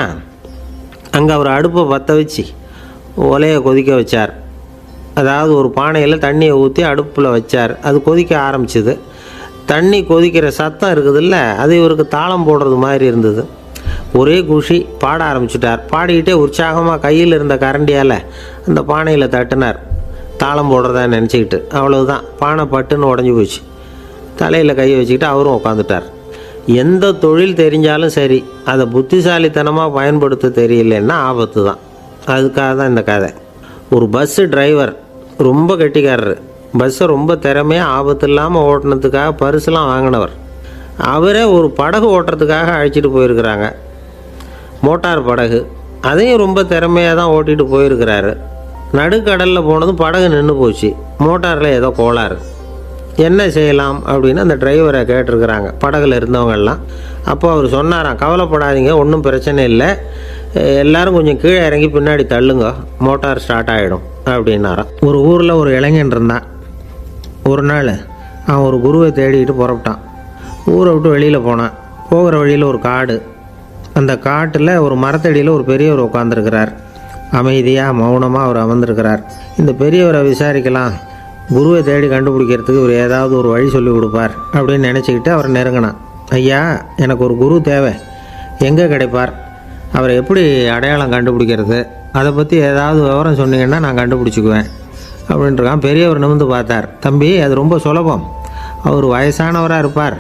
அங்கே அவர் அடுப்பை பற்ற வச்சு ஒலையை கொதிக்க வச்சார். அதாவது ஒரு பானையில் தண்ணியை ஊற்றி அடுப்பில் வச்சார். அது கொதிக்க ஆரம்பிச்சிது. தண்ணி கொதிக்கிற சத்தம் இருக்குதுல்ல, அது இவருக்கு தாளம் போடுறது மாதிரி இருந்தது. ஒரே குஷி, பாட ஆரம்பிச்சிட்டார். பாடிக்கிட்டே உற்சாகமாக கையில் இருந்த கரண்டியால் அந்த பானையில் தட்டினார், தாளம் போடுறதா நினச்சிக்கிட்டு. அவ்வளவுதான், பானை பட்டுன்னு உடஞ்சி போச்சு. தலையில் கையை வச்சுக்கிட்டு அவரும் உட்காந்துட்டார். எந்த தொழில் தெரிஞ்சாலும் சரி, அதை புத்திசாலித்தனமாக பயன்படுத்த தெரியலன்னா ஆபத்து தான். அதுக்காக தான் இந்த கதை. ஒரு பஸ்ஸு டிரைவர் ரொம்ப கெட்டிக்காரர். பஸ்ஸை ரொம்ப திறமையாக ஆபத்து இல்லாமல் ஓட்டினதுக்காக பரிசுலாம் வாங்கினவர். அவரே ஒரு படகு ஓட்டுறதுக்காக அழைச்சிட்டு போயிருக்கிறாங்க, மோட்டார் படகு. அதையும் ரொம்ப திறமையாக தான் ஓட்டிகிட்டு போயிருக்கிறாரு. நடுக்கடலில் போனதும் படகு நின்று போச்சு. மோட்டாரில் ஏதோ கோளாறு. என்ன செய்யலாம் அப்படின்னு அந்த டிரைவரை கேட்டிருக்கிறாங்க படகுல இருந்தவங்கெல்லாம். அப்போ அவர் சொன்னாராம், கவலைப்படாதீங்க, ஒன்றும் பிரச்சனை இல்லை, எல்லோரும் கொஞ்சம் கீழே இறங்கி பின்னாடி தள்ளுங்க, மோட்டார் ஸ்டார்ட் ஆகிடும் அப்படின்னாராம். ஒரு ஊரில் ஒரு இளைஞன் இருந்தான். ஒரு நாள் அவன் ஒரு குருவை தேடிக்கிட்டு புறப்பட்டான். ஊரை விட்டு வெளியில் போனான். போகிற வழியில் ஒரு காடு. அந்த காட்டில் ஒரு மரத்தடியில் ஒரு பெரியவர் உட்காந்துருக்கிறார். அமைதியாக மௌனமாக அவர் அமர்ந்திருக்கிறார். இந்த பெரியவரை விசாரிக்கலாம், குருவை தேடி கண்டுபிடிக்கிறதுக்கு இவர் ஏதாவது ஒரு வழி சொல்லி கொடுப்பார் அப்படின்னு நினச்சிக்கிட்டு அவர் நெருங்கினான். ஐயா, எனக்கு ஒரு குரு தேவை, எங்கே கிடைப்பார்? அவரை எப்படி அடையாளம் கண்டுபிடிக்கிறது? அதை பற்றி ஏதாவது விவரம் சொன்னீங்கன்னா நான் கண்டுபிடிச்சிக்குவேன் அப்படின்ட்டுருக்கான். பெரியவர் நிமிர்ந்து பார்த்தார். தம்பி, அது ரொம்ப சுலபம். அவர் வயசானவராக இருப்பார்,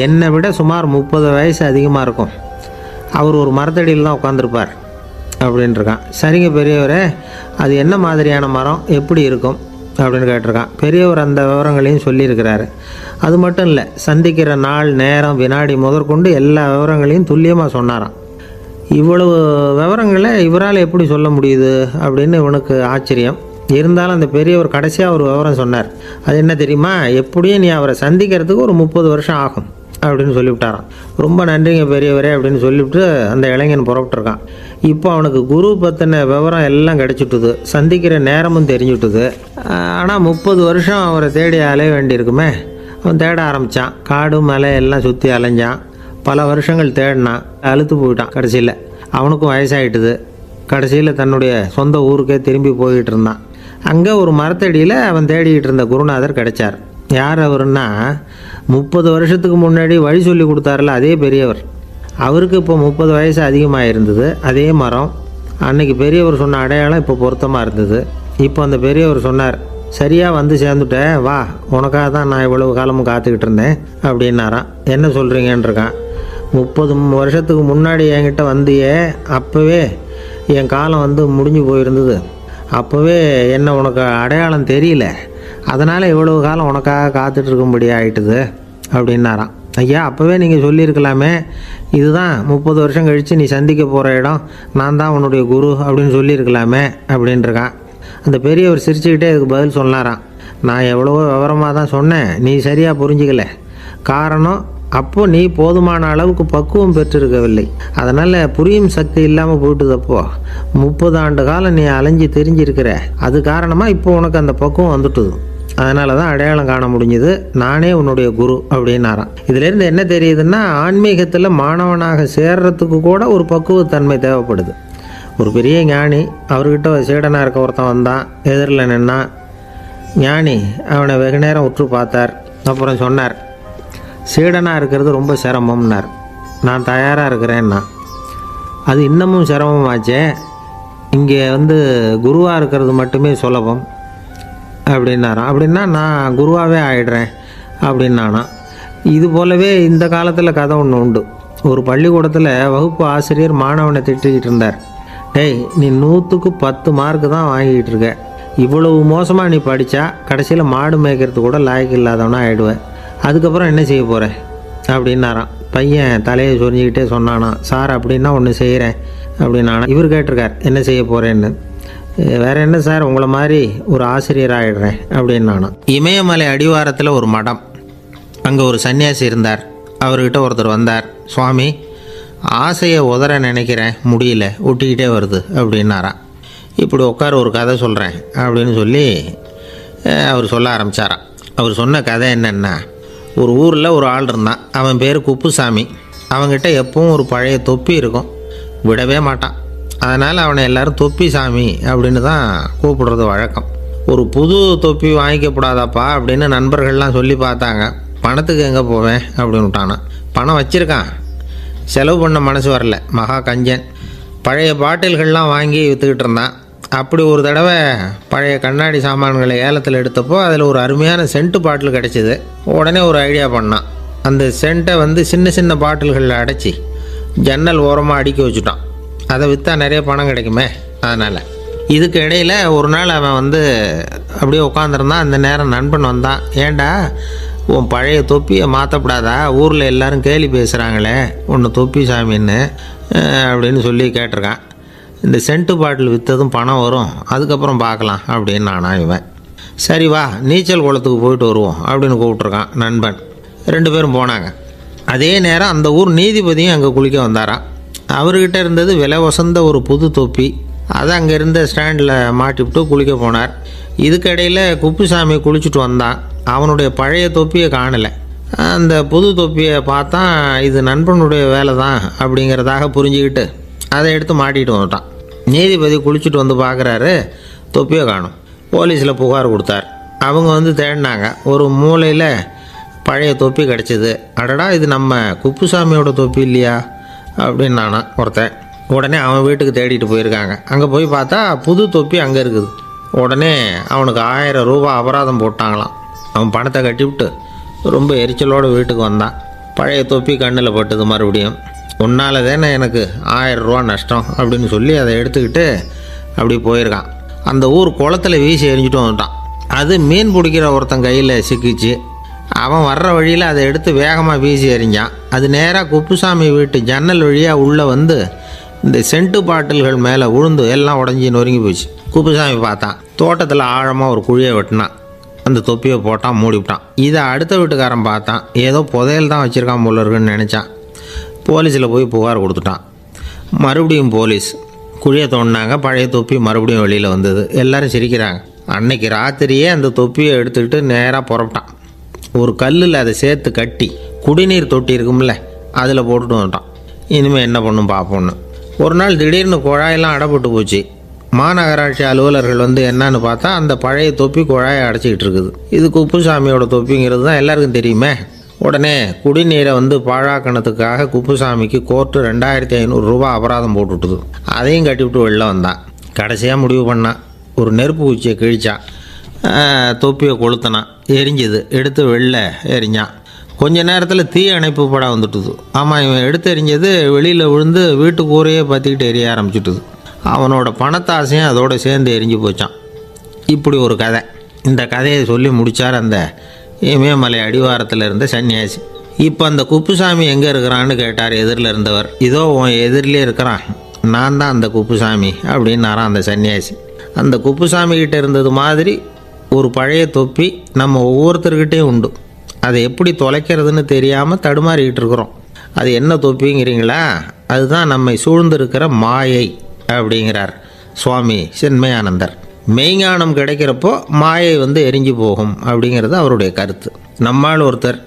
என்னை விட சுமார் 30 வயசு அதிகமாக இருக்கும். அவர் ஒரு மரத்தடியில் தான் உட்காந்துருப்பார் அப்படின்ட்டுருக்கான். சரிங்க பெரியவரே, அது என்ன மாதிரியான மரம், எப்படி இருக்கும் அப்படின்னு கேட்டிருக்கான். பெரியவர் அந்த விவரங்களையும் சொல்லியிருக்கிறாரு. அது மட்டும் இல்லை, சந்திக்கிற நாள், நேரம், வினாடி முதற்கொண்டு எல்லா விவரங்களையும் துல்லியமாக சொன்னாராம். இவ்வளவு விவரங்களை இவரால் எப்படி சொல்ல முடியுது அப்படின்னு இவனுக்கு ஆச்சரியம். இருந்தாலும் அந்த பெரியவர் கடைசியாக ஒரு விவரம் சொன்னார். அது என்ன தெரியுமா? எப்படியும் நீ அவரை சந்திக்கிறதுக்கு ஒரு 30 வருஷம் ஆகும் அப்படின்னு சொல்லிவிட்டாரான். ரொம்ப நன்றிங்க பெரியவரே அப்படின்னு சொல்லிவிட்டு அந்த இளைஞன் புறப்பட்டுருக்கான். இப்போ அவனுக்கு குரு பற்றின விவரம் எல்லாம் கிடச்சிட்டுது, சந்திக்கிற நேரமும் தெரிஞ்சுட்டுது. ஆனால் 30 வருஷம் அவரை தேடி அலைய வேண்டியிருக்குமே. அவன் தேட ஆரம்பித்தான். காடு மலை எல்லாம் சுற்றி அலைஞ்சான். பல வருஷங்கள் தேடினான். அழுத்து போயிட்டான். கடைசியில் அவனுக்கும் வயசாகிட்டுது. கடைசியில் தன்னுடைய சொந்த ஊருக்கே திரும்பி போய்கிட்டு இருந்தான். அங்கே ஒரு மரத்தடியில் அவன் தேடிக்கிட்டு இருந்த குருநாதர் கிடைச்சார். யார் அவருன்னா, 30 வருஷத்துக்கு முன்னாடி வழி சொல்லி கொடுத்தாருல அதே பெரியவர். அவருக்கு இப்போ 30 வயசு அதிகமாக இருந்தது. அதே மரம். அன்னைக்கு பெரியவர் சொன்ன அடையாளம் இப்போ பொருத்தமாக இருந்தது. இப்போ அந்த பெரியவர் சொன்னார், சரியாக வந்து சேர்ந்துட்டேன், வா, உனக்காக தான் நான் இவ்வளவு காலமும் காத்துக்கிட்டு இருந்தேன் அப்படின்னாரான். என்ன சொல்கிறீங்கன்றிருக்கான். 30 வருஷத்துக்கு முன்னாடி என்கிட்ட வந்தியே, அப்போவே என் காலம் வந்து முடிஞ்சு போயிருந்தது. அப்போவே என்ன உனக்கு அடையாளம் தெரியல, அதனால் இவ்வளவு காலம் உனக்காக காத்துட்ருக்கும்படி ஆகிட்டுது அப்படின்னாராம். ஐயா, அப்போவே நீங்கள் சொல்லியிருக்கலாமே, இதுதான் 30 வருஷம் கழித்து நீ சந்திக்க போகிற இடம், நான் தான் உன்னுடைய குரு அப்படின்னு சொல்லியிருக்கலாமே அப்படின்ட்டுருக்கான். அந்த பெரியவர் சிரிச்சுக்கிட்டே இதுக்கு பதில் சொன்னாராம். நான் எவ்வளவோ விவரமாக தான் சொன்னேன், நீ சரியாக புரிஞ்சிக்கல. காரணம், அப்போது நீ போதுமான அளவுக்கு பக்குவம் பெற்றிருக்கவில்லை. அதனால் புரியும் சக்தி இல்லாமல் போயிட்டுதப்போ 30 ஆண்டு காலம் நீ அலைஞ்சி தெரிஞ்சிருக்கிற. அது காரணமாக இப்போ உனக்கு அந்த பக்குவம் வந்துட்டுது. அதனால தான் அடையாளம் காண முடிஞ்சுது. நானே உன்னுடைய குரு அப்படின்னாராம். இதிலேருந்து என்ன தெரியுதுன்னா, ஆன்மீகத்தில் மாணவனாக சேர்றதுக்கு கூட ஒரு பக்குவத்தன்மை தேவைப்படுது. ஒரு பெரிய ஞானி, அவர்கிட்ட சீடனாக இருக்க ஒருத்தன் வந்தான். எதிரில் நின்னான். ஞானி அவனை வெகு நேரம் உற்று பார்த்தார். அப்புறம் சொன்னார், சீடனாக இருக்கிறது ரொம்ப சிரமம்னார். நான் தயாராக இருக்கிறேன்னா. அது இன்னமும் சிரமமாச்சே, இங்கே வந்து குருவாக இருக்கிறது மட்டுமே சுலபம் அப்படின்னாராம். அப்படின்னா நான் குருவாகவே ஆகிடுறேன் அப்படின்னானா. இது போலவே இந்த காலத்தில் கதை ஒன்று உண்டு. ஒரு பள்ளிக்கூடத்தில் வகுப்பு ஆசிரியர் மாணவனை திட்டிக்கிட்டு இருந்தார். டேய், நீ 100க்கு 10 மார்க்கு தான் வாங்கிக்கிட்டு இருக்க. இவ்வளவு மோசமாக நீ படித்தா கடைசியில் மாடு மேய்க்கிறது கூட லாய்க்கு இல்லாதவனா ஆகிடுவேன். அதுக்கப்புறம் என்ன செய்ய போகிறேன் அப்படின்னாராம். பையன் தலையை சொரிஞ்சிக்கிட்டே சொன்னானா, சார் அப்படின்னா ஒன்று செய்கிறேன் அப்படின்னானா. இவர் கேட்டிருக்கார், என்ன செய்ய போகிறேன்னு. வேறு என்ன சார், உங்களை மாதிரி ஒரு ஆசிரியர் ஆகிடுறேன் அப்படின்னானா. இமயமலை அடிவாரத்தில் ஒரு மடம். அங்கே ஒரு சன்னியாசி இருந்தார். அவர்கிட்ட ஒருத்தர் வந்தார். சுவாமி, ஆசையை உதற நினைக்கிறேன், முடியல, ஒட்டிக்கிட்டே வருது அப்படின்னாராம். இப்படி உட்கார, ஒரு கதை சொல்கிறேன் அப்படின்னு சொல்லி அவர் சொல்ல ஆரம்பித்தாராம். அவர் சொன்ன கதை என்னென்னா, ஒரு ஊரில் ஒரு ஆள் இருந்தான். அவன் பேர் குப்புசாமி. அவங்ககிட்ட எப்பவும் ஒரு பழைய தொப்பி இருக்கும், விடவே மாட்டான். அதனால் அவனை எல்லோரும் தொப்பி சாமி அப்படின்னு தான் கூப்பிடுறது வழக்கம். ஒரு புது தொப்பி வாங்கிக்கப்படாதாப்பா அப்படின்னு நண்பர்கள்லாம் சொல்லி பார்த்தாங்க. பணத்துக்கு எங்கே போவேன் அப்படின்னு விட்டானா. பணம் வச்சுருக்கான், செலவு பண்ண மனசு வரல. மகா கஞ்சன். பழைய பாட்டில்கள்லாம் வாங்கி விற்றுக்கிட்டு இருந்தான். அப்படி ஒரு தடவை பழைய கண்ணாடி சாமான்களை ஏலத்தில் எடுத்தப்போ அதில் ஒரு அருமையான சென்ட்டு பாட்டில் கிடச்சிது. உடனே ஒரு ஐடியா பண்ணான். அந்த சென்ட்டை வந்து சின்ன சின்ன பாட்டில்களில் அடைச்சி ஜன்னல் ஓரமாக அடுக்கி வச்சுட்டான். அதை விற்றா நிறைய பணம் கிடைக்குமே. அதனால் இதுக்கு இடையில் ஒரு நாள் அவன் வந்து அப்படியே உட்காந்துருந்தான். அந்த நேரம் நண்பன் வந்தான். ஏண்டா, உன் பழைய தொப்பியை மாற்றப்படாதா? ஊரில் எல்லோரும் கேலி பேசுகிறாங்களே ஒன்று தொப்பி சாமின்னு அப்படின்னு சொல்லி கேட்டிருக்கான். இந்த சென்ட்டு பாட்டில் விற்றதும் பணம் வரும், அதுக்கப்புறம் பார்க்கலாம் அப்படின்னு நானா. இவன் சரி வா, நீச்சல் குளத்துக்கு போயிட்டு வருவோம் அப்படின்னு கூப்பிட்ருக்கான் நண்பன். 2 பேரும் போனாங்க. அதே நேரம் அந்த ஊர் நீதிபதியும் அங்கே குளிக்க வந்தாராம். அவர்கிட்ட இருந்தது விலை வசந்த ஒரு புது தொப்பி. அதை அங்கே இருந்த ஸ்டாண்டில் மாட்டிவிட்டு குளிக்க போனார். இதுக்கிடையில் குப்புசாமி குளிச்சுட்டு வந்தான். அவனுடைய பழைய தொப்பியை காணலை. அந்த புது தொப்பியை பார்த்தா இது நண்பனுடைய வேலை தான் அப்படிங்கிறதாக புரிஞ்சுக்கிட்டு அதை எடுத்து மாட்டிகிட்டு வந்துட்டான். நீதிபதி குளிச்சுட்டு வந்து பார்க்குறாரு, தொப்பியை காணும். போலீஸில் புகார் கொடுத்தார். அவங்க வந்து தேடினாங்க. ஒரு மூலையில் பழைய தொப்பி கிடச்சிது. அடடா, இது நம்ம குப்புசாமியோட தொப்பி இல்லையா அப்படின்னு நானா ஒருத்தன். உடனே அவன் வீட்டுக்கு தேடிட்டு போயிருக்காங்க. அங்கே போய் பார்த்தா புது தொப்பி அங்கே இருக்குது. உடனே அவனுக்கு 1000 ரூபா அபராதம் போட்டாங்களாம். அவன் பணத்தை கட்டிவிட்டு ரொம்ப எரிச்சலோடு வீட்டுக்கு வந்தான். பழைய தொப்பி கண்ணில் பட்டுது. மறுபடியும் உன்னால் தானே எனக்கு 1000 ரூபா நஷ்டம் அப்படின்னு சொல்லி அதை எடுத்துக்கிட்டு அப்படி போயிருக்கான். அந்த ஊர் குளத்தில் வீசி எரிஞ்சிட்டு வந்துட்டான். அது மீன் பிடிக்கிற ஒருத்தன் கையில் சிக்கிச்சு. அவன் வர்ற வழியில் அதை எடுத்து வேகமாக வீசி எறிஞ்சான். அது நேராக குப்புசாமி வீட்டு ஜன்னல் வழியாக உள்ளே வந்து இந்த சென்ட்டு பாட்டில்கள் மேலே உழுந்து எல்லாம் உடஞ்சி நொறுங்கி போச்சு. குப்புசாமி பார்த்தான், தோட்டத்தில் ஆழமாக ஒரு குழியை வெட்டினான், அந்த தொப்பியை போட்டான், மூடிவிட்டான். இதை அடுத்த வீட்டுக்காரன் பார்த்தான், ஏதோ புதையல் தான் வச்சுருக்கான் போல இருக்குன்னு நினச்சான். போலீஸில் போய் புகார் கொடுத்துட்டான். மறுபடியும் போலீஸ் குழியை தோண்டினாங்க. பழைய தொப்பி மறுபடியும் வெளியில் வந்தது. எல்லோரும் சிரிக்கிறாங்க. அன்னைக்கு ராத்திரியே அந்த தொப்பியை எடுத்துக்கிட்டு நேராக புறப்பட்டான். ஒரு கல்லில் அதை சேர்த்து கட்டி குடிநீர் தொட்டி இருக்கும்ல, அதில் போட்டுட்டு வந்துட்டான். இனிமேல் என்ன பண்ணும் பார்ப்போன்னு. ஒரு நாள் திடீர்னு குழாயெல்லாம் அடைப்பட்டு போச்சு. மாநகராட்சி அலுவலர்கள் வந்து என்னன்னு பார்த்தா அந்த பழைய தொப்பி குழாயை அடைச்சிக்கிட்டு இருக்குது. இது குப்புசாமியோட தொப்பிங்கிறது தான் எல்லாருக்கும் தெரியுமே. உடனே குடிநீரை வந்து பாழாக்கணத்துக்காக குப்புசாமிக்கு கோர்ட்டு 2500 ரூபா அபராதம் போட்டுவிட்டுது. அதையும் கட்டிவிட்டு வெளில வந்தான். கடைசியாக முடிவு பண்ணான், ஒரு நெருப்பு குச்சியை கிழிச்சான், தொப்பியை கொளுத்தினான், எரிஞ்சுது, எடுத்து வெளில எரிஞ்சான். கொஞ்ச நேரத்தில் தீ அணைப்பு படம் வந்துட்டுது. ஆமாம், இவன் எடுத்து எரிஞ்சது வெளியில் விழுந்து வீட்டு கூரையே பற்றிக்கிட்டு எரிய ஆரம்பிச்சுட்டுது. அவனோட பணத்தாசையும் அதோடு சேர்ந்து எரிஞ்சு போச்சான். இப்படி ஒரு கதை. இந்த கதையை சொல்லி முடித்தார் அந்த இமயமலை அடிவாரத்தில் இருந்த சன்னியாசி. இப்போ அந்த குப்புசாமி எங்கே இருக்கிறான்னு கேட்டார் எதிரில் இருந்தவர். இதோ உன் எதிரிலே இருக்கிறான், நான் தான் அந்த குப்புசாமி அப்படின்னாரான் அந்த சன்னியாசி. அந்த குப்புசாமிகிட்ட இருந்தது மாதிரி ஒரு பழைய தொப்பி நம்ம ஒவ்வொருத்தர்கிட்டையும் உண்டு. அதை எப்படி தொலைக்கிறதுன்னு தெரியாமல் தடுமாறிக்கிட்டு இருக்கிறோம். அது என்ன தொப்பிங்கிறீங்களா? அதுதான் நம்மை சூழ்ந்திருக்கிற மாயை அப்படிங்கிறார் சுவாமி சின்மயானந்தர். மெய்ஞானம் கிடைக்கிறப்போ மாயை வந்து எரிஞ்சு போகும் அப்படிங்கிறது அவருடைய கருத்து. நம்மால் ஒருத்தர்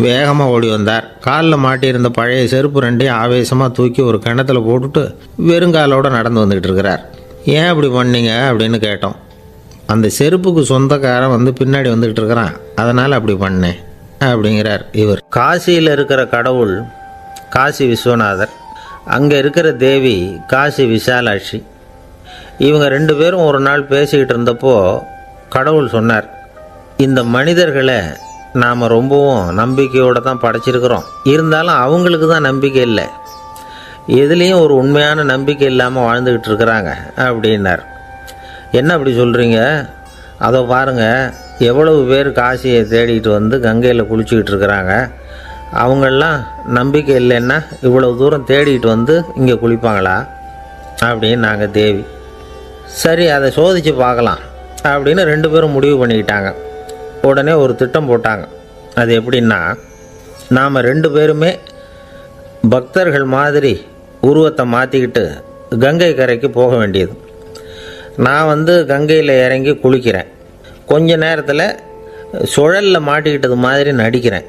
வேகமாக ஓடி வந்தார். காலில் மாட்டியிருந்த பழைய செருப்பு ரெண்டையும் ஆவேசமாக தூக்கி ஒரு கிணத்துல போட்டுட்டு வெறுங்காலோடு நடந்து வந்துக்கிட்டு இருக்கிறார். ஏன் அப்படி பண்ணீங்க அப்படின்னு கேட்டோம். அந்த செருப்புக்கு சொந்தக்காரன் வந்து பின்னாடி வந்துக்கிட்டு இருக்கிறான், அதனால் அப்படி பண்ணேன் அப்படிங்கிறார் இவர். காசியில் இருக்கிற கடவுள் காசி விஸ்வநாதர், அங்கே இருக்கிற தேவி காசி விசாலாட்சி. இவங்க 2 பேரும் ஒரு நாள் பேசிக்கிட்டு இருந்தப்போ கடவுள் சொன்னார், இந்த மனிதர்களை நாம் ரொம்பவும் நம்பிக்கையோடு தான் படைச்சிருக்கிறோம், இருந்தாலும் அவங்களுக்கு தான் நம்பிக்கை இல்லை, எதுலேயும் ஒரு உண்மையான நம்பிக்கை இல்லாமல் வாழ்ந்துக்கிட்டு இருக்கிறாங்க அப்படின்னார். என்ன அப்படி சொல்கிறீங்க? அதை பாருங்கள், எவ்வளவு பேர் காசியை தேடிட்டு வந்து கங்கையில் குளிச்சுக்கிட்டு இருக்கிறாங்க, அவங்களெலாம் நம்பிக்கை இல்லைன்னா இவ்வளவு தூரம் தேடிட்டு வந்து இங்கே குளிப்பாங்களா அப்படின்னு நாங்கள் தேவி. சரி, அதை சோதித்து பார்க்கலாம் அப்படின்னு 2 பேரும் முடிவு பண்ணிக்கிட்டாங்க. உடனே ஒரு திட்டம் போட்டாங்க. அது எப்படின்னா, நாம் 2 பேருமே பக்தர்கள் மாதிரி உருவத்தை மாற்றிக்கிட்டு கங்கை கரைக்கு போக வேண்டியது. நான் வந்து கங்கையில் இறங்கி குளிக்கிறேன், கொஞ்ச நேரத்தில் சுழலில் மாட்டிக்கிட்டது மாதிரி நடிக்கிறேன்.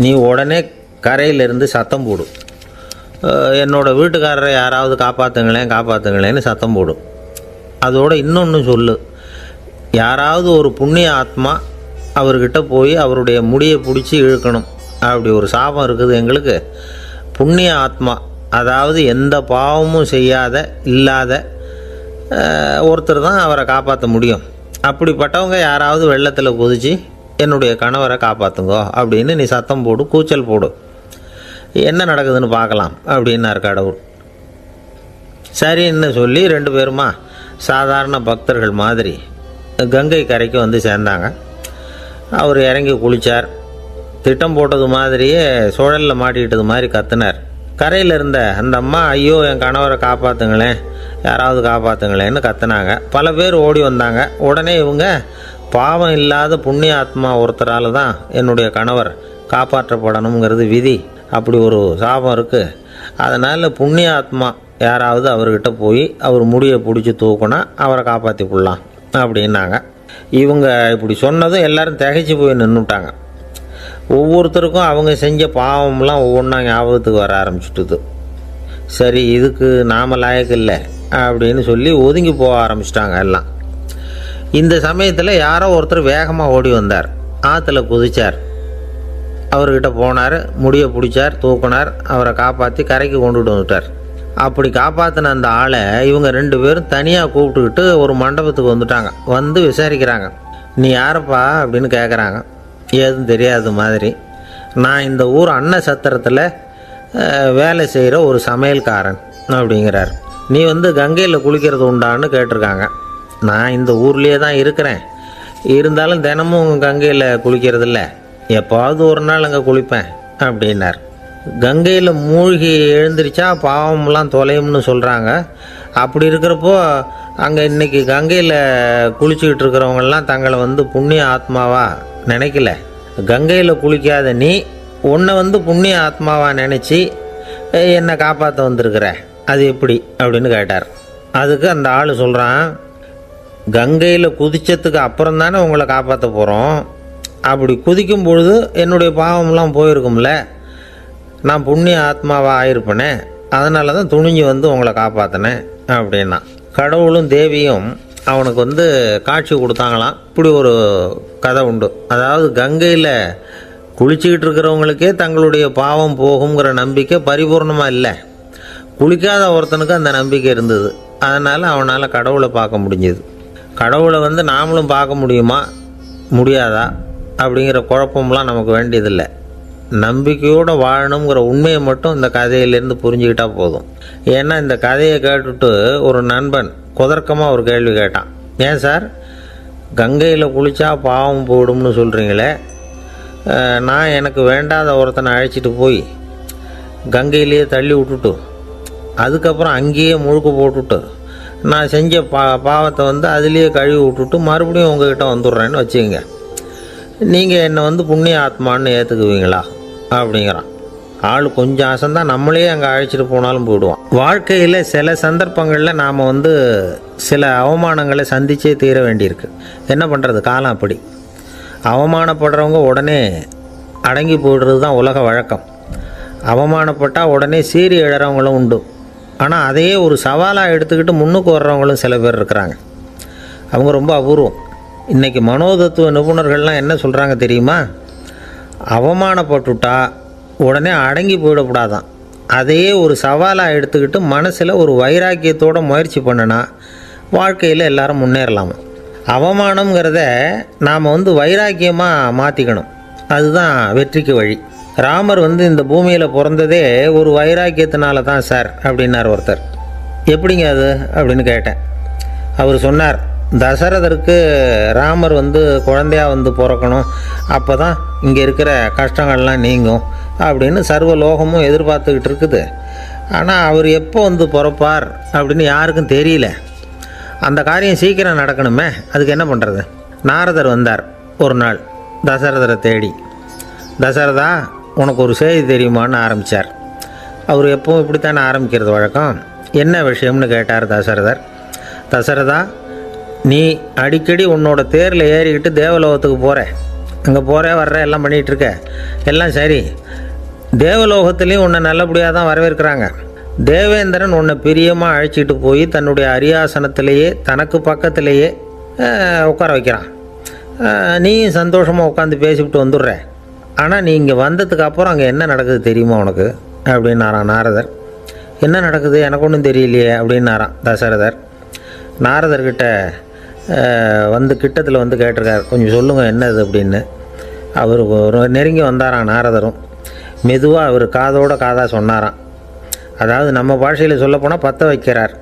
நீ உடனே கரையிலிருந்து சத்தம் போடும், என்னோடய வீட்டுக்காரரை யாராவது காப்பாற்றுங்களேன்னு சத்தம் போடும். அதோடு இன்னொன்று சொல்லு, யாராவது ஒரு புண்ணிய ஆத்மா அவர்கிட்ட போய் அவருடைய முடியை பிடிச்சி இழுக்கணும், அப்படி ஒரு சாபம் இருக்குது எங்களுக்கு. புண்ணிய ஆத்மா, அதாவது எந்த பாவமும் செய்யாத இல்லாத ஒருத்தர் தான் அவரை காப்பாற்ற முடியும். அப்படிப்பட்டவங்க யாராவது வெள்ளத்தில் குதித்து என்னுடைய கணவரை காப்பாற்றுங்கோ அப்படின்னு நீ சத்தம் போடு, கூச்சல் போடு, என்ன நடக்குதுன்னு பார்க்கலாம் அப்படின்னார் கடவுள். சரின்னு சொல்லி 2 பேருமா சாதாரண பக்தர்கள் மாதிரி கங்கை கரைக்கு வந்து சேர்ந்தாங்க. அவர் இறங்கி குளித்தார். திட்டம் போட்டது மாதிரியே சுழலில் மாட்டிக்கிட்டது மாதிரி கத்துனார். கரையில் இருந்த அந்த அம்மா, ஐயோ என் கணவரை காப்பாற்றுங்களேன், யாராவது காப்பாற்றுங்களேன்னு கத்துனாங்க. பல பேர் ஓடி வந்தாங்க. உடனே இவங்க, பாவம் இல்லாத புண்ணிய ஆத்மா ஒருத்தரால் தான் என்னுடைய கணவர் காப்பாற்றப்படணுங்கிறது விதி, அப்படி ஒரு சாபம் இருக்குது, அதனால் புண்ணிய ஆத்மா யாராவது அவர்கிட்ட போய் அவர் முடியை பிடிச்சி தூக்குனா அவரை காப்பாற்றி போடலாம் அப்படின்னாங்க. இவங்க இப்படி சொன்னதும் எல்லோரும் திகைச்சு போய் நின்றுட்டாங்க. ஒவ்வொருத்தருக்கும் அவங்க செஞ்ச பாவம்லாம் ஒவ்வொன்றா ஞாபகத்துக்கு வர ஆரம்பிச்சுட்டுது. சரி, இதுக்கு நாம் லாயக்கு இல்லை அப்படின்னு சொல்லி ஒதுங்கி போக ஆரம்பிச்சிட்டாங்க எல்லாம். இந்த சமயத்தில் யாரோ ஒருத்தர் வேகமாக ஓடி வந்தார், ஆற்றுல குதிச்சார். அவர்கிட்ட போனார், முடியை பிடிச்சார், தூக்கினார், அவரை காப்பாற்றி கரைக்கு கொண்டுட்டு வந்துட்டார். அப்படி காப்பாற்றின அந்த ஆளை இவங்க 2 பேரும் தனியாக கூப்பிட்டுக்கிட்டு ஒரு மண்டபத்துக்கு வந்துட்டாங்க. வந்து விசாரிக்கிறாங்க. நீ யாரப்பா அப்படின்னு கேட்குறாங்க. ஏதும் தெரியாத மாதிரி. நான் இந்த ஊர் அன்ன சத்திரத்தில் வேலை செய்கிற ஒரு சமையல்காரன் அப்படிங்கிறார். நீ வந்து கங்கையில் குளிக்கிறது உண்டான்னு கேட்டிருக்காங்க. நான் இந்த ஊர்லேயே தான் இருக்கிறேன், இருந்தாலும் தினமும் கங்கையில் குளிக்கிறது இல்லை, எப்போவாவது ஒரு நாள் அங்கே குளிப்பேன் அப்படின்னார். கங்கையில் மூழ்கி எழுந்திரிச்சா பாவம்லாம் தொலையும்னு சொல்கிறாங்க. அப்படி இருக்கிறப்போ அங்கே இன்றைக்கி கங்கையில் குளிச்சுக்கிட்டு இருக்கிறவங்கெல்லாம் தங்களை வந்து புண்ணிய ஆத்மாவாக நினைக்கல. கங்கையில் குளிக்காத நீ உன்னை வந்து புண்ணிய ஆத்மாவாக நினச்சி என்னை காப்பாற்ற வந்திருக்கிற, அது எப்படி அப்படின்னு கேட்டார். அதுக்கு அந்த ஆள் சொல்கிறான், கங்கையில் குதித்ததுக்கு அப்புறம் தானே உங்களை காப்பாற்ற போகிறோம். அப்படி குதிக்கும் பொழுது என்னுடைய பாவம்லாம் போயிருக்கும்ல, நான் புண்ணிய ஆத்மாவாக ஆயிருப்பேனே, அதனால தான் துணிஞ்சு வந்து உங்களை காப்பாற்றினேன் அப்படின்னா. கடவுளும் தேவியும் அவனுக்கு வந்து காட்சி கொடுத்தாங்களாம். இப்படி ஒரு கதை உண்டு. அதாவது கங்கையில் குளிச்சுக்கிட்டு இருக்கிறவங்களுக்கே தங்களுடைய பாவம் போகுங்கிற நம்பிக்கை பரிபூர்ணமாக இல்லை. குளிக்காத ஒருத்தனுக்கு அந்த நம்பிக்கை இருந்தது. அதனால் அவனால் கடவுளை பார்க்க முடிஞ்சது. கடவுளை வந்து நாமளும் பார்க்க முடியுமா முடியாதா அப்படிங்கிற குழப்பம்லாம் நமக்கு வேண்டியதில்லை. நம்பிக்கையோடு வாழணுங்கிற உண்மையை மட்டும் இந்த கதையிலேருந்து புரிஞ்சுக்கிட்டால் போதும். ஏன்னா இந்த கதையை கேட்டுட்டு ஒரு நண்பன் குதர்க்கமாக ஒரு கேள்வி கேட்டான். ஏன் சார், கங்கையில் குளித்தா பாவம் போயிடும்னு சொல்கிறீங்களே, நான் எனக்கு வேண்டாத ஒருத்தனை அழைச்சிட்டு போய் கங்கையிலேயே தள்ளி விட்டுட்டு அதுக்கப்புறம் அங்கேயே முழுக்க போட்டுட்டு நான் செஞ்ச பாவத்தை வந்து அதுலேயே கழுவி விட்டுட்டு மறுபடியும் உங்ககிட்ட வந்துடுறேன்னு வச்சுக்கோங்க, நீங்கள் என்னை வந்து புண்ணிய ஆத்மான்னு ஏற்றுக்குவீங்களா அப்படிங்கிறான். ஆள் கொஞ்சம் அசந்தான் நம்மளே அங்கே அழைச்சிட்டு போனாலும் போயிடுவான். வாழ்க்கையில் சில சந்தர்ப்பங்களில் நாம் வந்து சில அவமானங்களை சந்தித்தே தீர வேண்டியிருக்கு. என்ன பண்ணுறது, காலம் அப்படி. அவமானப்படுறவங்க உடனே அடங்கி போய்டுறது தான் உலக வழக்கம். அவமானப்பட்டால் உடனே சீறி எழறவங்களும் உண்டு. ஆனால் அதையே ஒரு சவாலாக எடுத்துக்கிட்டு முன்னுக்கு வர்றவங்களும் சில பேர் இருக்கிறாங்க. அவங்க ரொம்ப அபூர்வம். இன்றைக்கி மனோதத்துவ நிபுணர்கள்லாம் என்ன சொல்கிறாங்க தெரியுமா, அவமானப்பட்டுட்டா உடனே அடங்கி போயிடக்கூடாதான். அதையே ஒரு சவாலாக எடுத்துக்கிட்டு மனசில் ஒரு வைராக்கியத்தோடு முயற்சி பண்ணினா வாழ்க்கையில் எல்லாரும் முன்னேறலாமா. அவமானங்கிறத நாம் வந்து வைராக்கியமாக மாற்றிக்கணும். அதுதான் வெற்றிக்கு வழி. ராமர் வந்து இந்த பூமியில் பிறந்ததே ஒரு வைராக்கியத்தினால தான் சார் அப்படின்னார் ஒருத்தர். எப்படிங்க அது அப்படின்னு கேட்டேன். அவர் சொன்னார், தசரதருக்கு ராமர் வந்து குழந்தையாக வந்து பிறக்கணும், அப்போ தான் இங்கே இருக்கிற கஷ்டங்கள்லாம் நீங்கும் அப்படின்னு சர்வ லோகமும் எதிர்பார்த்துக்கிட்டு இருக்குது. ஆனால் அவர் எப்போ வந்து பிறப்பார் அப்படின்னு யாருக்கும் தெரியல. அந்த காரியம் சீக்கிரம் நடக்கணுமே, அதுக்கு என்ன பண்ணுறது. நாரதர் வந்தார் ஒரு நாள் தசரதரை தேடி. தசரதா, உனக்கு ஒரு செய்தி தெரியுமான்னு ஆரம்பித்தார். அவர் எப்பவும் இப்படித்தானே ஆரம்பிக்கிறது வழக்கம். என்ன விஷயம்னு கேட்டார் தசரதர். தசரதா, நீ அடிக்கடி உன்னோட தேரில் ஏறிக்கிட்டு தேவலோகத்துக்கு போகிற, அங்கே போகிற வர்ற எல்லாம் பண்ணிகிட்ருக்க, எல்லாம் சரி. தேவலோகத்துலேயும் உன்னை நல்லபடியாக தான் வரவேற்கிறாங்க. தேவேந்திரன் உன்னை பிரியமாக அழைச்சிட்டு போய் தன்னுடைய அரியாசனத்திலேயே தனக்கு பக்கத்திலேயே உட்கார வைக்கிறான். நீயும் சந்தோஷமாக உட்காந்து பேசிவிட்டு வந்துடுற. ஆனால் நீ இங்கே வந்ததுக்கு அப்புறம் அங்கே என்ன நடக்குது தெரியுமா உனக்கு அப்படின்னாரான் நாரதர். என்ன நடக்குது எனக்கு ஒன்றும் தெரியலையே அப்படின்னாரான் தசரதர். நாரதர்கிட்ட வந்து கிட்டத்தில் வந்து கேட்டிருக்கார், கொஞ்சம் சொல்லுங்கள் என்னது அப்படின்னு. அவர் நெருங்கி வந்தாரான் நாரதரும். மெதுவாக அவர் காதோட காதாக சொன்னாராம். அதாவது நம்ம பாஷையில் சொல்லப்போனால் பற்ற வைக்கிறார்.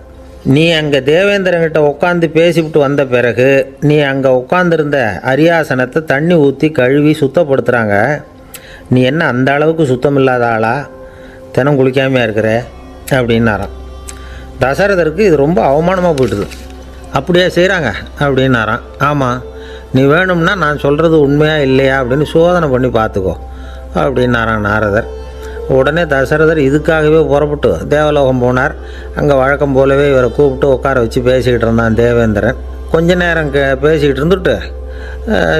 நீ அங்கே தேவேந்திரங்கிட்ட உட்காந்து பேசிவிட்டு வந்த பிறகு நீ அங்கே உட்காந்துருந்த அரியாசனத்தை தண்ணி ஊற்றி கழுவி சுத்தப்படுத்துகிறாங்க. நீ என்ன அந்த அளவுக்கு சுத்தம் இல்லாத ஆளா, தினம் குளிக்காமையாக இருக்கிற அப்படின்னாராம். தசரதருக்கு இது ரொம்ப அவமானமாக போயிட்டுது. அப்படியே செய்கிறாங்க அப்படின்னாராம். ஆமாம், நீ வேணும்னா நான் சொல்கிறது உண்மையாக இல்லையா அப்படின்னு சோதனை பண்ணி பார்த்துக்கோ அப்படின்னாரான் நாரதர். உடனே தசரதர் இதுக்காகவே புறப்பட்டு தேவலோகம் போனார். அங்கே வழக்கம் போலவே இவரை கூப்பிட்டு உட்கார வச்சு பேசிக்கிட்டு இருந்தான் தேவேந்திரன். கொஞ்ச நேரம் பேசிக்கிட்டு இருந்துட்டு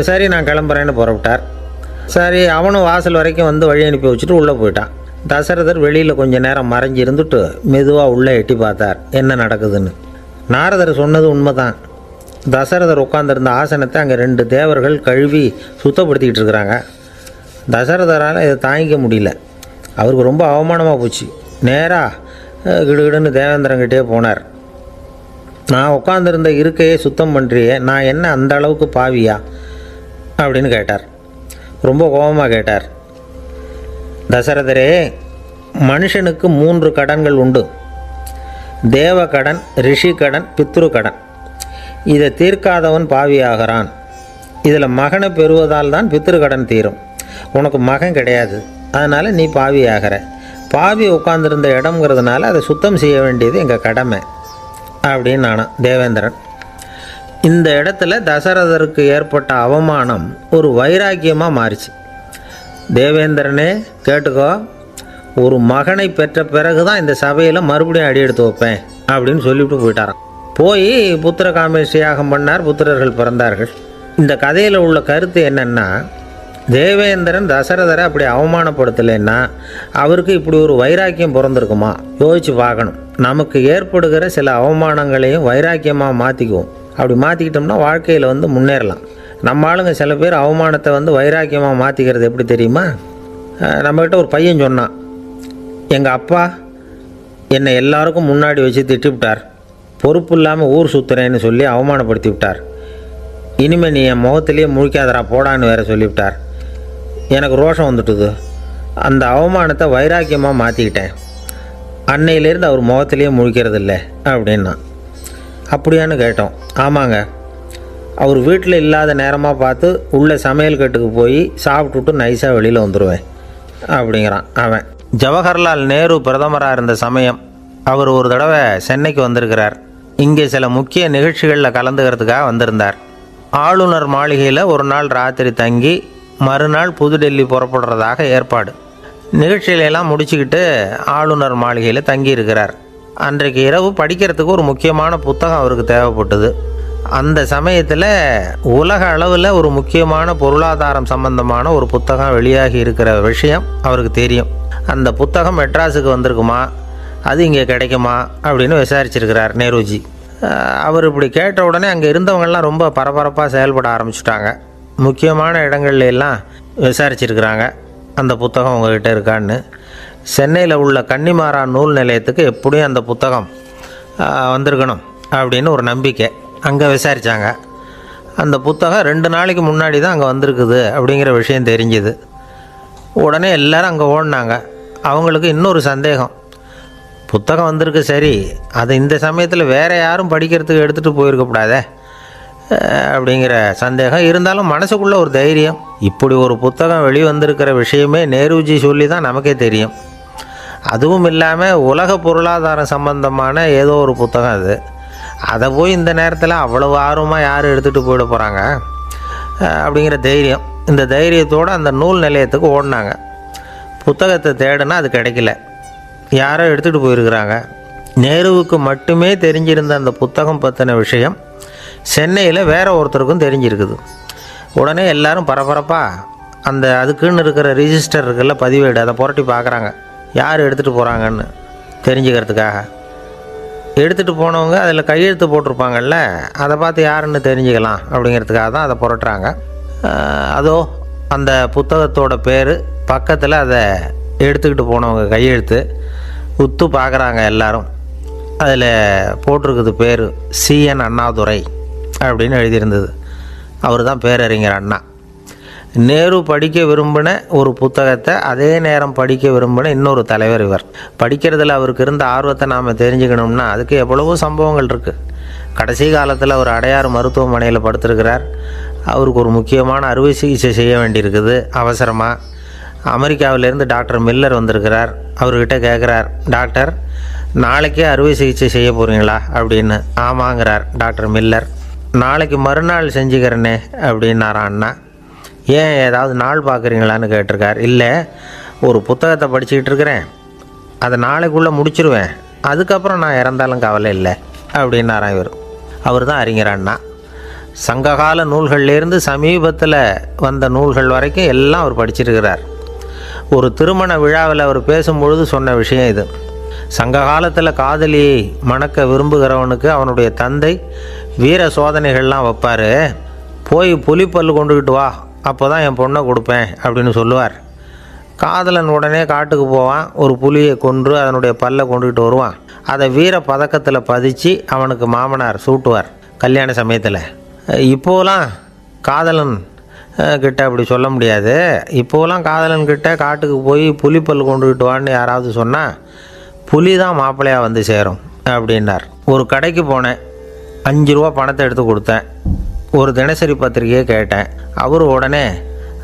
சரி நான் கிளம்புறேன்னு புறப்பட்டார். சரி, அவனும் வாசல் வரைக்கும் வந்து வழி அனுப்பி வச்சுட்டு உள்ளே போயிட்டான். தசரதர் வெளியில் கொஞ்சம் நேரம் மறைஞ்சி இருந்துட்டு மெதுவாக உள்ளே எட்டி பார்த்தார் என்ன நடக்குதுன்னு. நாரதர் சொன்னது உண்மைதான். தசரதர் உட்காந்துருந்த ஆசனத்தை அங்கே 2 தேவர்கள் கழுவி சுத்தப்படுத்திக்கிட்டு இருக்கிறாங்க. தசரதரால் இதை தாங்கிக்க முடியல. அவருக்கு ரொம்ப அவமானமாக போச்சு. நேராக கிடுகிடுன்னு தேவேந்திரங்கிட்டே போனார். நான் உட்காந்துருந்த இருக்கையே சுத்தம் பண்ணுறியே, நான் என்ன அந்த அளவுக்கு பாவியா அப்படின்னு கேட்டார். ரொம்ப கோபமாக கேட்டார். தசரதரே, மனுஷனுக்கு 3 கடன்கள் உண்டு. தேவ கடன், ரிஷி கடன், பித்ரு கடன். இதை தீர்க்காதவன் பாவியாகிறான். இதில் மகனை பெறுவதால் தான் பித்ரு கடன் தீரும். உனக்கு மகன் கிடையாது, அதனால் நீ பாவி ஆகிற. பாவி உட்காந்துருந்த இடம்ங்கிறதுனால அதை சுத்தம் செய்ய வேண்டியது எங்கள் கடமை அப்படின்னு நானும் தேவேந்திரன். இந்த இடத்துல தசரதருக்கு ஏற்பட்ட அவமானம் ஒரு வைராக்கியமாக மாறிச்சு. தேவேந்திரனே கேட்டுக்கோ, ஒரு மகனை பெற்ற பிறகு தான் இந்த சபையில் மறுபடியும் அடி எடுத்து வைப்பேன் அப்படின்னு சொல்லிவிட்டு போயிட்டாராம். போய் புத்திர காமேஷ்டி யாகம் பண்ணார், புத்திரர்கள் பிறந்தார்கள். இந்த கதையில் உள்ள கருத்து என்னென்னா, தேவேந்திரன் தசரதரை அப்படி அவமானப்படுத்தலைன்னா அவருக்கு இப்படி ஒரு வைராக்கியம் பிறந்திருக்குமா? யோசித்து பார்க்கணும். நமக்கு ஏற்படுகிற சில அவமானங்களையும் வைராக்கியமாக மாற்றிக்குவோம். அப்படி மாற்றிக்கிட்டோம்னா வாழ்க்கையில் முன்னேறலாம். நம்ம ஆளுங்க சில பேர் அவமானத்தை வைராக்கியமாக மாற்றிக்கிறது எப்படி தெரியுமா? நம்மக்கிட்ட ஒரு பையன் சொன்னான், எங்கள் அப்பா என்னை எல்லாருக்கும் முன்னாடி வச்சு திட்டிவிட்டார், பொறுப்பு இல்லாமல் ஊர் சுற்றுறேன்னு சொல்லி அவமானப்படுத்தி விட்டார். இனிமேல் நீ என் முகத்திலேயே முழிக்காதரா போடான்னு வேற சொல்லிவிட்டார். எனக்கு ரோஷம் வந்துட்டுது. அந்த அவமானத்தை வைராக்கியமாக மாற்றிக்கிட்டேன். அன்னையிலேருந்து அவர் முகத்திலேயே முழிக்கிறது இல்லை அப்படின்னா. அப்படியான்னு கேட்டோம். ஆமாங்க, அவர் வீட்டில் இல்லாத நேரமாக பார்த்து உள்ள சமையல் கட்டுக்கு போய் சாப்பிட்டுட்டு நைஸாக வெளியில் வந்துடுவேன் அப்படிங்கிறான் அவன். ஜவஹர்லால் நேரு பிரதமராக இருந்த சமயம் அவர் ஒரு தடவை சென்னைக்கு வந்திருக்கிறார். இங்கே சில முக்கிய நிகழ்ச்சிகளில் கலந்துக்கிறதுக்காக வந்திருந்தார். ஆளுநர் மாளிகையில் ஒரு நாள் ராத்திரி தங்கி மறுநாள் புதுடெல்லி புறப்படுறதாக ஏற்பாடு. நிகழ்ச்சியிலெல்லாம் முடிச்சுக்கிட்டு ஆளுநர் மாளிகையில் தங்கியிருக்கிறார். அன்றைக்கு இரவு படிக்கிறதுக்கு ஒரு முக்கியமான புத்தகம் அவருக்கு தேவைப்பட்டது. அந்த சமயத்தில் உலக அளவில் ஒரு முக்கியமான பொருளாதாரம் சம்பந்தமான ஒரு புத்தகம் வெளியாகி இருக்கிற விஷயம் அவருக்கு தெரியும். அந்த புத்தகம் மெட்ராஸுக்கு வந்திருக்குமா, அது இங்கே கிடைக்குமா அப்படின்னு விசாரிச்சிருக்கிறார் நேருஜி. அவர் இப்படி கேட்ட உடனே அங்கே இருந்தவங்கெல்லாம் ரொம்ப பரபரப்பாக செயல்பட ஆரம்பிச்சுட்டாங்க. முக்கியமான இடங்கள்ல எல்லாம் விசாரிச்சிருக்கிறாங்க அந்த புத்தகம் உங்கள்கிட்ட இருக்கான்னு. சென்னையில் உள்ள கன்னிமாரா நூல் நிலையத்துக்கு எப்படியும் அந்த புத்தகம் வந்திருக்கணும் அப்படின்னு ஒரு நம்பிக்கை. அங்கே விசாரித்தாங்க. அந்த புத்தகம் 2 நாளைக்கு முன்னாடி தான் அங்கே வந்திருக்குது அப்படிங்கிற விஷயம் தெரிஞ்சுது. உடனே எல்லோரும் அங்கே ஓடினாங்க. அவங்களுக்கு இன்னொரு சந்தேகம், புத்தகம் வந்திருக்கு சரி, அது இந்த சமயத்தில் வேறு யாரும் படிக்கிறதுக்கு எடுத்துகிட்டு போயிருக்கக்கூடாதே அப்படிங்கிற சந்தேகம் இருந்தாலும் மனசுக்குள்ளே ஒரு தைரியம். இப்படி ஒரு புத்தகம் வெளிவந்திருக்கிற விஷயமே நேருஜி சொல்லி தான் நமக்கே தெரியும். அதுவும் இல்லாமல் உலக பொருளாதாரம் சம்பந்தமான ஏதோ ஒரு புத்தகம் அது. அதை போய் இந்த நேரத்தில் அவ்வளவு ஆர்வமாக யார் எடுத்துகிட்டு போயிட போகிறாங்க அப்படிங்கிற தைரியம். இந்த தைரியத்தோடு அந்த நூல் நிலையத்துக்கு ஓடினாங்க. புத்தகத்தை தேடினா அது கிடைக்கல, யாரோ எடுத்துகிட்டு போயிருக்கிறாங்க. நேருவுக்கு மட்டுமே தெரிஞ்சிருந்த அந்த புத்தகம் பற்றின விஷயம் சென்னையில் வேற ஒருத்தருக்கும் தெரிஞ்சிருக்குது. உடனே எல்லாரும் பரபரப்பாக அந்த அதுக்குன்னு இருக்கிற ரிஜிஸ்டர் இருக்குல்ல, பதிவேடு, அதை புரட்டி பார்க்குறாங்க யார் எடுத்துகிட்டு போகிறாங்கன்னு தெரிஞ்சுக்கிறதுக்காக. எடுத்துகிட்டு போனவங்க அதில் கையெழுத்து போட்டிருப்பாங்கல்ல, அதை பார்த்து யாருன்னு தெரிஞ்சுக்கலாம் அப்படிங்கிறதுக்காக தான் அதை புரட்டுறாங்க. அதோ அந்த புத்தகத்தோட பேர் பக்கத்தில் அதை எடுத்துக்கிட்டு போனவங்க கையெழுத்து உத்து பார்க்குறாங்க எல்லாரும். அதில் போட்டிருக்குது பேர் CN அண்ணாதுரை அப்படின்னு எழுதியிருந்தது. அவர் தான் பேரறிஞர் அண்ணா. நேரு படிக்க விரும்பின ஒரு புத்தகத்தை அதே நேரம் படிக்க விரும்பின இன்னொரு தலைவர் இவர். படிக்கிறதுல அவருக்கு இருந்த ஆர்வத்தை நாம் தெரிஞ்சுக்கணும்னா அதுக்கு எவ்வளவோ சம்பவங்கள் இருக்குது. கடைசி காலத்தில் அவர் அடையாறு மருத்துவமனையில் படுத்திருக்கிறார். அவருக்கு ஒரு முக்கியமான அறுவை சிகிச்சை செய்ய வேண்டியிருக்குது அவசரமாக. அமெரிக்காவிலேருந்து டாக்டர் மில்லர் வந்திருக்கிறார். அவர்கிட்ட கேட்குறார், டாக்டர் நாளைக்கே அறுவை சிகிச்சை செய்ய போகிறீங்களா அப்படின்னு. ஆமாங்கிறார் டாக்டர் மில்லர். நாளைக்கு மறுநாள் செஞ்சுக்கிறேனே அப்படின்னாரான் அண்ணா. ஏன் ஏதாவது நாள் பார்க்குறீங்களான்னு கேட்டிருக்கார். இல்லை, ஒரு புத்தகத்தை படிச்சுக்கிட்டு இருக்கிறேன், அதை நாளைக்குள்ளே முடிச்சிருவேன், அதுக்கப்புறம் நான் இறந்தாலும் கவலை இல்லை அப்படின்னாரான் இவர். அவர் தான் அறிஞர் அண்ணா. சங்ககால நூல்கள்லேருந்து சமீபத்தில் வந்த நூல்கள் வரைக்கும் எல்லாம் அவர் படிச்சிருக்கிறார். ஒரு திருமண விழாவில் அவர் பேசும்பொழுது சொன்ன விஷயம் இது. சங்க காலத்தில் காதலியை மணக்க விரும்புகிறவனுக்கு அவனுடைய தந்தை வீர சோதனைகள்லாம் வைப்பார். போய் புலிப்பல் கொண்டுக்கிட்டு வா, அப்போ தான் என் பொண்ணை கொடுப்பேன் அப்படின்னு சொல்லுவார். காதலன் உடனே காட்டுக்கு போவான், ஒரு புலியை கொன்று அதனுடைய பல்லை கொண்டுக்கிட்டு வருவான். அதை வீர பதக்கத்தில் பதிச்சு அவனுக்கு மாமனார் சூட்டுவார் கல்யாண சமயத்தில். இப்போலாம் காதலன் கிட்ட அப்படி சொல்ல முடியாது. இப்போலாம் காதலன்கிட்ட காட்டுக்கு போய் புலிப்பல் கொண்டுக்கிட்டு வான்னு யாராவது சொன்னால் புலி தான் மாப்பிள்ளையாக வந்து சேரும் அப்படின்னார். ஒரு கடைக்கு போனேன், 5 ரூபா பணத்தை எடுத்து கொடுத்தேன். ஒரு தினசரி பத்திரிகையை கேட்டேன். அவர் உடனே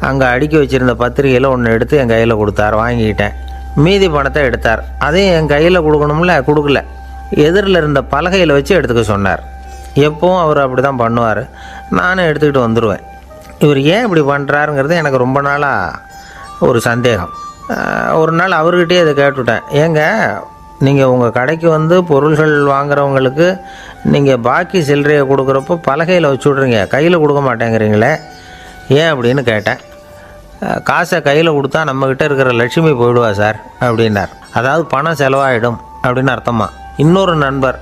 அங்கே அடுக்கி வச்சுருந்த பத்திரிகையில் ஒன்று எடுத்து என் கையில் கொடுத்தார். வாங்கிக்கிட்டேன். மீதி பணத்தை எடுத்தார். அதையும் என் கையில் கொடுக்கணும்ல, கொடுக்கல. எதிரில் இருந்த பலகையில் வச்சு எடுத்துக்க சொன்னார். எப்பவும் அவர் அப்படி தான் பண்ணுவார். நானும் எடுத்துக்கிட்டு வந்துடுவேன். இவர் ஏன் இப்படி பண்ணுறாருங்கிறது எனக்கு ரொம்ப நாளாக ஒரு சந்தேகம். ஒரு நாள் அவர்கிட்டயே இதை கேட்டுவிட்டேன். ஏங்க, நீங்கள் உங்கள் கடைக்கு வந்து பொருள்கள் வாங்குறவங்களுக்கு நீங்கள் பாக்கி சில்லறையை கொடுக்குறப்போ பலகையில் வச்சு விட்றீங்க, கையில் கொடுக்க மாட்டேங்கிறீங்களே, ஏன் அப்படின்னு கேட்டேன். காசை கையில் கொடுத்தா நம்மக்கிட்ட இருக்கிற லட்சுமி போயிடுவா சார் அப்படின்னார். அதாவது பணம் செலவாயிடும் அப்படின்னு அர்த்தமா. இன்னொரு நண்பர்,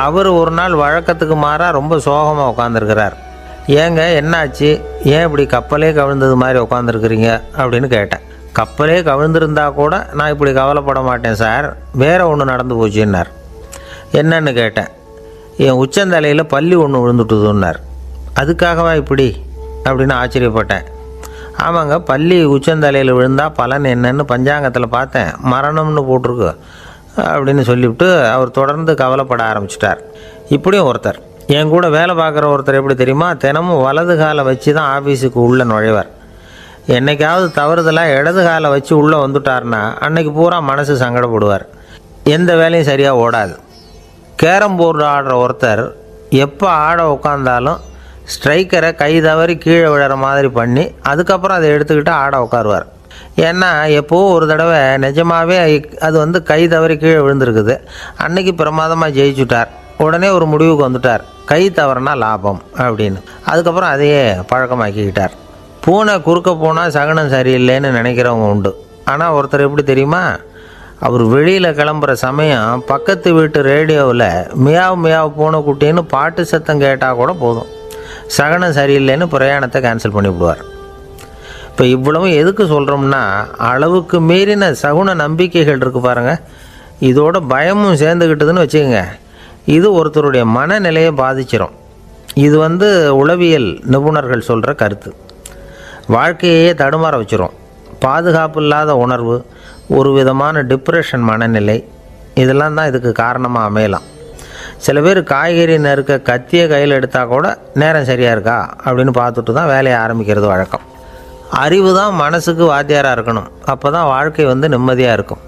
அவர் ஒரு நாள் வழக்கத்துக்கு மாறாக ரொம்ப சோகமாக உட்காந்துருக்கிறார். ஏங்க என்னாச்சு, ஏன் இப்படி கப்பலே கவிழ்ந்தது மாதிரி உட்காந்துருக்குறீங்க அப்படின்னு கேட்டேன். கப்பலே கவிழ்ந்திருந்தா கூட நான் இப்படி கவலைப்பட மாட்டேன் சார், வேறு ஒன்று நடந்து போச்சுன்னார். என்னன்னு கேட்டேன். என் உச்சந்தலையில் பல்லி ஒன்று விழுந்துட்டுதுன்னார். அதுக்காகவா இப்படி அப்படின்னு ஆச்சரியப்பட்டேன். ஆமாங்க, பல்லி உச்சந்தலையில் விழுந்தால் பலன் என்னன்னு பஞ்சாங்கத்தில் பார்த்தேன், மரணம்னு போட்டிருக்கு அப்படின்னு சொல்லிவிட்டு அவர் தொடர்ந்து கவலைப்பட ஆரம்பிச்சிட்டார். இப்படியும் ஒருத்தர், என் கூட வேலை பார்க்குற ஒருத்தர் எப்படி தெரியுமா, தினமும் வலது காலை வச்சு தான் ஆஃபீஸுக்கு உள்ளே நுழைவார். என்னைக்காவது தவறுதலாக இடது காலை வச்சு உள்ளே வந்துட்டார்னா அன்னைக்கு பூரா மனசு சங்கடப்படுவார். எந்த வேலையும் சரியாக ஓடாது. கேரம் போர்டு ஆடுற ஒருத்தர் எப்போ ஆட உட்காந்தாலும் ஸ்ட்ரைக்கரை கை தவறி கீழே விழுற மாதிரி பண்ணி அதுக்கப்புறம் அதை எடுத்துக்கிட்டு ஆட உட்காருவார். ஏன்னா எப்போது ஒரு தடவை நிஜமாகவே அது வந்து கை தவறி கீழே விழுந்திருக்குது. அன்னைக்கு பிரமாதமாக ஜெயிச்சுட்டார். உடனே ஒரு முடிவுக்கு வந்துட்டார், கை தவறுனா லாபம் அப்படின்னு. அதுக்கப்புறம் அதையே பழக்கமாக்கிக்கிட்டார். பூனை குறுக்க போனால் சகனம் சரியில்லைன்னு நினைக்கிறவங்க உண்டு. ஆனால் ஒருத்தர் எப்படி தெரியுமா, அவர் வெளியில் கிளம்புற சமயம் பக்கத்து வீட்டு ரேடியோவில் மியாவ் மியாவ் பூனை குட்டின்னு பாட்டு சத்தம் கேட்டால் கூட போதும், சகனம் சரியில்லைன்னு பிரயாணத்தை கேன்சல் பண்ணிவிடுவார். இப்போ இவ்வளவும் எதுக்கு சொல்கிறோம்னா, அளவுக்கு மீறின சகுன நம்பிக்கைகள் இருக்குது பாருங்கள், இதோட பயமும் சேர்ந்துக்கிட்டதுன்னு வச்சுக்கோங்க, இது ஒருத்தருடைய மனநிலையை பாதிச்சிடும். இது வந்து உளவியல் நிபுணர்கள் சொல்கிற கருத்து. வாழ்க்கையே தடுமாற வச்சிரும். பாதுகாப்பு இல்லாத உணர்வு, ஒரு விதமான டிப்ரெஷன் மனநிலை, இதெல்லாம் தான் இதுக்கு காரணமாக அமையலாம். சில பேர் காய்கறி நறுக்க கத்தியை கையில் எடுத்தால் கூட நேரம் சரியாக இருக்கா அப்படின்னு பார்த்துட்டு தான் வேலையை ஆரம்பிக்கிறது வழக்கம். அறிவு தான் மனசுக்கு வாத்தியாராக இருக்கணும். அப்போ தான் வாழ்க்கை வந்து நிம்மதியாக இருக்கும்.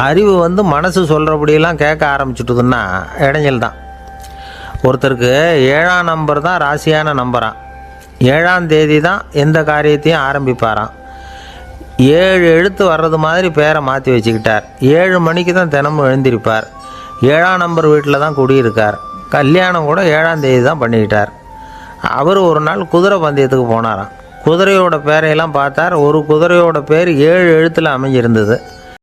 அறிவு வந்து மனசு சொல்கிறபடியெல்லாம் கேட்க ஆரம்பிச்சுட்டுதுன்னா இடைஞ்சல் தான். ஒருத்தருக்கு 7ஆம் நம்பர் தான் ராசியான நம்பரான். 7ஆம் தேதி தான் எந்த காரியத்தையும் ஆரம்பிப்பாராம். 7 எழுத்து வர்றது மாதிரி பேரை மாற்றி வச்சுக்கிட்டார். 7 மணிக்கு தான் தினமும் எழுந்திருப்பார். 7ஆம் நம்பர் வீட்டில் தான் குடியிருக்கார். கல்யாணம் கூட 7ஆம் தேதி தான் பண்ணிக்கிட்டார். அவர் ஒரு நாள் குதிரை பந்தயத்துக்கு போனாராம். குதிரையோட பேரையெல்லாம் பார்த்தார். ஒரு குதிரையோட பேர் 7 எழுத்தில் அமைஞ்சிருந்தது.